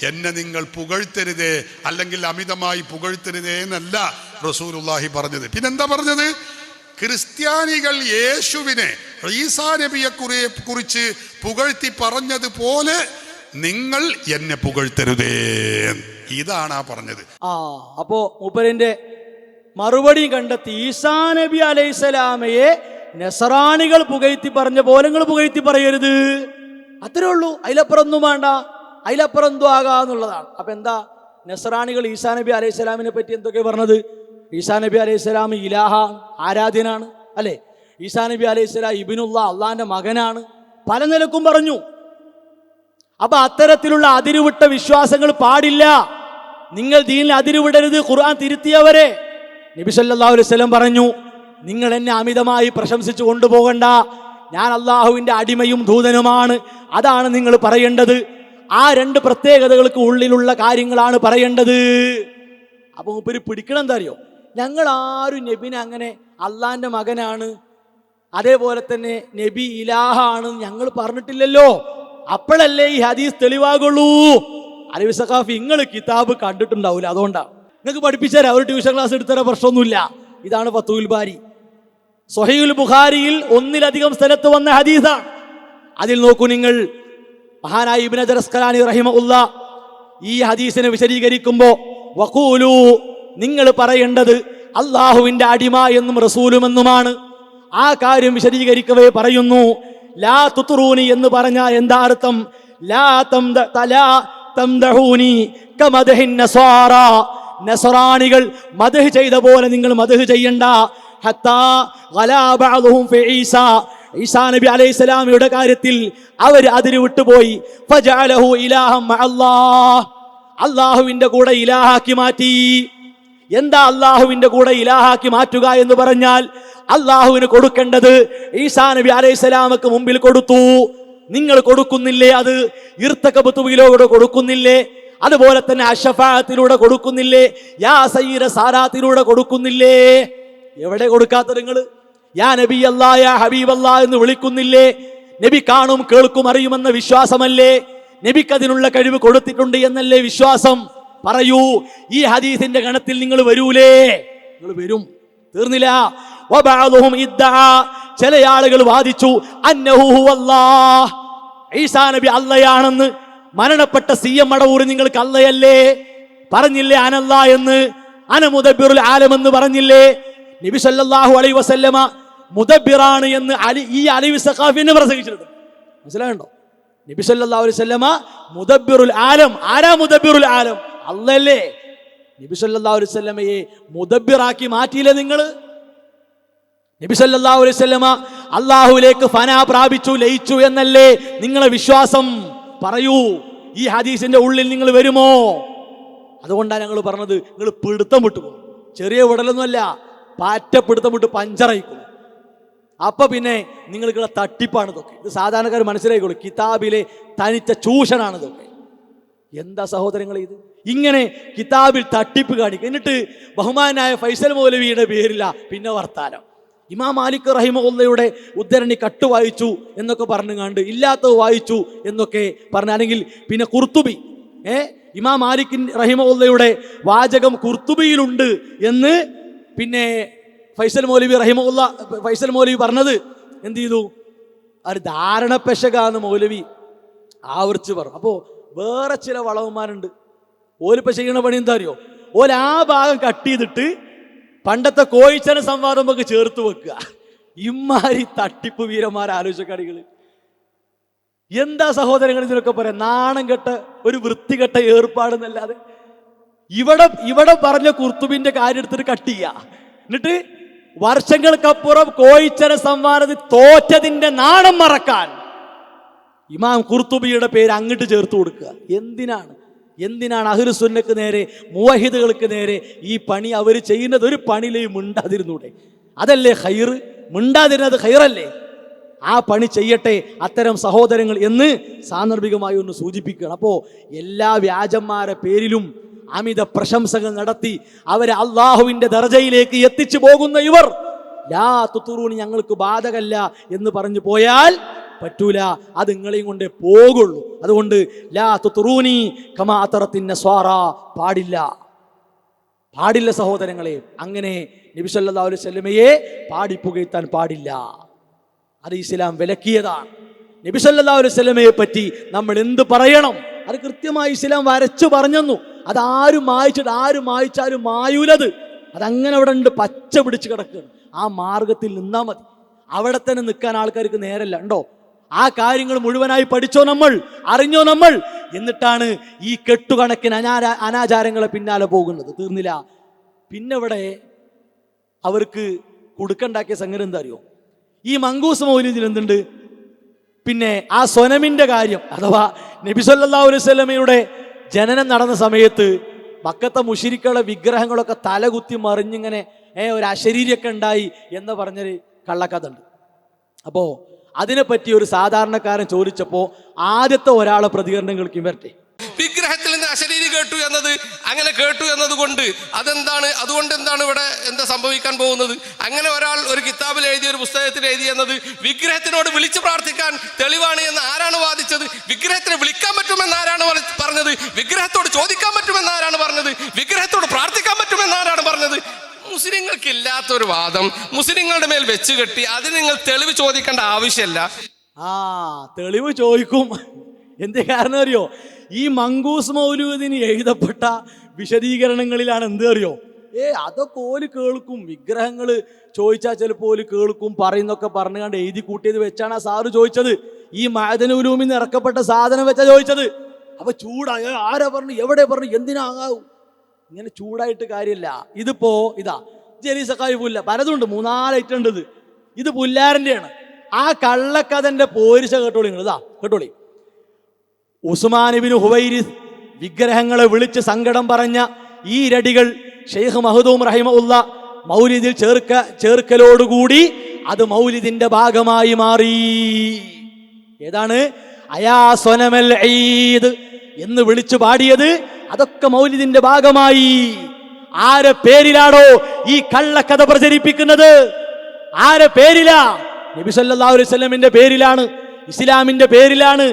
എന്നെ നിങ്ങൾ പുകഴ്ത്തരുതേ, അല്ലെങ്കിൽ അമിതമായി പുകഴ്ത്തരുതേ എന്നല്ല റസൂലുള്ളാഹി പറഞ്ഞത്. പിന്നെന്താ പറഞ്ഞത്? ക്രിസ്ത്യാനികൾ യേശുവിനെ, ഈസാ നബിയെ കുറിച്ച് പുകഴ്ത്തി പറഞ്ഞതുപോലെ നിങ്ങൾ എന്നെ പുകഴ്ത്തരുതേ. ഇതാണ് ആ പറഞ്ഞത്. അപ്പോ മൂപ്പരിന്റെ മറുപടി കണ്ടെത്തി. ഈസാ നബി അലൈഹിസ്സലാമയെ നസറാണികൾ പുകഴ്ത്തി പറഞ്ഞ പോലെ നിങ്ങൾ പുകഴ്ത്തി പറയരുത്. അത്രേ ഉള്ളൂ. അതിലപ്പുറം ഒന്നും വേണ്ട, അതിലപ്പുറം എന്തോ ആകാന്നുള്ളതാണ്. അപ്പൊ എന്താ? നസറാണികൾ ഈസാ നബി അലൈഹിസ്സലാമിനെ പറ്റി എന്തൊക്കെ പറഞ്ഞത്? ഈസാ നബി അലൈഹിസ്സലാം ഇലാഹ, ആരാധ്യനാണ് അല്ലെ? ഈസാ നബി അലൈഹിസ്സലാം ഇബ്നുല്ലാ, അള്ളാന്റെ മകനാണ്, പല നിലക്കും പറഞ്ഞു. അപ്പൊ അത്തരത്തിലുള്ള അതിരുവിട്ട വിശ്വാസങ്ങൾ പാടില്ല. നിങ്ങൾ ദീനിൽ അതിരുവിടരുത്. ഖുർആൻ തിരുത്തിയവരെ നബി സല്ലല്ലാഹു അലൈഹി വസല്ലം പറഞ്ഞു, നിങ്ങൾ എന്നെ അമിതമായി പ്രശംസിച്ചു കൊണ്ടുപോകണ്ട, ഞാൻ അള്ളാഹുവിന്റെ അടിമയും ദൂതനുമാണ്, അതാണ് നിങ്ങൾ പറയേണ്ടത്. ആ 2 പ്രത്യേകതകൾക്ക് ഉള്ളിലുള്ള കാര്യങ്ങളാണ് പറയേണ്ടത്. അപ്പൊ മൂപ്പര് പിടിക്കണം എന്താ അറിയോ? ഞങ്ങൾ ആരും നബിനെ അങ്ങനെ അള്ളാന്റെ മകനാണ്, അതേപോലെ തന്നെ നബി ഇലാഹാണ് ഞങ്ങൾ പറഞ്ഞിട്ടില്ലല്ലോ. അപ്പോഴല്ലേ ഈ ഹദീസ് തെളിവാകുള്ളൂ. അലവി സഖാഫി, നിങ്ങൾ കിതാബ് കണ്ടിട്ടുണ്ടാവില്ല, അതുകൊണ്ടാണ്. നിങ്ങൾക്ക് പഠിപ്പിച്ചുതരാം, ഒരു ട്യൂഷൻ ക്ലാസ് എടുത്തരാൻ പ്രശ്നമൊന്നുമില്ല. ഇതാണ് ഫത്തുൽ ബാരി. സ്വഹീഹുൽ ബുഖാരിയിൽ 1-ലധികം സ്ഥലത്ത് വന്ന ഹദീസാണ്. അതിൽ നോക്കൂ നിങ്ങൾ, മഹാനായ ഇബ്നു ഹജർ അസ്ഖലാനി റഹിമഹുല്ലാഹ് ഈ ഹദീസിനെ വിശദീകരിക്കുമ്പോ വഖൂലു, നിങ്ങൾ പറയേണ്ടത് അള്ളാഹുവിന്റെ അടിമ എന്നും റസൂലുമെന്നുമാണ്. ആ കാര്യം വിശദീകരിക്കവേ പറയുന്നു, ലാ തുത്റൂനി എന്ന് പറഞ്ഞാൽ എന്താ അർത്ഥം? ലാ തംദഹൂനി കമദഹിൻ നസ്വാറ, നസ്രാനികൾ മദ്ഹ് ചെയ്ത പോലെ നിങ്ങൾ മദ്ഹ് ചെയ്യണ്ട. ഹത്താ ഗലാ ബഅദുഹും ഫി ഈസാ, ഈസാ നബി അലൈഹിസ്സലാമിയുടെ കാര്യത്തിൽ അവർ അതിര് വിട്ടുപോയി. ഫജഅലഹു ഇലാഹം മഅല്ലാഹ്, അള്ളാഹുവിന്റെ കൂടെ ഇലാഹാക്കി മാറ്റി. എന്താ അള്ളാഹുവിന്റെ കൂടെ ഇലാഹാക്കി മാറ്റുക എന്ന് പറഞ്ഞാൽ, അള്ളാഹുവിന് കൊടുക്കേണ്ടത് ഈസാ നബി അലൈഹിസ്സലാമക്ക് മുമ്പിൽ കൊടുത്തു. നിങ്ങൾ കൊടുക്കുന്നില്ലേ? അത് ഇർതകബത്തുവിലൂടെ കൊടുക്കുന്നില്ലേ? അതുപോലെ തന്നെ അശഫാഅത്തിലൂടെ കൊടുക്കുന്നില്ലേ? യാ സയ്യിദ സാരാത്തിലൂടെ കൊടുക്കുന്നില്ലേ? എവിടെ കൊടുക്കാത്തത് നിങ്ങൾ? യാ നബി അല്ലാ, യാ ഹബീബ് അല്ലാ എന്ന് വിളിക്കുന്നില്ലേ? നബി കാണും കേൾക്കും അറിയുമെന്ന വിശ്വാസമല്ലേ? നബിക്ക് അതിനുള്ള കഴിവ് കൊടുത്തിട്ടുണ്ട് എന്നല്ലേ വിശ്വാസം? പറയൂ, ഈ ഹദീസിന്റെ ഗണത്തിൽ നിങ്ങൾ വരൂലേ? നിങ്ങൾ വരും, തീർന്നില്ല. വബഅദുഹും ഇദ്ദഅ, ചില ആളുകൾ വാദിച്ചു അന്നഹു ഹുവല്ലാഹ്, ഈസാ നബി അല്ലാഹയാണെന്ന്. മരണപ്പെട്ട CM മടവൂർ നിങ്ങൾക്ക് അല്ലയല്ലേ പറഞ്ഞില്ലേ അനല്ലാ എന്ന്? അന മുദബ്ബിറുൽ ആലം എന്ന് പറഞ്ഞില്ലേ? നബി സല്ലല്ലാഹു അലൈഹി വസല്ലമ മുദബ്ബിറാണ് എന്ന് ഈ അലവി സഖാഫിനെ പ്രസംഗിച്ചിട്ടുണ്ട്. മനസ്സിലായോ? നബി സല്ലല്ലാഹു അലൈഹി വസല്ലമ മുദബ്ബിറുൽ ആലം. ആരാ മുദബ്ബിറുൽ ആലം? അല്ലല്ലേ? നബി സല്ലല്ലാഹു അലൈഹി വസല്ലമയെ മുദബ്ബിറാക്കി മാറ്റിയില്ലേ നിങ്ങൾ? നബി സല്ലല്ലാഹു അലൈഹി വസല്ലമ അല്ലാഹുവിലേക്ക് ഫനാ പ്രാപിച്ചു, ലയിച്ചു എന്നല്ലേ നിങ്ങളെ വിശ്വാസം? പറയൂ, ഈ ഹദീസിന്റെ ഉള്ളിൽ നിങ്ങൾ വരുമോ? അതുകൊണ്ടാണ് ഞങ്ങൾ പറഞ്ഞത്, നിങ്ങൾ പിടുത്തം വിട്ടുപോകും. ചെറിയ വിടലൊന്നുമല്ല, പാറ്റ പിടുത്തം വിട്ട് പഞ്ചറയിക്കും. അപ്പൊ പിന്നെ നിങ്ങൾക്കുള്ള തട്ടിപ്പാണ് ഇതൊക്കെ. ഇത് സാധാരണക്കാർ മനസ്സിലായിക്കോളൂ, കിതാബിലെ തനിച്ച ചൂഷനാണ് ഇതൊക്കെ. എന്താ സഹോദരങ്ങളെ ഇത്? ഇങ്ങനെ കിതാബിൽ തട്ടിപ്പ് കാണിക്കും. എന്നിട്ട് ബഹുമാനായ ഫൈസൽ മൗലവിയുടെ പേരില്ല പിന്നെ വർത്താനം. ഇമാം മാലിക് റഹിമഹുല്ലയുടെ ഉദ്ധരണി കട്ട് വായിച്ചു എന്നൊക്കെ പറഞ്ഞു കണ്ട് ഇല്ലാത്തത് വായിച്ചു എന്നൊക്കെ പറഞ്ഞാണെങ്കിൽ പിന്നെ ഖുർത്തുബി, ഇമാം മാലിക് റഹിമഹുല്ലയുടെ വാചകം ഖുർത്തുബിയിലുണ്ട് എന്ന് പിന്നെ ഫൈസൽ മൗലവി പറഞ്ഞത് എന്ത് ചെയ്തു? ഒരു ധാരണ പെശകാന്ന് മൗലവി ആവർത്തിച്ച് പറഞ്ഞു. അപ്പോൾ വേറെ ചില വളവന്മാരുണ്ട്, ഓലിപ്പോ ചെയ്യണ പണി എന്താ അറിയോ? ഓല ആ ഭാഗം കട്ട് ചെയ്തിട്ട് പണ്ടത്തെ കോഴിച്ചന സംവാദം നമുക്ക് ചേർത്ത് വെക്കുക. ഇമ്മാരി തട്ടിപ്പ് വീരന്മാർ ആലോചിക്കാടികൾ. എന്താ സഹോദരങ്ങൾ ഇതിനൊക്കെ പറയാം? നാണം കെട്ട ഒരു വൃത്തികെട്ട ഏർപ്പാടെന്നല്ലാതെ. ഇവിടെ പറഞ്ഞ ഖുർത്തുബിന്റെ കാര്യം എടുത്തിട്ട് കട്ട് ചെയ്യുക. എന്നിട്ട് വർഷങ്ങൾക്കപ്പുറം കോഴിച്ചന സംവാദത്തിൽ തോറ്റതിന്റെ നാണം മറക്കാൻ ഇമാം ഖുർത്തുബിയുടെ പേര് അങ്ങോട്ട് ചേർത്ത് കൊടുക്കുക. എന്തിനാണ് അഹ്ലുസുന്നക്ക് നേരെ, മുവഹിദുകൾക്ക് നേരെ ഈ പണി അവർ ചെയ്യുന്നത്? ഒരു പണിയിലേയും മിണ്ടാതിരുന്നൂടെ? അതല്ലേ ഖൈർ? മിണ്ടാതിരുന്നത് ഖൈറല്ലേ? ആ പണി ചെയ്യട്ടെ അത്തരം സഹോദരങ്ങൾ എന്ന് സാന്ദർഭികമായി ഒന്ന് സൂചിപ്പിക്കുകയാണ്. അപ്പോൾ എല്ലാ വ്യാജന്മാരെ പേരിലും അമിത പ്രശംസകൾ നടത്തി അവരെ അള്ളാഹുവിന്റെ ദർജയിലേക്ക് എത്തിച്ചു പോകുന്ന ഇവർ ലാ തുത്റൂനി, ഞങ്ങൾക്ക് ബാധകല്ല എന്ന് പറഞ്ഞു പോയാൽ പറ്റൂല. അത് നിങ്ങളെയും കൊണ്ടേ പോകുള്ളൂ. അതുകൊണ്ട് ലാ തുത്റൂനി കമാ അതറത്തിൻ നസ്വാറ, പാടില്ല സഹോദരങ്ങളെ. അങ്ങനെ നബി സല്ലല്ലാഹു അലൈഹി വസല്ലമയെ പാടിപ്പുകഴ്ത്താൻ പാടില്ല. അത് ഇസ്ലാം വിലക്കിയതാണ്. നബി സല്ലല്ലാഹു അലൈഹി വസല്ലമയെ പറ്റി നമ്മൾ എന്ത് പറയണം? അത് കൃത്യമായി ഇസ്ലാം വരച്ചു പറഞ്ഞു. അത് ആരും മായിച്ചാലും മായൂലത്. അതങ്ങനെ അവിടെ ഉണ്ട്, പച്ച പിടിച്ച് കിടക്കുകയാണ്. ആ മാർഗത്തിൽ നിന്നാ മതി. അവിടെ തന്നെ നിൽക്കാൻ ആൾക്കാർക്ക് നേരല്ല. ഉണ്ടോ? ആ കാര്യങ്ങൾ മുഴുവനായി പഠിച്ചോ നമ്മൾ, അറിഞ്ഞോ നമ്മൾ. എന്നിട്ടാണ് ഈ കെട്ടുകണക്കിന് അനാചാരങ്ങളെ പിന്നാലെ പോകുന്നത്. തീർന്നില്ല. പിന്നെ ഇവിടെ അവർക്ക് കൊടുക്കണ്ടാക്കിയ സംഗതി എന്താ അറിയോ? ഈ മങ്കൂസ് മൗലിദിൽ എന്തുണ്ട്? പിന്നെ ആ സ്വനമിന്റെ കാര്യം, അഥവാ നബി സല്ലല്ലാഹു അലൈഹി വസല്ലമയുടെ ജനനം നടന്ന സമയത്ത് മക്കത്തെ മുശ്രിക്കുകളുടെ വിഗ്രഹങ്ങളൊക്കെ തലകുത്തി മറിഞ്ഞിങ്ങനെ ഒരു അശരീരിയൊക്കെ ഉണ്ടായി എന്ന് പറഞ്ഞൊരു കള്ളക്കഥ ഉണ്ട്. അപ്പോ അതിനെപ്പറ്റി ഒരു സാധാരണക്കാരൻ ചോദിച്ചപ്പോ ആദ്യത്തെ ഒരാളെ പ്രതികരണങ്ങൾക്ക് വരട്ടെ. വിഗ്രഹത്തിൽ നിന്ന് അശരീരി കേട്ടു എന്നത് കൊണ്ട് അതുകൊണ്ട് എന്താണ് ഇവിടെ എന്താ സംഭവിക്കാൻ പോകുന്നത്? അങ്ങനെ ഒരാൾ ഒരു കിതാബിൽ എഴുതി, ഒരു പുസ്തകത്തിൽ എഴുതി എന്നത് വിഗ്രഹത്തിനോട് വിളിച്ചു പ്രാർത്ഥിക്കാൻ തെളിവാണ് എന്ന് ആരാണ് വാദിച്ചത്? വിഗ്രഹത്തിനെ വിളിക്കാൻ പറ്റുമെന്ന് ആരാണ് പറഞ്ഞത്? വിഗ്രഹത്തോട് ചോദിക്കാൻ പറ്റുമെന്ന് ആരാണ് പറഞ്ഞത്? വിഗ്രഹത്തോട് പ്രാർത്ഥിക്കാൻ പറ്റുമെന്ന് ആരാണ് പറഞ്ഞത്? മുസ്ലിങ്ങൾക്ക് ഇല്ലാത്തൊരു വാദം മുസ്ലിങ്ങളുടെ മേൽ വെച്ച് കെട്ടി അതിന് നിങ്ങൾ തെളിവ് ചോദിക്കേണ്ട ആവശ്യമില്ല. തെളിവ് ചോദിക്കും. എന്ത് കാരണം അറിയോ? ഈ മങ്കൂസ് മൗലൂദിന് എഴുതപ്പെട്ട വിശദീകരണങ്ങളിലാണ് എന്ത് അറിയോ, അതൊക്കെ ഓല് കേൾക്കും, വിഗ്രഹങ്ങൾ ചോദിച്ചാൽ ചിലപ്പോൾ ഓല് കേൾക്കും പറയുന്നൊക്കെ പറഞ്ഞു കണ്ട് എഴുതി കൂട്ടിയത് വെച്ചാണ് ആ സാറ് ചോദിച്ചത്. ഈ മഅദനുൽ ഉലൂമിൽ നിന്ന് ഇറക്കപ്പെട്ട സാധനം വെച്ചാ ചോദിച്ചത്. അപ്പൊ ചൂടായ ആരാ പറഞ്ഞു, എവിടെ പറഞ്ഞു, എന്തിനാകാവൂ, ഇങ്ങനെ ചൂടായിട്ട് കാര്യമില്ല. ഇതിപ്പോ ഇതാ ജലീസക്കായി പുല്ല പലതുണ്ട്, 3-4 ഐറ്റം ഉണ്ട്. ഇത് പുല്ലാരൻ്റെയാണ്. ആ കള്ളക്കഥന്റെ പോരിശ കേട്ടോളി നിങ്ങൾ, ഇതാ കേട്ടോളി. ഉസ്മാൻ ഇബ്നു ഹുവൈരിസ് വിഗ്രഹങ്ങളെ വിളിച്ച് സങ്കടം പറഞ്ഞ ഈ രടികൾ ഷെയ്ഖ് മഖ്ദൂം റഹിമഹുല്ല മൗലിദിൽ ചേർക്കലോടുകൂടി അത് മൗലിദിന്റെ ഭാഗമായി മാറി. ഏതാണ് അയാ സ്വനമൽ ഈദ് എന്ന് വിളിച്ചു പാടിയത്, അതൊക്കെ മൗലിദിന്റെ ഭാഗമായി. ആരെ പേരിലാണോ ഈ കള്ളക്കഥ പ്രചരിപ്പിക്കുന്നത്? ആരെ പേരിലാ? നബി സല്ലല്ലാഹു അലൈഹി വസല്ലമിന്റെ പേരിലാണ്, ഇസ്ലാമിന്റെ പേരിലാണ്.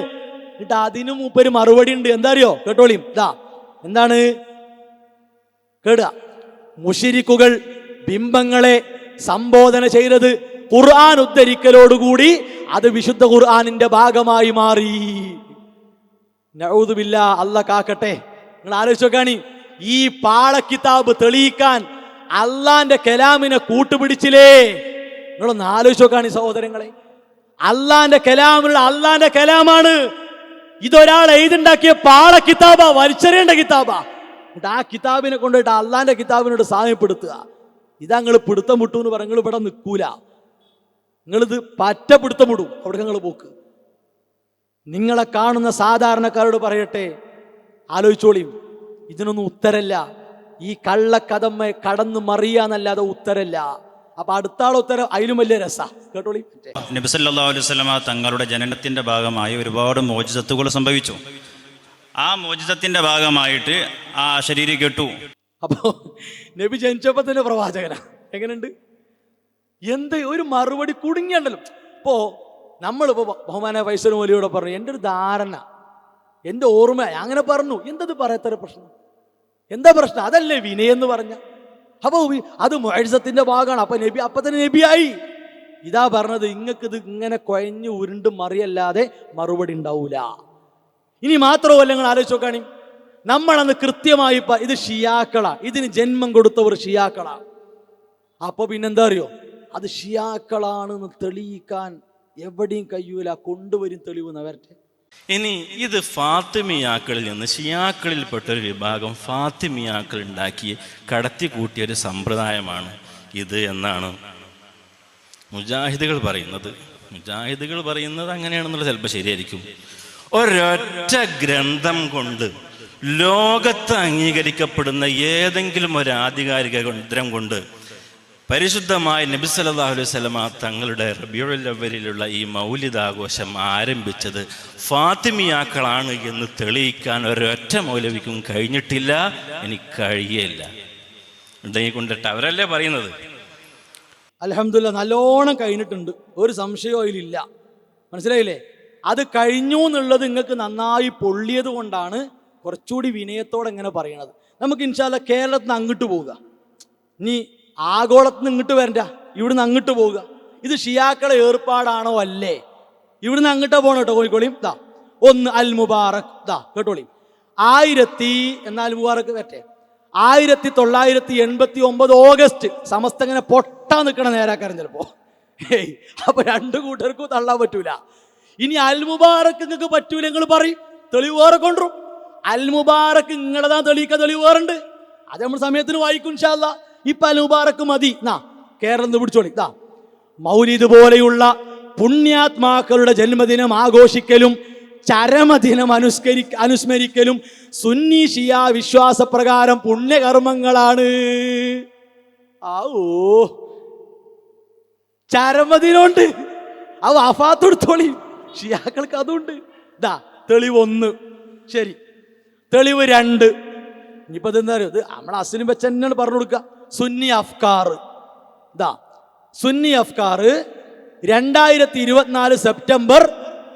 എന്നിട്ട് അതിനും ഒരു മറുപടി ഉണ്ട്. എന്താ അറിയോ, കേട്ടോളിയും. ഇതാ എന്താണ് കേടുക, മുശ്രിക്കുകൾ ബിംബങ്ങളെ സംബോധന ചെയ്തത് ഖുർആൻ ഉദ്ധരിക്കലോടുകൂടി അത് വിശുദ്ധ ഖുർആനിന്റെ ഭാഗമായി മാറി. നഊദു ബില്ലാ, അല്ലാഹ് കാക്കട്ടെ. നിങ്ങൾ ആലോചിച്ച് നോക്കാണി, ഈ പാളക്കിതാബ് തെളിയിക്കാൻ അള്ളാന്റെ കലാമിനെ കൂട്ടുപിടിച്ചില്ലേ? നിങ്ങളൊന്ന് ആലോചിച്ച് നോക്കാണി സഹോദരങ്ങളെ. അള്ളാന്റെ കലാമുള്ള അള്ളാന്റെ കലാമാണ്. ഇതൊരാൾ എഴുതുണ്ടാക്കിയ പാളക്കിതാബാ, വലിച്ചെറിയേണ്ട കിതാബാ. എന്നിട്ട് ആ കിതാബിനെ കൊണ്ടുപോയിട്ട് അള്ളാന്റെ കിതാബിനോട് സാമ്യപ്പെടുത്തുക. ഇതാ നിങ്ങൾ പിടുത്തം വിട്ടു എന്ന് പറഞ്ഞ ഇവിടെ നിൽക്കൂല. നിങ്ങളിത് പറ്റ പിടുത്തം വിടും, അവിടെ നിങ്ങൾ പോക്ക്. നിങ്ങളെ കാണുന്ന സാധാരണക്കാരോട് പറയട്ടെ, ആലോചിച്ചോളിയും, ഇതിനൊന്നും ഉത്തരല്ല. ഈ കള്ളക്കഥമ്മ കടന്നു മറിയാന്നല്ലാതെ ഉത്തരല്ല. അപ്പൊ അടുത്ത ആൾ ഉത്തരം അതിലും വലിയ രസ. കേട്ടോളി. നബി സല്ലല്ലാഹു അലൈഹി വസല്ലമ തങ്ങളുടെ ജനനത്തിന്റെ ഭാഗമായി ഒരുപാട് മോചിതത്തുകൾ സംഭവിച്ചു. ആ മോചിതത്തിന്റെ ഭാഗമായിട്ട് ആ ശരീരം കെട്ടു. അപ്പോ നബി ജനിച്ചപ്പോ തന്നെ പ്രവാചകനാ. എങ്ങനെയുണ്ട്? എന്ത് ഒരു മറുപടി കുടുങ്ങിയുണ്ടല്ലോ. ഇപ്പോ നമ്മളിപ്പോ ബഹുമാന ഫൈസൽ മൗലവിയോട് പറഞ്ഞു, എൻ്റെ ഒരു ധാരണ, എൻ്റെ ഓർമ്മ അങ്ങനെ പറഞ്ഞു. എന്തത് പറയത്തര പ്രശ്നം? എന്താ പ്രശ്നം? അതല്ലേ വിനയെന്ന് പറഞ്ഞ. അപ്പൊ അത് മുഅ്ജിസത്തിന്റെ ഭാഗമാണ്. അപ്പൊ നബി അപ്പൊ തന്നെ നബിയായി. ഇതാ പറഞ്ഞത്, ഇങ്ങക്കിത് ഇങ്ങനെ കുഴഞ്ഞു ഉരുണ്ട് മറിയല്ലാതെ മറുപടി ഉണ്ടാവൂല. ഇനി മാത്രമല്ല, നിങ്ങൾ ആലോചിച്ച് നോക്കാണി, നമ്മളന്ന് കൃത്യമായി ഇത് ഷിയാക്കളാ, ഇതിന് ജന്മം കൊടുത്തവർ ഷിയാക്കളാ. അപ്പൊ പിന്നെന്താ അറിയോ, അത് ഷിയാക്കളാണെന്ന് തെളിയിക്കാൻ എവിടെയും കഴിയൂല. കൊണ്ടുവരും തെളിവ് നവരട്ടെ. ഇനി ഇത് ഫാത്തിമിയാക്കളിൽ നിന്ന് ഷിയാക്കളിൽപ്പെട്ടൊരു വിഭാഗം ഫാത്തിമിയാക്കൾ ഉണ്ടാക്കി കടത്തി കൂട്ടിയൊരു സമ്പ്രദായമാണ് ഇത് എന്നാണ് മുജാഹിദുകൾ പറയുന്നത്. മുജാഹിദുകൾ പറയുന്നത് അങ്ങനെയാണെന്നുള്ളത് ചിലപ്പോൾ ശരിയായിരിക്കും. ഒരൊറ്റ ഗ്രന്ഥം കൊണ്ട് ലോകത്ത് അംഗീകരിക്കപ്പെടുന്ന ഏതെങ്കിലും ഒരു ആധികാരിക ഗ്രന്ഥം കൊണ്ട് പരിശുദ്ധമായ നബി സല്ലല്ലാഹു അലൈഹി വസല്ലമ തങ്ങളുടെ റബീഉൽ അവ്വലിലുള്ള ഈ മൗലിദ് ആഘോഷം ആരംഭിച്ചത് ഫാത്തിമിയാക്കളാണ് എന്ന് തെളിയിക്കാൻ ഒരൊറ്റ മൗലവിക്കും കഴിഞ്ഞിട്ടില്ല, എനിക്ക് കഴിയില്ല. ഉണ്ടെങ്കിൽ കൊണ്ടിട്ട് അവരല്ലേ പറയുന്നത്. അൽഹംദുലില്ലാ, നല്ലോണം കഴിഞ്ഞിട്ടുണ്ട്, ഒരു സംശയവും അതിലില്ല. മനസ്സിലായില്ലേ? അത് കഴിഞ്ഞു എന്നുള്ളത് നിങ്ങൾക്ക് നന്നായി പൊള്ളിയത് കൊണ്ടാണ് കുറച്ചുകൂടി വിനയത്തോടെ ഇങ്ങനെ പറയണത്. നമുക്ക് ഇൻഷാ അല്ലാഹ് കേരളത്തിൽ നിന്ന് അങ്ങോട്ട് പോവുക, ഇനി ആഗോളത്തിൽ നിന്ന് ഇങ്ങോട്ട് വരണ്ട, ഇവിടുന്ന് അങ്ങോട്ട് പോവുക. ഇത് ഷിയാക്കളെ ഏർപ്പാടാണോ അല്ലേ? ഇവിടുന്ന് അങ്ങോട്ട് പോകണം കേട്ടോ. കോഴിക്കോളിയും ദാ ഒന്ന് അൽ മുബാറക്, ദാ കേട്ടോളി. 1989 ഓഗസ്റ്റ് സമസ്ത ഇങ്ങനെ പൊട്ടാ നിൽക്കണ നേരാക്കാരൻ ചിലപ്പോ. അപ്പൊ രണ്ടു കൂട്ടർക്കും തള്ളാൻ പറ്റൂല. ഇനി അൽ മുബാറക്ക് നിങ്ങൾക്ക് പറ്റൂല, നിങ്ങൾ പറയും, തെളിവ് വേറെ കൊണ്ടുവരും. അൽ മുബാറക്ക് നിങ്ങളതാ തെളിയിക്കാൻ തെളിവ് വേറുണ്ട്, അത് നമ്മൾ സമയത്തിന് വായിക്കും ഇൻഷാ അല്ലാഹ്. ഇപ്പൊ അൽ മുബാറക്ക് മതി. കേരളം പിടിച്ചോളി. മൗലിദ് പോലെയുള്ള പുണ്യാത്മാക്കളുടെ ജന്മദിനം ആഘോഷിക്കലും ചരമദിനം അനുസ്മരിക്കലും സുന്നി ഷിയ വിശ്വാസപ്രകാരം പുണ്യകർമ്മങ്ങളാണ്. ചരമദിനമുണ്ട്, ആ വഫാത്തെടുത്തോളി. ഷിയാക്കൾക്ക് അതുണ്ട്. തെളിവ് 1. ശരി, തെളിവ് 2. ഇനിയിപ്പോ ഇതെന്താ അറിയോ, ഇത് നമ്മളെ അസ്ലിം വെച്ച് തന്നെയാണ് പറഞ്ഞു കൊടുക്കുക. സുന്നി അഫ്കാർ, സുന്നി അഫ്കാർ 2024 സെപ്റ്റംബർ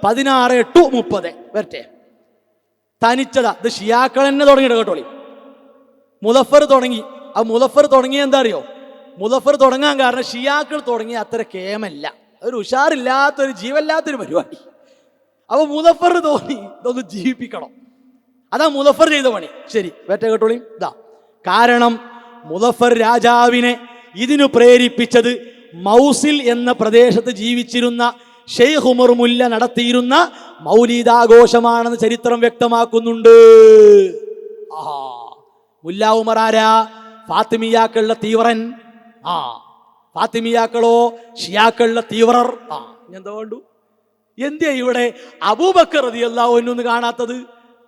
16 to 30 വരട്ടെ. തനിച്ചതാ. ഇത് ഷിയാക്കൾ തന്നെ തുടങ്ങിയിട്ട് കേട്ടോളി. മുദഫർ തുടങ്ങി. ആ മുദഫർ തുടങ്ങിയ എന്താ അറിയോ, മുദഫർ തുടങ്ങാൻ കാരണം ഷിയാക്കൾ തുടങ്ങിയ അത്ര കേമല്ല, ഒരു ഉഷാറില്ലാത്തൊരു ജീവല്ലാത്തൊരു പരിപാടി. അപ്പൊ മുദഫർ തോന്നി ഇതൊന്ന് ജീവിപ്പിക്കണം. അതാ മുദഫർ ചെയ്ത പണി. ശരി, വേറ്റ കേട്ടോളി. ഇതാ കാരണം മുദഫർ രാജാവിനെ ഇതിനു പ്രേരിപ്പിച്ചത് മൗസിൽ എന്ന പ്രദേശത്ത് ജീവിച്ചിരുന്ന ഷെയ്ഖ് ഉമർ മുല്ല നടത്തിയിരുന്ന മൗലീദാഘോഷമാണെന്ന് ചരിത്രം വ്യക്തമാക്കുന്നുണ്ട്. ആഹാ, മുല്ല ഉമർ ആരാ? ഫാത്തിമിയാക്കളുടെ തീവ്രൻ. ഫാത്തിമിയാക്കളോ ഷിയാക്കളുടെ തീവ്രർ. എന്താ വേണ്ടു? എന്തേ ഇവിടെ അബൂബക്കർ റളിയല്ലാഹു അൻഹു ഒന്ന് കാണാത്തത്?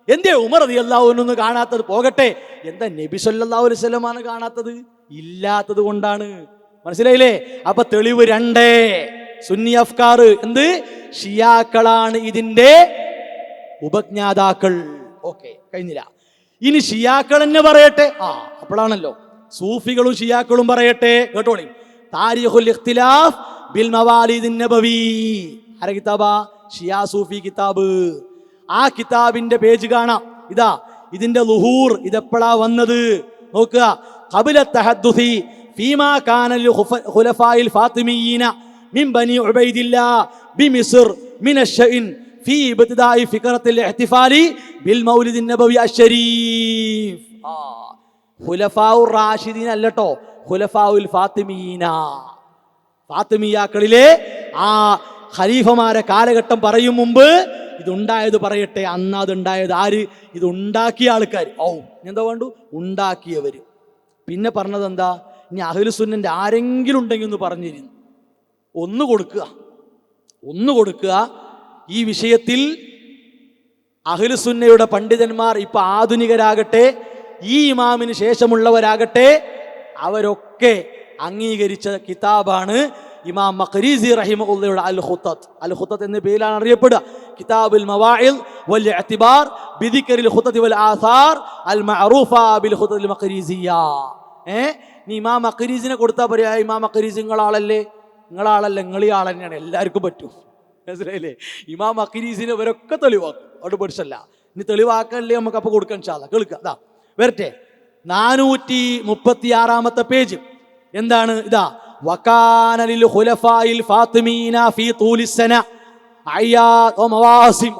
എന്തേ ഉമർ റളിയല്ലാഹു അൻഹു ഒന്ന് കാണാത്തത്? പോകട്ടെ, എന്താ നബി സല്ലല്ലാഹു അലൈഹി വസല്ലമാണ് കാണാത്തത്? ഇല്ലാത്തത് കൊണ്ടാണ്. മനസ്സിലായില്ലേ? അപ്പൊ തെളിവ് രണ്ടേ. സുന്നി അഫ്കാർ എന്ത്? ഷിയാക്കളാണ് ഇതിന്റെ ഉപജ്ഞാതാക്കൾ. ഓക്കെ, കഴിഞ്ഞില്ല. ഇനി ഷിയാക്കൾ തന്നെ പറയട്ടെ. അപ്പോഴാണല്ലോ സൂഫികളും ഷിയാക്കളും പറയട്ടെ. കേട്ടോളി. താരിഖുൽ ഇഖ്തിലാഫ് ബിൽ മവാലിദിൻ നബവി. ആരെ കിതാബാ? ഷിയാ സൂഫി കിതാബ്. ആ കിതാബിന്റെ പേജ് കാണാം. ഇതാ ഇതിന്റെ ലുഹൂർ, ഇതെപ്പോഴാ വന്നത് നോക്കുക. ഖബല തഹദ്ദുസി ഫീമാ കാന ലിൽ ഖുലഫായിൽ ഫാത്തിമിയീന മിൻ ബനി ഉബൈദില്ലാ ബിമിസ്ർ മിന അശ്ശഇൻ ഫീ ഇബ്തിദാഇ ഫിക്റത്തിൽ ഇഹ്തിഫാലി ബിൽ മൗലിദിൻ നബവി അശ്ശരീഫ്. ഖുലഫാഉർ റാഷിദീൻ അല്ലട്ടോ, ഖുലഫാഉൽ ഫാത്തിമീന. ഫാത്തിമിയാക്കളിലെ ആ ഖലീഫമാരെ കാലഘട്ടം പറയും മുമ്പ് ഇതുണ്ടായത് പറയട്ടെ. അന്ന് അതുണ്ടായത് ആര്? ഇത് ഉണ്ടാക്കിയ ആൾക്കാർ. എന്താ വേണ്ടു? ഉണ്ടാക്കിയവര്. പിന്നെ പറഞ്ഞത് എന്താ? ഇനി അഹ്ലുസുന്നന്റെ ആരെങ്കിലും ഉണ്ടെങ്കിൽ ഒന്ന് പറഞ്ഞിരുന്നു. ഒന്ന് കൊടുക്കുക. ഈ വിഷയത്തിൽ അഹ്ലുസുന്നയുടെ പണ്ഡിതന്മാർ ഇപ്പൊ ആധുനികരാകട്ടെ, ഈ ഇമാമിന് ശേഷമുള്ളവരാകട്ടെ, അവരൊക്കെ അംഗീകരിച്ച കിതാബാണ് ഇമാം മഖ്രീസി റഹിമഹുള്ളയുടെ അൽ ഖുത്തത്ത് എന്ന പേരിലാണ് അറിയപ്പെടുക. കിതാബുൽ മവാഇൽ വൽ ഇഅ്തിബാർ ബിദിക്രിൽ ഖുത്തത്തി വൽ ആസാർ അൽ മഅറൂഫ ബിൽ ഖുത്തത്തിൽ മഖ്രീസിയ. നീ ഇമാം മഖ്രീസിനെ കൊടുത്താൽ പറയാ, ഇമാം മഖ്രീസി നിങ്ങളാളല്ലേ? നിങ്ങളീ ആൾ തന്നെയാണ്, എല്ലാവർക്കും പറ്റും. മനസ്സിലായില്ലേ? ഇമാം മഖ്രീസിനെ ഇവരൊക്കെ തെളിവാക്കും. അവിടെ പഠിച്ചല്ല. ഇനി തെളിവാക്കല്ലേ നമുക്ക് അപ്പൊ കൊടുക്കാൻ ഇൻഷാ അല്ലാഹ്. കേൾക്കുക. അതാ വരട്ടെ, 436 പേജ്. എന്താണ്? ഇതാ വകാന ലിൽ ഖുലഫായിൽ ഫാത്തിമീന ഫീ തൂലിസ്സന അയ്യാദ് വ മവാസിം.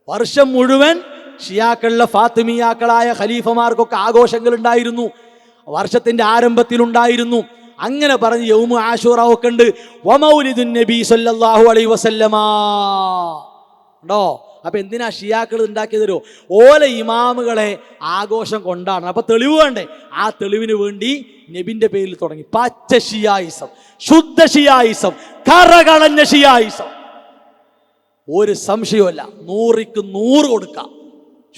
വർഷം മുഴുവൻ ഷിയാക്കളിലെ ഫാത്തിമിയാക്കളായ ഖലീഫമാർക്കൊക്കെ ആഘോഷങ്ങൾ ഉണ്ടായിരുന്നു. വർഷത്തിന്റെ ആരംഭത്തിലുണ്ടായിരുന്നു. അങ്ങനെ പറഞ്ഞ് യൗമു ആശൂറ ഒക്കെ ഉണ്ട്. വമൗലിദുൻ നബി സല്ലല്ലാഹു അലൈഹി വസല്ലമ ഉണ്ടോ? അപ്പൊ എന്തിനാ ഷിയാക്കൾ ഉണ്ടാക്കിയതരോ? ഓല ഇമാമുകളെ ആഘോഷം കൊണ്ടാണ്. അപ്പൊ തെളിവ് വേണ്ടേ? ആ തെളിവിന് വേണ്ടി നബിന്റെ പേരിൽ തുടങ്ങി പച്ച ഷിയായിസം, ശുദ്ധ ഷിയായിസം, കറകളഞ്ഞ ഷിയായിസം. ഒരു സംശയമല്ല, 100ക്ക് 100 കൊടുക്കാം.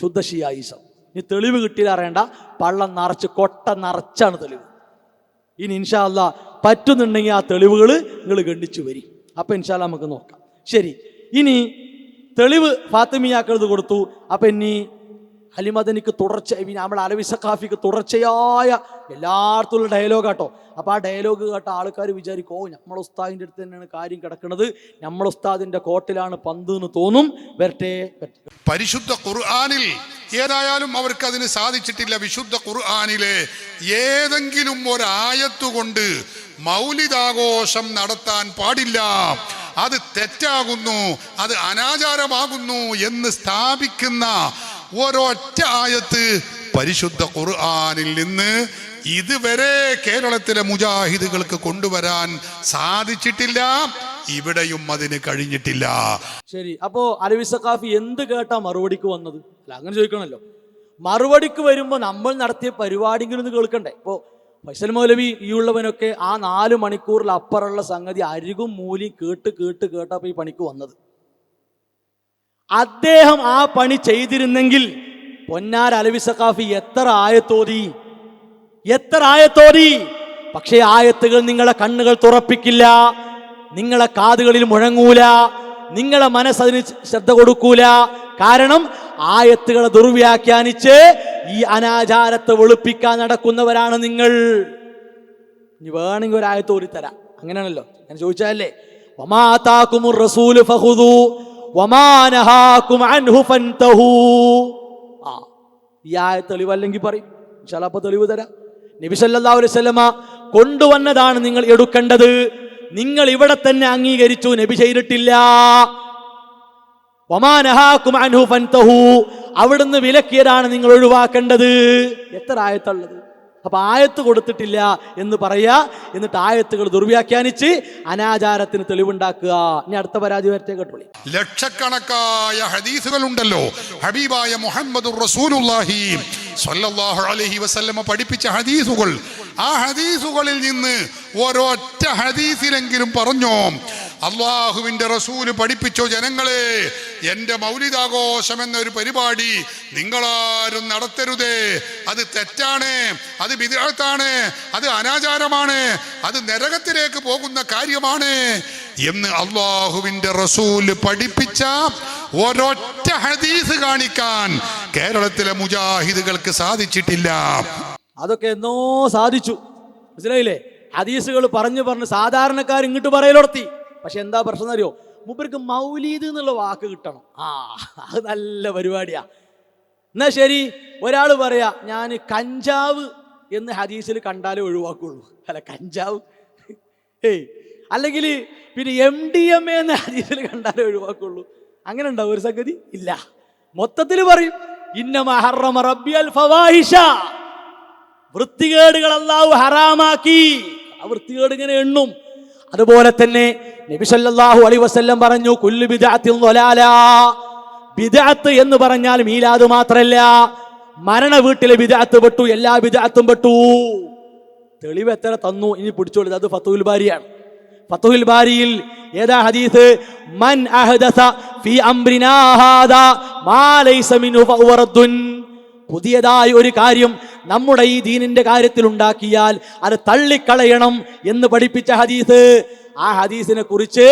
ശുദ്ധ ഷിയായിസം. ഇനി തെളിവ് കിട്ടിയില്ല അറിയണ്ട, പള്ളം നിറച്ച് കൊട്ട നിറച്ചാണ് തെളിവ്. ഇനി ഇൻഷാ അല്ലാഹ് പറ്റുന്നുണ്ടെങ്കിൽ ആ തെളിവുകൾ നിങ്ങൾ ഗണ്ണിച്ചു വരി. അപ്പൊ ഇൻഷാ അല്ലാഹ് നമുക്ക് നോക്കാം. ശരി, ഇനി തെളിവ് ഫാത്തിമിയാക്കളത് കൊടുത്തു. അപ്പൊ ഇനി അലിമദനിക്ക് നമ്മുടെ അലവി സഖാഫിക്ക് തുടർച്ചയായ എല്ലായിടത്തുള്ള ഡയലോഗാട്ടോ. അപ്പൊ ആ ഡയലോഗ് കേട്ട ആൾക്കാർ വിചാരിക്കും, നമ്മളെ ഉസ്താദിന്റെ അടുത്ത് തന്നെയാണ് കാര്യം കിടക്കുന്നത്, നമ്മളെ ഉസ്താദിന്റെ കോട്ടിലാണ് പന്ത് എന്ന് തോന്നും. വരട്ടെ. പരിശുദ്ധ ഖുർആനിൽ ഏതായാലും അവർക്ക് അതിന് സാധിച്ചിട്ടില്ല. വിശുദ്ധ ഖുർആനിലെ ഏതെങ്കിലും ഒരായത്തുകൊണ്ട് മൗലിദാഘോഷം നടത്താൻ പാടില്ല, അത് തെറ്റാകുന്നു, അത് അനാചാരമാകുന്നു എന്ന് സ്ഥാപിക്കുന്ന ഒരൊറ്റ ആയത്ത് പരിശുദ്ധ ഖുർആനിൽ നിന്ന് ഇതുവരെ കേരളത്തിലെ മുജാഹിദുകൾക്ക് കൊണ്ടുവരാൻ സാധിച്ചിട്ടില്ല. ഇവിടെയും അതിന് കഴിഞ്ഞിട്ടില്ല. ശരി, അപ്പോ അലവി സഖാഫി എന്ത് കേട്ടാ മറുപടിക്ക് വന്നത്? അല്ല, അങ്ങനെ ചോദിക്കണല്ലോ. മറുപടിക്ക് വരുമ്പോ നമ്മൾ നടത്തിയ പരിപാടിയെങ്കിലും ഒന്ന് കേൾക്കണ്ടേ? ഇപ്പോ ഫൈസൽ മൗലവി ഈ ഉള്ളവനൊക്കെ ആ 4 മണിക്കൂറിൽ അപ്പുറമുള്ള സംഗതി അരികും മൂലിയും കേട്ടപ്പോ ഈ പണിക്ക് വന്നത്. അദ്ദേഹം ആ പണി ചെയ്തിരുന്നെങ്കിൽ പൊന്നാർ അലവി സഖാഫി എത്ര ആയത്തോതി. പക്ഷേ ആയത്തുകൾ നിങ്ങളെ കണ്ണുകൾ തുറപ്പിക്കില്ല, നിങ്ങളെ കാതുകളിൽ മുഴങ്ങൂല, നിങ്ങളെ മനസ്സതിന് ശ്രദ്ധ കൊടുക്കൂല. കാരണം ആയത്തുകളെ ദുർവ്യാഖ്യാനിച്ച് ഈ അനാചാരത്തെ വെളുപ്പിക്കാൻ നടക്കുന്നവരാണ് നിങ്ങൾ. ഇനി വേണമെങ്കിൽ ഒരു ആയത്ത് ഓരിത്തരാം. അങ്ങനെയാണല്ലോ ഞാൻ ചോദിച്ചതല്ലേ. വമാ ആതാകുമുർ റസൂലു ഫഖുദൂ വമാ നഹാകും അൻഹു ഫൻതഹൂ. ഈ ആയത്ത് തെളിവല്ലെങ്കിൽ പറയും, ഇൻഷാ അല്ലാഹ് അപ്പോൾ തെളിവ് തരാം. നബി സല്ലല്ലാഹു അലൈഹി വസല്ലമ കൊണ്ടുവന്നതാണ് നിങ്ങൾ എടുക്കേണ്ടത്. നിങ്ങൾ ഇവിടെ തന്നെ അംഗീകരിച്ചു, നബി ചെയ്തിട്ടില്ല. വമാ നഹാകും അൻഹു ഫൻതഹു, അവിടുന്ന് വിലക്കിയതാണ് നിങ്ങൾ ഒഴിവാക്കേണ്ടത്. എത്ര ആയത്തുള്ളത്? അപ്പൊ ആയത്ത് കൊടുത്തിട്ടില്ല എന്ന് പറയാ, എന്നിട്ട് ആയത്തുകൾ ദുർവ്യാഖ്യാനിച്ച് അനാചാരത്തിന് തെളിവുണ്ടാക്കുക. ഇനി അടുത്ത പരാതി വരട്ടെ കേട്ടോളി. ലക്ഷക്കണക്കായ ഹദീസുകൾ ഉണ്ടല്ലോ. ഹബീബായ മുഹമ്മദുർ റസൂലുള്ളാഹി സ്വല്ലല്ലാഹു അലൈഹി വസല്ലമ പഠിപ്പിച്ച ഹദീസുകൾ. ആ ഹദീസുകളിൽ നിന്ന് ഒരൊറ്റ ഹദീസിലെങ്കിലും പറഞ്ഞോ അള്ളാഹുവിന്റെ റസൂല് പഠിപ്പിച്ചോ, ജനങ്ങളെ എന്റെ മൗലിദാഘോഷം എന്നൊരു പരിപാടി നിങ്ങളാരും നടത്തരുതേ, അത് തെറ്റാണ്, അത് ബിദ്അത്താണ്, അത് അനാചാരമാണ്, അത് നരകത്തിലേക്ക് പോകുന്ന കാര്യമാണ് എന്ന് അള്ളാഹുവിന്റെ റസൂല് പഠിപ്പിച്ച ഒരൊറ്റ ഹദീസ് കാണിക്കാൻ കേരളത്തിലെ മുജാഹിദുകൾക്ക് സാധിച്ചിട്ടില്ല. അതൊക്കെ എന്നോ സാധിച്ചു, മനസ്സിലായില്ലേ? ഹദീസുകൾ പറഞ്ഞു സാധാരണക്കാർ ഇങ്ങോട്ട് പറയലോർത്തി. പക്ഷെ എന്താ പ്രശ്നം അറിയോ? മൂപ്പർക്ക് മൗലീദ് എന്നുള്ള വാക്ക് കിട്ടണം. അത് നല്ല പരിപാടിയാ. എന്നാ ശരി, ഒരാൾ പറയാ ഞാൻ കഞ്ചാവ് എന്ന് ഹദീസിൽ കണ്ടാലേ ഒഴിവാക്കുള്ളൂ. അല്ല, കഞ്ചാവ് അല്ലെങ്കിൽ പിന്നെ MDMA എന്ന് ഹദീസിൽ കണ്ടാലേ ഒഴിവാക്കുള്ളൂ. അങ്ങനെ ഉണ്ടാവും ഒരു സംഗതി? ഇല്ല. മൊത്തത്തിൽ പറയും ഇന്നമാ ഹറമ റബ്ബിയൽ ഫവാഹിഷ, വൃത്തികേടുകൾ അല്ലാഹു ഹറാമാക്കി. ആ വൃത്തികേട് ഇങ്ങനെ എണ്ണും. അതുപോലെ തന്നെ നബി സല്ലല്ലാഹു അലൈഹി വസല്ലം പറഞ്ഞു കുല്ലു ബിദ്അത്തിൻ ളലാല. ബിദ്അത്ത് എന്ന് പറഞ്ഞാൽ മീലാദ് മാത്രല്ല, മരണ വീട്ടിലെ ബിദ്അത്ത് പെട്ടു, എല്ലാ ബിദ്അത്തും പെട്ടു. തെളിവ് എത്ര തന്നു? ഇനി പിടിച്ചോളൂ. അത് ഫത്ഹുൽ ബാരിയാണ്. ഫത്ഹുൽ ബാരിയിൽ ഏതാ ഹദീസ്? മൻ അഹദസ ഫീ അംറിനാ ഹാദാ മാ ലൈസ മിൻഹു ഫഹുവ റദ്ദുൻ. പുതിയതായി ഒരു കാര്യം നമ്മുടെ ഈ ദീനിന്റെ കാര്യത്തിൽ ഉണ്ടാക്കിയാൽ അത് തള്ളിക്കളയണം എന്ന് പഠിപ്പിച്ച ഹദീസ്. ആ ഹദീസിനെ കുറിച്ച്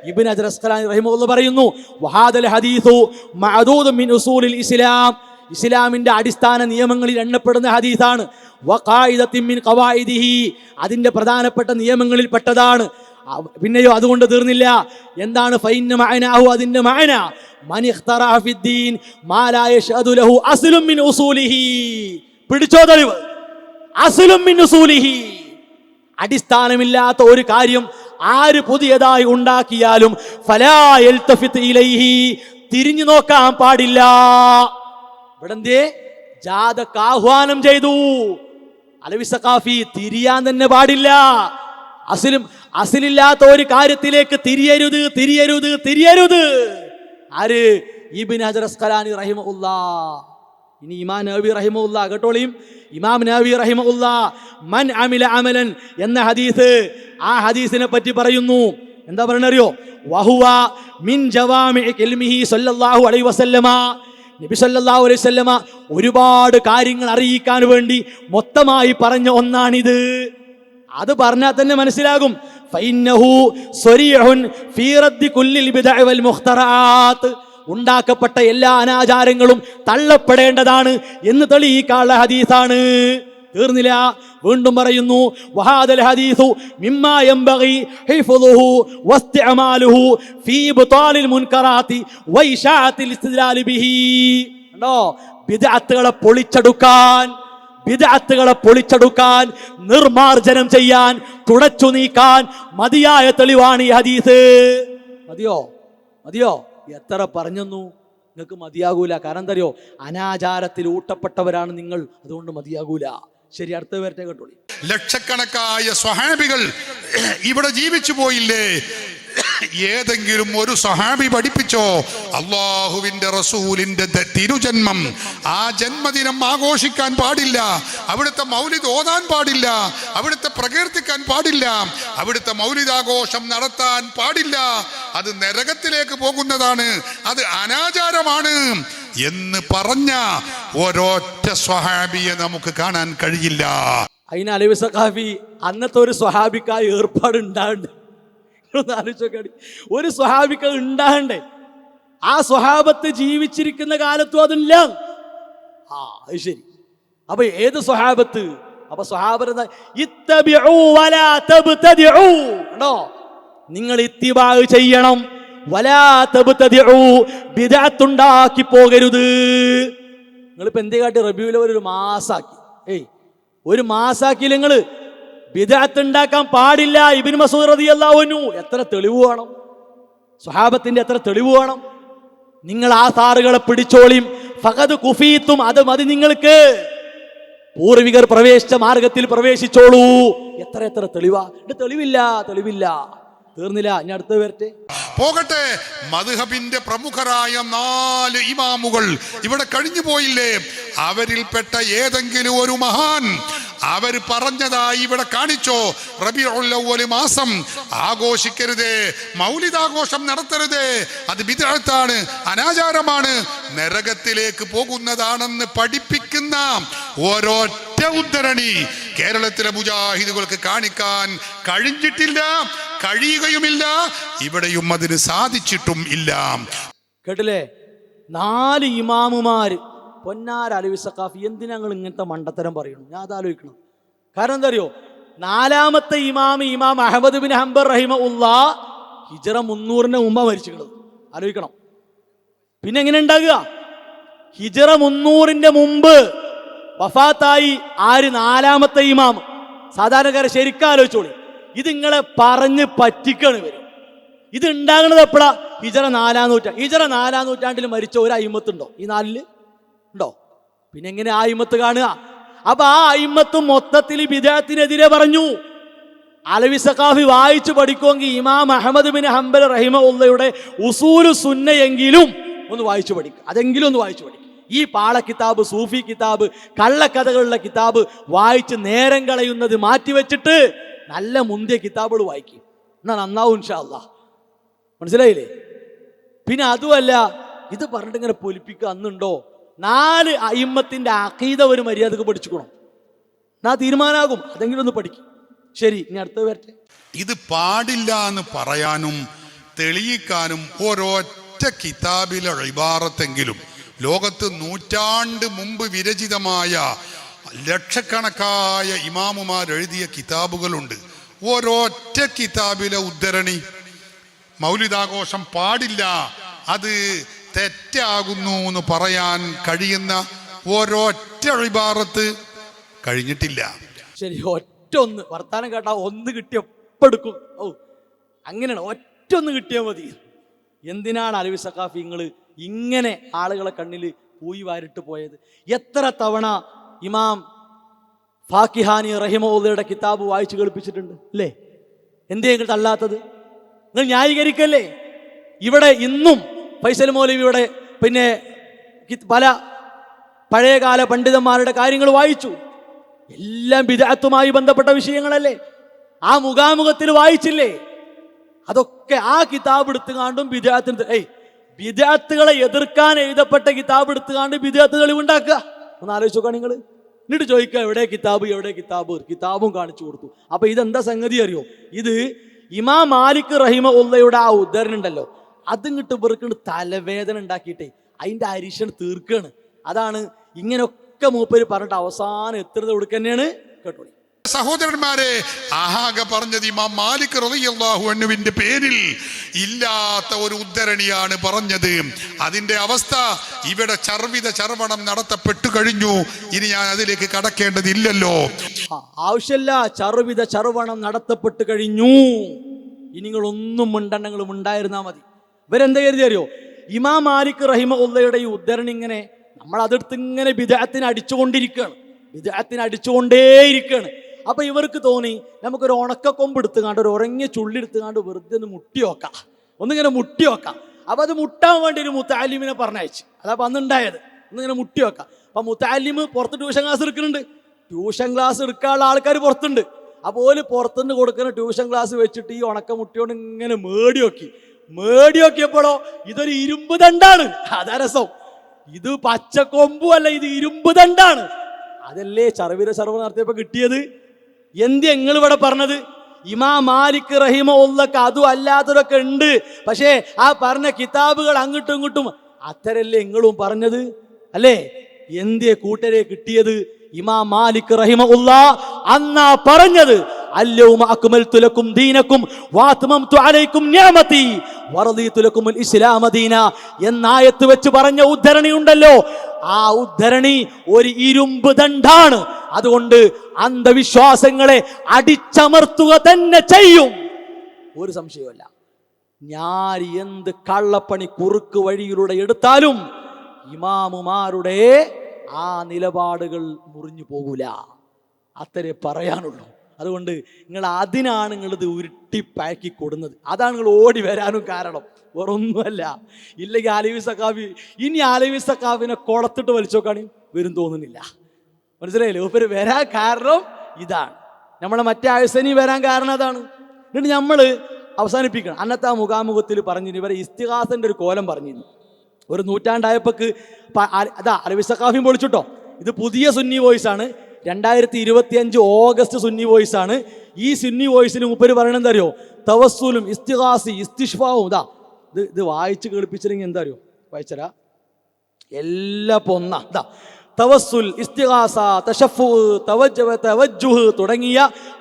ഇബ്നു ഹജർ അസ്ഖലാനി റഹിമഹുല്ലാഹ് പറയുന്നു വഹാദൽ ഹദീസു മഅദൂദുൻ മിൻ ഉസൂലിൽ ഇസ്ലാം, ഇസ്ലാമിന്റെ അടിസ്ഥാന നിയമങ്ങളിൽ എണ്ണപ്പെടുന്ന ഹദീസാണ്. വഖായിദത്തിൻ മിൻ ഖവായിദിഹി, അതിന്റെ പ്രധാനപ്പെട്ട നിയമങ്ങളിൽ പെട്ടതാണ്. പിന്നെയോ അതുകൊണ്ട് തീർന്നില്ല. എന്താണ് ഫൈന മഅനാഹു? അതിന്റെ മഅന മൻ ഇഖ്തറഅ ഫിദ്ദീൻ മാ ലാ യശ്ഹദു ലഹു അസ്ലുൻ മിൻ ഉസൂലിഹി. പിടിച്ചോ തെളിവ്. അസ്ലുൻ മിൻ ഉസൂലിഹി, അടിസ്ഥാനമില്ലാത്ത ഒരു കാര്യം ആര് പുതിയതായി ഉണ്ടാക്കിയാലും ഫലാ യൽതഫിത് ഇലൈഹി, തിരിഞ്ഞു നോക്കാൻ പാടില്ല. ഇവിടെ എന്തേ? ജാഥക്ക് ആഹ്വാനം ചെയ്തു. അലവി സഖാഫി തിരിയാൻ തന്നെ പാടില്ല. അസിലില്ലാത്ത ഒരു കാര്യത്തിലേക്ക് തിരിയരുത്, തിരിയരുത്, തിരിയരുത്. ആര്? ഇബ്നു ഹജർ അസ്ഖലാനി റഹിമഹുല്ലാഹ്. ഇനി ഇമാം നവവി റഹിമഹുല്ലാഹ് കേട്ടോളിയും. ഇമാം നവവി റഹിമഹുല്ലാഹ് മൻ അമില അമലൻ എന്ന ഹദീസ്, ആ ഹദീസിനെ പറ്റി പറയുന്നു. എന്താ പറയണറിയോ? വഹുവ മിൻ ജവാമിഇ ഇൽമിഹി സല്ലല്ലാഹു അലൈഹി വസല്ലമ. നബി സല്ലല്ലാഹു അലൈഹി വസല്ലമ ഒരുപാട് കാര്യങ്ങൾ അറിയിക്കാൻ വേണ്ടി മൊത്തമായി പറഞ്ഞ ഒന്നാണിത്. അത് പറഞ്ഞാൽ തന്നെ മനസ്സിലാകും. ഫഇന്നഹു സ്വരീഹുൻ ഫീ റദ്ദി കുല്ലിൽ ബിദ്അ വൽ മുഖ്തറആത്ത്, ഉണ്ടാക്കപ്പെട്ട എല്ലാ അനാചാരങ്ങളും തള്ളപ്പെടേണ്ടതാണ് എന്ന് തെളിയിക്കാനുള്ള ഹദീസാണ്. തീർന്നില്ല, വീണ്ടും പറയുന്നു വഹാദൽ ഹദീസു മിമ്മാ യംബഗി ഹിഫ്ളുഹു വസ്തിഅമാലുഹു ഫീ ഇബ്താലിൽ മുൻകറാത്തി വഇശാഅത്തിൽ ഇസ്തിദ്ലാൽ ബിഹി. കണ്ടോ? ബിദ്അത്തുകളെ പൊളിച്ചടുക്കാൻ, നിർമാർജനം ചെയ്യാൻ, തുടച്ചു നീക്കാൻ മതിയായ തെളിവാണ് ഈ ഹദീസ്. മതിയോ? എത്ര പറഞ്ഞെന്നു നിങ്ങൾക്ക് മതിയാകൂല. കാരണം എന്തറിയോ? അനാചാരത്തിൽ ഊട്ടപ്പെട്ടവരാണ് നിങ്ങൾ, അതുകൊണ്ട് മതിയാകൂല. ശരി, അടുത്ത പേരത്തെ കേട്ടോളി. ലക്ഷക്കണക്കായ സ്വഹാബികൾ ഇവിടെ ജീവിച്ചു പോയില്ലേ? ഏതെങ്കിലും ഒരു സ്വഹാബി പഠിപ്പിച്ചോ അള്ളാഹുവിന്റെ റസൂലിന്റെ തിരുജന്മം, ആ ജന്മദിനം ആഘോഷിക്കാൻ പാടില്ല, അവിടുത്തെ മൗലിദ് ഓതാൻ പാടില്ല, അവിടുത്തെ പ്രകീർത്തിക്കാൻ പാടില്ല, അവിടുത്തെ മൗലിദാഘോഷം നടത്താൻ പാടില്ല, അത് നരകത്തിലേക്ക് പോകുന്നതാണ്, അത് അനാചാരമാണ് എന്ന് പറഞ്ഞ ഒരൊറ്റ സ്വഹാബിയെ നമുക്ക് കാണാൻ കഴിയില്ല. അതിന് അലവി സഖാഫി അന്നത്തെ ഒരു സ്വഹാബിക്കായി ഏർപ്പാട് ഉണ്ടാകണ്ടേ? ഒരു സ്വഹാബിക്ക ഉണ്ടാകണ്ടേ? ആ സ്വഹാബത്ത് ജീവിച്ചിരിക്കുന്ന കാലത്തും അതില്ല. അത് ശരി. അപ്പൊ ഏത് സ്വഹാബത്ത്? അപ്പൊ സ്വഹാബത്ത് നിങ്ങൾ ഇത്തിബാ ചെയ്യണം, വലാ തബ്തദിഉ, ബിദ്അത്ത് ഉണ്ടാക്കി പോകരുത്. നിങ്ങളിപ്പോ എന്തേ കാട്ടി? റബീഉൽ അവ്വൽ ഒരു മാസാക്കി. ഒരു മാസാക്കിയില്ല നിങ്ങള്. ബിദ്അത്ത് ഉണ്ടാക്കാൻ പാടില്ല. ഇബ്നു മസ്ഊദ് റളിയല്ലാഹു അൻഹു. എത്ര തെളിവ് വേണം? സ്വഹാബത്തിന്റെ എത്ര തെളിവ് വേണം? നിങ്ങൾ ആ സാറുകളെ പിടിച്ചോളിയും ഫഖദ് കുഫീത്തും, അത് മതി നിങ്ങൾക്ക്, പൂർവികർ പ്രവേശിച്ച മാർഗത്തിൽ പ്രവേശിച്ചോളൂ. എത്ര എത്ര തെളിവാ! തെളിവില്ല. തീർന്നില്ല, ഇനി അടുത്ത് വരട്ടെ. പോകട്ടെ, മദ്ഹബിന്റെ പ്രമുഖരായ 4 ഇമാമുകൾ ഇവിടെ കഴിഞ്ഞു പോയില്ലേ? അവരിൽപ്പെട്ട ഏതെങ്കിലും ഒരു മഹാൻ അവർ പറഞ്ഞതായി ഇവിടെ കാണിച്ചോ? റബീഉൽ അവ്വൽ മാസം ആഘോഷിക്കരുത്, മൗലിദാഘോഷം നടത്തരുത്, അത് ബിദ്അത്താണ്, അനാചാരമാണ്, നരകത്തിലേക്ക് പോകുന്നതാണെന്ന് പഠിപ്പിക്കുന്ന ഒരൊറ്റ ഉദ്ധരണി കേരളത്തിലെ മുജാഹിദുകൾക്ക് കാണിക്കാൻ കഴിഞ്ഞിട്ടില്ല, കഴിയുകയുമില്ല, ഇവിടെയും അതിന് സാധിച്ചിട്ടും ഇല്ല. കേട്ടില്ലേ? 4 ഇമാമുമാര്. പൊന്നാര അലവി സഖാഫി, എന്തിനാ ഞങ്ങൾ ഇങ്ങനത്തെ മണ്ടത്തരം പറയണം? ഞാൻ അതാലോചിക്കണം. കാരണം എന്താ അറിയോ? 4ാമത്തെ ഇമാം അഹ്മദ് ബിൻ ഹംബൽ റഹിമഹുല്ലാ ഹിജ്റ 300-ന് മുമ്പ് മരിച്ചിട്ടുള്ളത്. ആലോചിക്കണം. പിന്നെ എങ്ങനെ ഉണ്ടാകുക? ഹിജ്റ 300-ന്റെ മുമ്പ് വഫാത്തായി ആര്? 4ാമത്തെ ഇമാം. സാധാരണക്കാരെ ശരിക്കും ആലോചിച്ചോളി. ഇത് നിങ്ങളെ പറഞ്ഞ് പറ്റിക്കാണ് ഇവര്. ഇത് ഉണ്ടാകുന്നത് എപ്പോഴാ? ഹിജ്റ 4-ാം നൂറ്റാണ്ട്. ഹിജ്റ 4-ാം നൂറ്റാണ്ടിൽ മരിച്ച ഒരു അയിമത്തുണ്ടോ ഈ 4-ല്? ഉണ്ടോ? പിന്നെ എങ്ങനെ ആ അയിമത്ത് കാണുക? അപ്പൊ ആ അയിമത്തും മൊത്തത്തിൽ ബിദ്അത്തിനെതിരെ പറഞ്ഞു. അലവി സഖാഫി വായിച്ചു പഠിക്കുമെങ്കിൽ ഇമാം അഹ്മദ് ബിൻ ഹംബൽ റഹിമഹുല്ലയുടെ ഉസൂലു സുന്നയെങ്കിലും ഒന്ന് വായിച്ചു പഠിക്കുക. അതെങ്കിലും ഒന്ന് വായിച്ചു പഠിക്കുക. ഈ പാള കിതാബ്, സൂഫി കിതാബ്, കള്ളക്കഥകളുടെ കിതാബ് വായിച്ച് നേരം കളയുന്നത് മാറ്റിവെച്ചിട്ട് നല്ല മുന്തിയ കിതാബുകൾ വായിക്കും. എന്നാ നന്നാവും ഇൻഷാ അല്ലാഹ്. മനസ്സിലായില്ലേ? പിന്നെ അതുമല്ല, ഇത് പറഞ്ഞിട്ട് ഇങ്ങനെ പൊലിപ്പിക്കുക അന്നുണ്ടോ? 4 അയിമ്മത്തിന്റെ അഖീദ ഒരു മര്യാദക്ക് പഠിച്ചുക്കണം, എന്നാ തീരുമാനാകും. അതെങ്കിലും ഒന്ന് പഠിക്കും. ശരി, ഇനി അടുത്ത് വരട്ടെ. ഇത് പാടില്ല എന്ന് പറയാനും തെളിയിക്കാനും ഒരൊറ്റ കിതാബിലെ ഇബാറത്തെങ്കിലും ലോകത്ത് 100 നൂറ്റാണ്ട് മുമ്പ് വിരചിതമായ ലക്ഷക്കണക്കായ ഇമാമുമാർ എഴുതിയ കിതാബുകളുണ്ട്. ഒരൊറ്റ കിതാബിലെ ഉദ്ധരണി മൗലിദാഘോഷം പാടില്ല, അത് തെറ്റാകുന്നു എന്ന് പറയാൻ കഴിയുന്ന ഒരൊറ്റ ഇബാറത്ത് കഴിഞ്ഞിട്ടില്ല. ശരി, ഒറ്റ ഒന്ന് വർത്താനം കേട്ടാ ഒന്ന് കിട്ടിയ ഒപ്പെടുക്കും. ഓ, അങ്ങനെയാണ്, ഒറ്റ ഒന്ന് കിട്ടിയാൽ മതി. എന്തിനാണ് അലവി സഖാഫി നിങ്ങൾ ഇങ്ങനെ ആളുകളെ കണ്ണിൽ പൂയി വാരിട്ട് പോയത്? എത്ര തവണ ഇമാം ഫാക്കിഹാനി റഹിമഹുല്ലയുടെ കിതാബ് വായിച്ചു കേൾപ്പിച്ചിട്ടുണ്ട് അല്ലേ? എന്തേ നിങ്ങൾ തള്ളാത്തത്? നിങ്ങൾ ന്യായീകരിക്കല്ലേ? ഇവിടെ ഇന്നും ഫൈസൽ മൗലവിയുടെ പിന്നെ പല പഴയകാല പണ്ഡിതന്മാരുടെ കാര്യങ്ങൾ വായിച്ചു. എല്ലാം ബിദ്അത്തുമായി ബന്ധപ്പെട്ട വിഷയങ്ങളല്ലേ? ആ മുഖാമുഖത്തിൽ വായിച്ചില്ലേ? അതൊക്കെ ആ കിതാബ് എടുത്തുകാണ്ടും ബിദ്അത്തുകളെ എതിർക്കാൻ എഴുതപ്പെട്ട കിതാബ് എടുത്തുകാണ്ട് ബിദ്അത്ത് തെളിവുണ്ടാക്കുക. ഒന്ന് ആലോചിച്ച് നോക്കാം നിങ്ങൾ. എന്നിട്ട് ചോദിക്കുക എവിടെ കിതാബ്? കിതാബും കാണിച്ചു കൊടുത്തു. അപ്പൊ ഇതെന്താ സംഗതി അറിയോ? ഇത് ഇമാം മാലിക് റഹിമഹുല്ലയുടെ ആ ഉദ്ധരണി ഉണ്ടല്ലോ, അതിങ്ങിട്ട് ഇവർക്കുണ്ട് തലവേദന ഉണ്ടാക്കിയിട്ടേ അതിന്റെ അരിശൻ തീർക്കാണ്. അതാണ് ഇങ്ങനെയൊക്കെ മൂപ്പര് പറഞ്ഞിട്ട് അവസാനം എത്തുന്നത് കൊടുക്കുക തന്നെയാണ്. കേട്ടോളി സഹോദരന്മാരെ, ആകെ പറഞ്ഞത് ഇമാം മാലിക് റളിയല്ലാഹു അൻഹുവിന്റെ പേരിൽ ഇല്ലാത്ത ഒരു ഉദ്ധരണിയാണ് പറഞ്ഞത്. അതിന്റെ അവസ്ഥ ഇവിടെ ചർവണം നടത്തപ്പെട്ടു കഴിഞ്ഞു. ഇനി ഞാൻ അതിലേക്ക് കടക്കേണ്ടതില്ലല്ലോ. ആവശ്യമില്ല, ചർവണം നടത്തപ്പെട്ടു കഴിഞ്ഞു. ഇനി നിങ്ങളൊന്നും മിണ്ടങ്ങൾ ഉണ്ടായിരുന്നാ മതി. ഇവരെന്താ കരുതി അറിയോ? ഇമാം മാലിക് റഹിമഹുല്ലയുടെ ഈ ഉദ്ധരണി ഇങ്ങനെ നമ്മൾ അതെടുത്ത് ഇങ്ങനെ ബിദ്അത്തിന് അടിച്ചുകൊണ്ടേയിരിക്കുകയാണ്. അപ്പൊ ഇവർക്ക് തോന്നി നമുക്കൊരു ഉണക്കക്കൊമ്പ് എടുത്തുകാണ്ട് ഒരു ഉറങ്ങിയ ചുള്ളി എടുത്തുകാണ്ട് വെറുതെ ഒന്ന് ഒന്നിങ്ങനെ മുട്ടി വെക്കാം. അപ്പൊ അത് മുട്ടാൻ വേണ്ടി ഒരു മുത്തഅല്ലിമിനെ പറഞ്ഞയച്ചു. അതപ്പൊ അന്നുണ്ടായത്. ഒന്നിങ്ങനെ മുട്ടി വെക്കാം. അപ്പൊ മുത്തഅല്ലിമ് പുറത്ത് ട്യൂഷൻ ക്ലാസ് എടുക്കുന്നുണ്ട്. ട്യൂഷൻ ക്ലാസ് എടുക്കാനുള്ള ആൾക്കാർ പുറത്തുണ്ട്. അപ്പോൾ പുറത്തുനിന്ന് കൊടുക്കുന്ന ട്യൂഷൻ ക്ലാസ് വെച്ചിട്ട് ഈ ഉണക്ക മുട്ടിയോണ്ട് ഇങ്ങനെ മേടിയോക്കിയപ്പോഴോ ഇതൊരു ഇരുമ്പ് ദണ്ടാണ്. അതാ രസം. ഇത് പച്ചക്കൊമ്പും അല്ല, ഇത് ഇരുമ്പ് ദണ്ടാണ്. അതല്ലേ സർവ നടത്തിയപ്പോ കിട്ടിയത്. എന്ത് നിങ്ങൾ ഇവിടെ പറഞ്ഞത്? ഇമാം മാലിക് റഹിമഹുല്ലക്ക് അതും അല്ലാത്തതൊക്കെ ഉണ്ട്, പക്ഷേ ആ പറഞ്ഞ കിതാബുകൾ അങ്ങോട്ടും ഇങ്ങോട്ടും അത്തരല്ലേ നിങ്ങളും പറഞ്ഞത് അല്ലേ? എന്തേ കൂട്ടരെ കിട്ടിയത്? ഇമാം മാലിക് റഹിമഹുല്ല അന്നാ പറഞ്ഞത് അൽയൗമ അക്മൽതു ലക്കും ദീനക്കും വഅത്മംതു അലൈക്കും നിഅമതി വറദീതു ലക്കുമുൽ ഇസ്ലാമ ദീന എന്നായത്ത് വെച്ച് പറഞ്ഞ ഉദ്ധരണി ഉണ്ടല്ലോ, ആ ഉദ്ധരണി ഒരു ഇരുമ്പ് ദണ്ഡാണ്. അതുകൊണ്ട് അന്ധവിശ്വാസങ്ങളെ അടിച്ചമർത്തുക തന്നെ ചെയ്യും, ഒരു സംശയവുമില്ല. ഞാൻ എന്ത് കള്ളപ്പണി കുറുക്ക് വഴിയിലൂടെ എടുത്താലും ഇമാമുമാരുടെ ആ നിലപാടുകൾ മുറിഞ്ഞു പോകൂല, അത്രേ പറയാനുള്ളൂ. അതുകൊണ്ട് നിങ്ങൾ അതിനാണ് നിങ്ങളിത് ഉരുട്ടിപ്പാക്കി കൊടുക്കുന്നത്. അതാണ് നിങ്ങൾ ഓടി വരാനും കാരണം, വേറൊന്നുമല്ല. ഇല്ലെങ്കിൽ അലവി സഖാഫി, ഇനി അലവി സഖാഫിനെ കുളത്തിട്ട് വലിച്ചോക്കാണ് വരും തോന്നുന്നില്ല. മനസ്സിലായില്ലേ? ഇവർ വരാൻ കാരണം ഇതാണ്. നമ്മളെ മറ്റേ ആയുസനി വരാൻ കാരണം അതാണ്. എന്നിട്ട് നമ്മൾ അവസാനിപ്പിക്കണം. അന്നത്തെ ആ മുഖാമുഖത്തിൽ പറഞ്ഞിരുന്നു, ഇവരെ ഇസ്തിഹാസന്റെ ഒരു കോലം പറഞ്ഞിരുന്നു. ഒരു നൂറ്റാണ്ടായപ്പോക്ക് അതാ അലവി സഖാഫിയും പൊളിച്ചിട്ടോ. ഇത് പുതിയ സുന്നി വോയിസ് ആണ്, 2025 ഓഗസ്റ്റ് സുന്നി വോയിസ് ആണ്. ഈ സുന്നി വോയിസിന് മുപ്പര് പറയണത് എന്താ അറിയോ? തവസ്സുലും ഇസ്തിഹാസി ഇസ്തിഷ്ഫാവും. ഇത് വായിച്ച് കേൾപ്പിച്ചില്ലെങ്കിൽ എന്താ അറിയോ? വായിച്ചരാ എല്ലാ പൊന്ന ഇതാ തവസ്സുൽ, ഇസ്തിഗാസ, തശഫു, തവജ്ജുഹ് തുടങ്ങിയ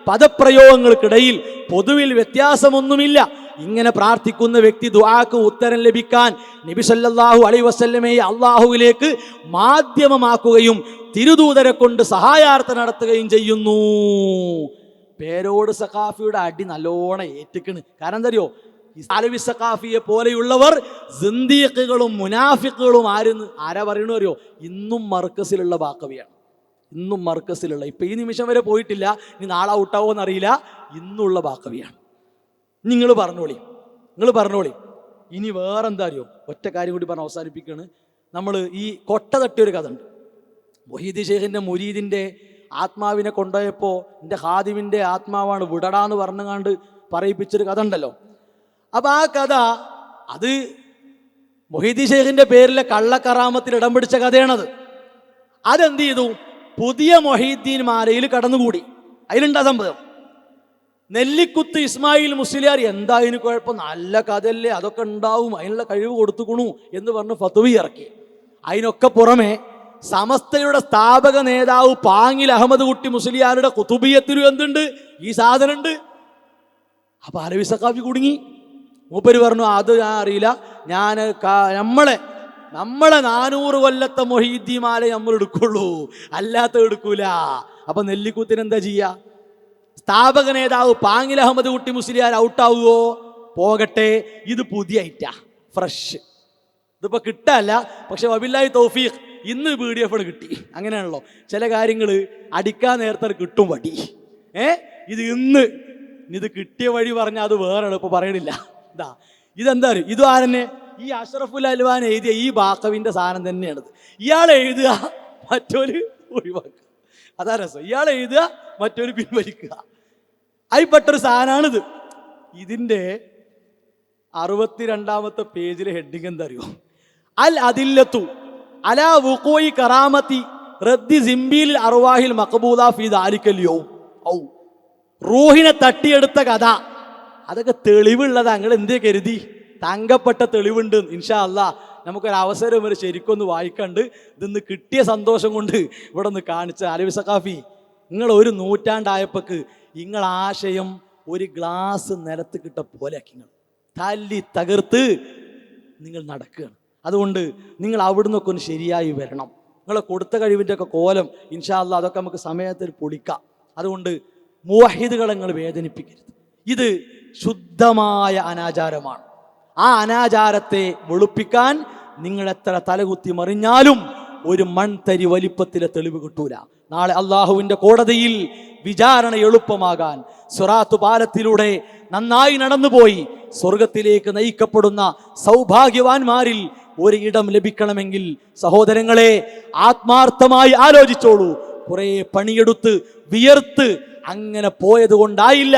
പദപ്രയോഗങ്ങൾക്കിടയിൽ പൊതുവിൽ വ്യത്യാസമൊന്നുമില്ല. ഇങ്ങനെ പ്രാർത്ഥിക്കുന്ന വ്യക്തി ദുആക്ക് ഉത്തരം ലഭിക്കാൻ നബി സല്ലല്ലാഹു അലൈഹി വസല്ലമയെ അള്ളാഹുവിലേക്ക് മാധ്യമമാക്കുകയും തിരുദൂതരെ കൊണ്ട് സഹായാർത്ഥന നടത്തുകയും ചെയ്യുന്നു. പേരോട് സഖാഫിയുടെ അടി നല്ലോണം ഏറ്റിക്കണ്. കാരണം എന്താ അറിയോ? അലവി സഖാഫിയെ പോലെയുള്ളവർ സിന്ദീഖുകളും മുനാഫിക്കുകളും ആരാ പറയണു അറിയോ? ഇന്നും മർക്കസിലുള്ള ബാക്കവിയാണ്. ഇന്നും മർക്കസിലുള്ള, ഇപ്പൊ ഈ നിമിഷം വരെ പോയിട്ടില്ല, ഇനി നാളെ ഔട്ടാവോ എന്നറിയില്ല, ഇന്നുള്ള ബാക്കവിയാണ്. നിങ്ങൾ പറഞ്ഞോളി. ഇനി വേറെന്താ അറിയോ? ഒറ്റ കാര്യം കൂടി പറഞ്ഞ് അവസാനിപ്പിക്കുകയാണ്. നമ്മൾ ഈ കൊട്ട തട്ടിയൊരു കഥ ഉണ്ട്. മൊഹീദി ഷെയ്ഖിന്റെ മുരീദിന്റെ ആത്മാവിനെ കൊണ്ടുപോയപ്പോൾ എൻ്റെ ഹാദിമിൻ്റെ ആത്മാവാണ് വിടടാന്ന് പറഞ്ഞുകൊണ്ട് പറയിപ്പിച്ചൊരു കഥ ഉണ്ടല്ലോ. അപ്പം ആ കഥ അത് മൊഹീദി ഷെയ്ഖിന്റെ പേരിലെ കള്ളക്കറാമത്തിൽ ഇടം പിടിച്ച കഥയാണത്. അതെന്ത് ചെയ്തു? പുതിയ മൊഹീദ്ദീൻ മാലയിൽ കടന്നുകൂടി. അതിലുണ്ടാ സംഭവം. നെല്ലിക്കുത്ത് ഇസ്മായിൽ മുസ്ലിയാർ, എന്താ അതിന് കുഴപ്പം, നല്ല കഥയല്ലേ, അതൊക്കെ ഉണ്ടാവും, അതിനുള്ള കഴിവ് കൊടുത്തുക്കണു എന്ന് പറഞ്ഞ് ഫത്വ ഇറക്കി. അതിനൊക്കെ പുറമെ സമസ്തയുടെ സ്ഥാപക നേതാവ് പാങ്ങിൽ അഹമ്മദ് കുട്ടി മുസ്ലിയാരുടെ കുതുബിയത്തിലും എന്തുണ്ട്? ഈ സാധനം ഉണ്ട്. അപ്പൊ അലവി സഖാഫി കുടുങ്ങി. മൂപ്പര് പറഞ്ഞു, അത് ഞാൻ അറിയില്ല, ഞാൻ നമ്മളെ 400 കൊല്ലത്തെ മൊഹീദ്ദീമാല നമ്മൾ എടുക്കുള്ളൂ, അല്ലാത്ത എടുക്കൂല. അപ്പൊ നെല്ലിക്കുത്തിന് എന്താ ചെയ്യാ? സ്ഥാപക നേതാവ് പാങ്ങിൽ അഹമ്മദ് കുട്ടി മുസ്ലിയാർ ഔട്ടാവുകയോ? പോകട്ടെ, ഇത് പുതിയ ഐറ്റാ, ഫ്രഷ്. ഇതിപ്പോ കിട്ടല്ല, പക്ഷെ വബില്ലാഹി തൗഫീഖ് ഇന്ന് PDF കിട്ടി. അങ്ങനെയാണല്ലോ ചില കാര്യങ്ങൾ അടിക്കാൻ നേരത്തെ കിട്ടും വടി. ഇത് കിട്ടിയ വഴി പറഞ്ഞാൽ അത് വേറെ ഇപ്പൊ പറയണില്ല. ഇതെന്താ അറിയും? ഇത് ആരെന്നെ? ഈ അഷ്റഫുൽ അൽവാൻ എഴുതിയ ഈ ബാക്കവിന്റെ സാധനം തന്നെയാണിത്. ഇയാൾ എഴുതുക, മറ്റൊരു ഒഴിവാക്കുക. അതാ രസം. ഇയാൾ എഴുതുക, മറ്റൊരു പിൻവലിക്കുക. അതിൽപ്പെട്ടൊരു സാധനമാണിത്. ഇതിന്റെ 62ാമത്തെ പേജിലെ ഹെഡിങ് എന്താ അറിയോ? അൽ അദില്ലത്തു അലാ വുഖൂഇ കറാമത്തി റദ്ദി സിംബീൽ അർവാഹിൽ മഖബൂല ഫീ ദാലിക്കൽ യൗം. റൂഹിനെ തട്ടിയെടുത്ത കഥ, അതൊക്കെ തെളിവുള്ളതാ. നിങ്ങൾ എന്തേ കരുതി? തങ്കപ്പെട്ട തെളിവുണ്ട്. ഇൻഷാ അല്ലാഹ് നമുക്കൊരു അവസരം വരെ ശരിക്കൊന്ന് വായിക്കണ്ട്. ഇതിന്ന് കിട്ടിയ സന്തോഷം കൊണ്ട് ഇവിടെ ഒന്ന് കാണിച്ച അലവി സഖാഫി, നിങ്ങൾ ഒരു നൂറ്റാണ്ടായപ്പോക്ക് നിങ്ങൾ ആശയം ഒരു ഗ്ലാസ് നിലത്ത് കിട്ട പോലെ ആക്കി നിങ്ങൾ തല്ലി തകർത്ത് നിങ്ങൾ നടക്കുകയാണ്. അതുകൊണ്ട് നിങ്ങൾ അവിടുന്നൊക്കെ ഒന്ന് ശരിയായി വരണം. നിങ്ങളെ കൊടുത്ത കഴിവിൻ്റെ ഒക്കെ കോലം ഇൻഷാ അല്ലാഹ് അതൊക്കെ നമുക്ക് സമയത്തിൽ പൊളിക്കാം. അതുകൊണ്ട് മുവഹിദുകളെ നിങ്ങൾ വേദനിപ്പിക്കരുത്. ഇത് ശുദ്ധമായ അനാചാരമാണ്. ആ അനാചാരത്തെ വെളുപ്പിക്കാൻ നിങ്ങൾ എത്ര തലകുത്തി മറിഞ്ഞാലും ഒരു മൺതരി വലിപ്പത്തിലെ തെളിവ് കിട്ടൂല. നാളെ അള്ളാഹുവിൻ്റെ കോടതിയിൽ വിചാരണ എളുപ്പമാകാൻ സിറാത്ത് പാലത്തിലൂടെ നന്നായി നടന്നുപോയി സ്വർഗത്തിലേക്ക് നയിക്കപ്പെടുന്ന സൗഭാഗ്യവാന്മാരിൽ ഒരു ഇടം ലഭിക്കണമെങ്കിൽ സഹോദരങ്ങളെ, ആത്മാർത്ഥമായി ആലോചിച്ചോളൂ. കുറെ പണിയെടുത്ത് വിയർത്ത് അങ്ങനെ പോയത് കൊണ്ടായില്ല.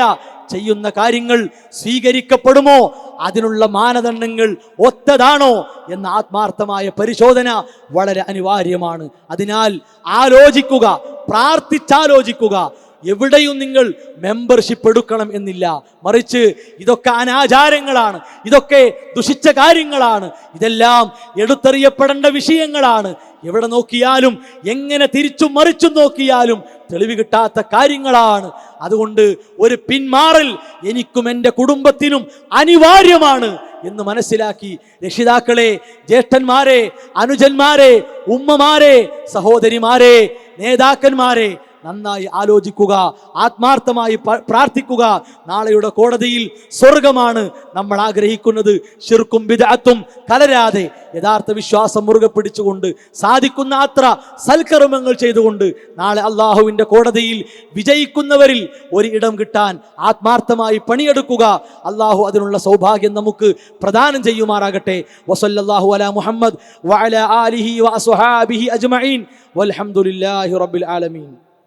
ചെയ്യുന്ന കാര്യങ്ങൾ സ്വീകരിക്കപ്പെടുമോ, അതിനുള്ള മാനദണ്ഡങ്ങൾ ഒത്തതാണോ എന്ന ആത്മാർത്ഥമായ പരിശോധന വളരെ അനിവാര്യമാണ്. അതിനാൽ ആലോചിക്കുക, പ്രാർത്ഥിച്ചാലോചിക്കുക. എവിടെയും നിങ്ങൾ മെമ്പർഷിപ്പ് എടുക്കണം എന്നില്ല. മറിച്ച് ഇതൊക്കെ അനാചാരങ്ങളാണ്, ഇതൊക്കെ ദുഷിച്ച കാര്യങ്ങളാണ്, ഇതെല്ലാം എടുത്തെറിയപ്പെടേണ്ട വിഷയങ്ങളാണ്. എവിടെ നോക്കിയാലും എങ്ങനെ തിരിച്ചും മറിച്ചും നോക്കിയാലും തെളിവ് കിട്ടാത്ത കാര്യങ്ങളാണ്. അതുകൊണ്ട് ഒരു പിന്മാറൽ എനിക്കും എൻ്റെ കുടുംബത്തിനും അനിവാര്യമാണ് എന്ന് മനസ്സിലാക്കി രക്ഷിതാക്കളെ, ജ്യേഷ്ഠന്മാരെ, അനുജന്മാരെ, ഉമ്മമാരെ, സഹോദരിമാരെ, നേതാക്കന്മാരെ, നന്നായി ആലോചിക്കുക, ആത്മാർത്ഥമായി പ്രാർത്ഥിക്കുക. നാളെയുടെ കോടതിയിൽ സ്വർഗമാണ് നമ്മൾ ആഗ്രഹിക്കുന്നത്. ശിർക്കും ബിദ്അത്തും കലരാതെ യഥാർത്ഥ വിശ്വാസം മുറുകെ പിടിച്ചുകൊണ്ട് സാധിക്കുന്ന അത്ര സൽക്കർമ്മങ്ങൾ ചെയ്തുകൊണ്ട് നാളെ അള്ളാഹുവിന്റെ കോടതിയിൽ വിജയിക്കുന്നവരിൽ ഒരു ഇടം കിട്ടാൻ ആത്മാർത്ഥമായി പണിയെടുക്കുക. അള്ളാഹു അതിനുള്ള സൗഭാഗ്യം നമുക്ക് പ്രദാനം ചെയ്യുമാറാകട്ടെ. വസല്ലല്ലാഹു അലാ മുഹമ്മദ് വഅലാ ആലിഹി വഅസ്ഹാബിഹി അജ്മഈൻ വൽഹംദുലില്ലാഹി റബ്ബിൽ ആലമീൻ.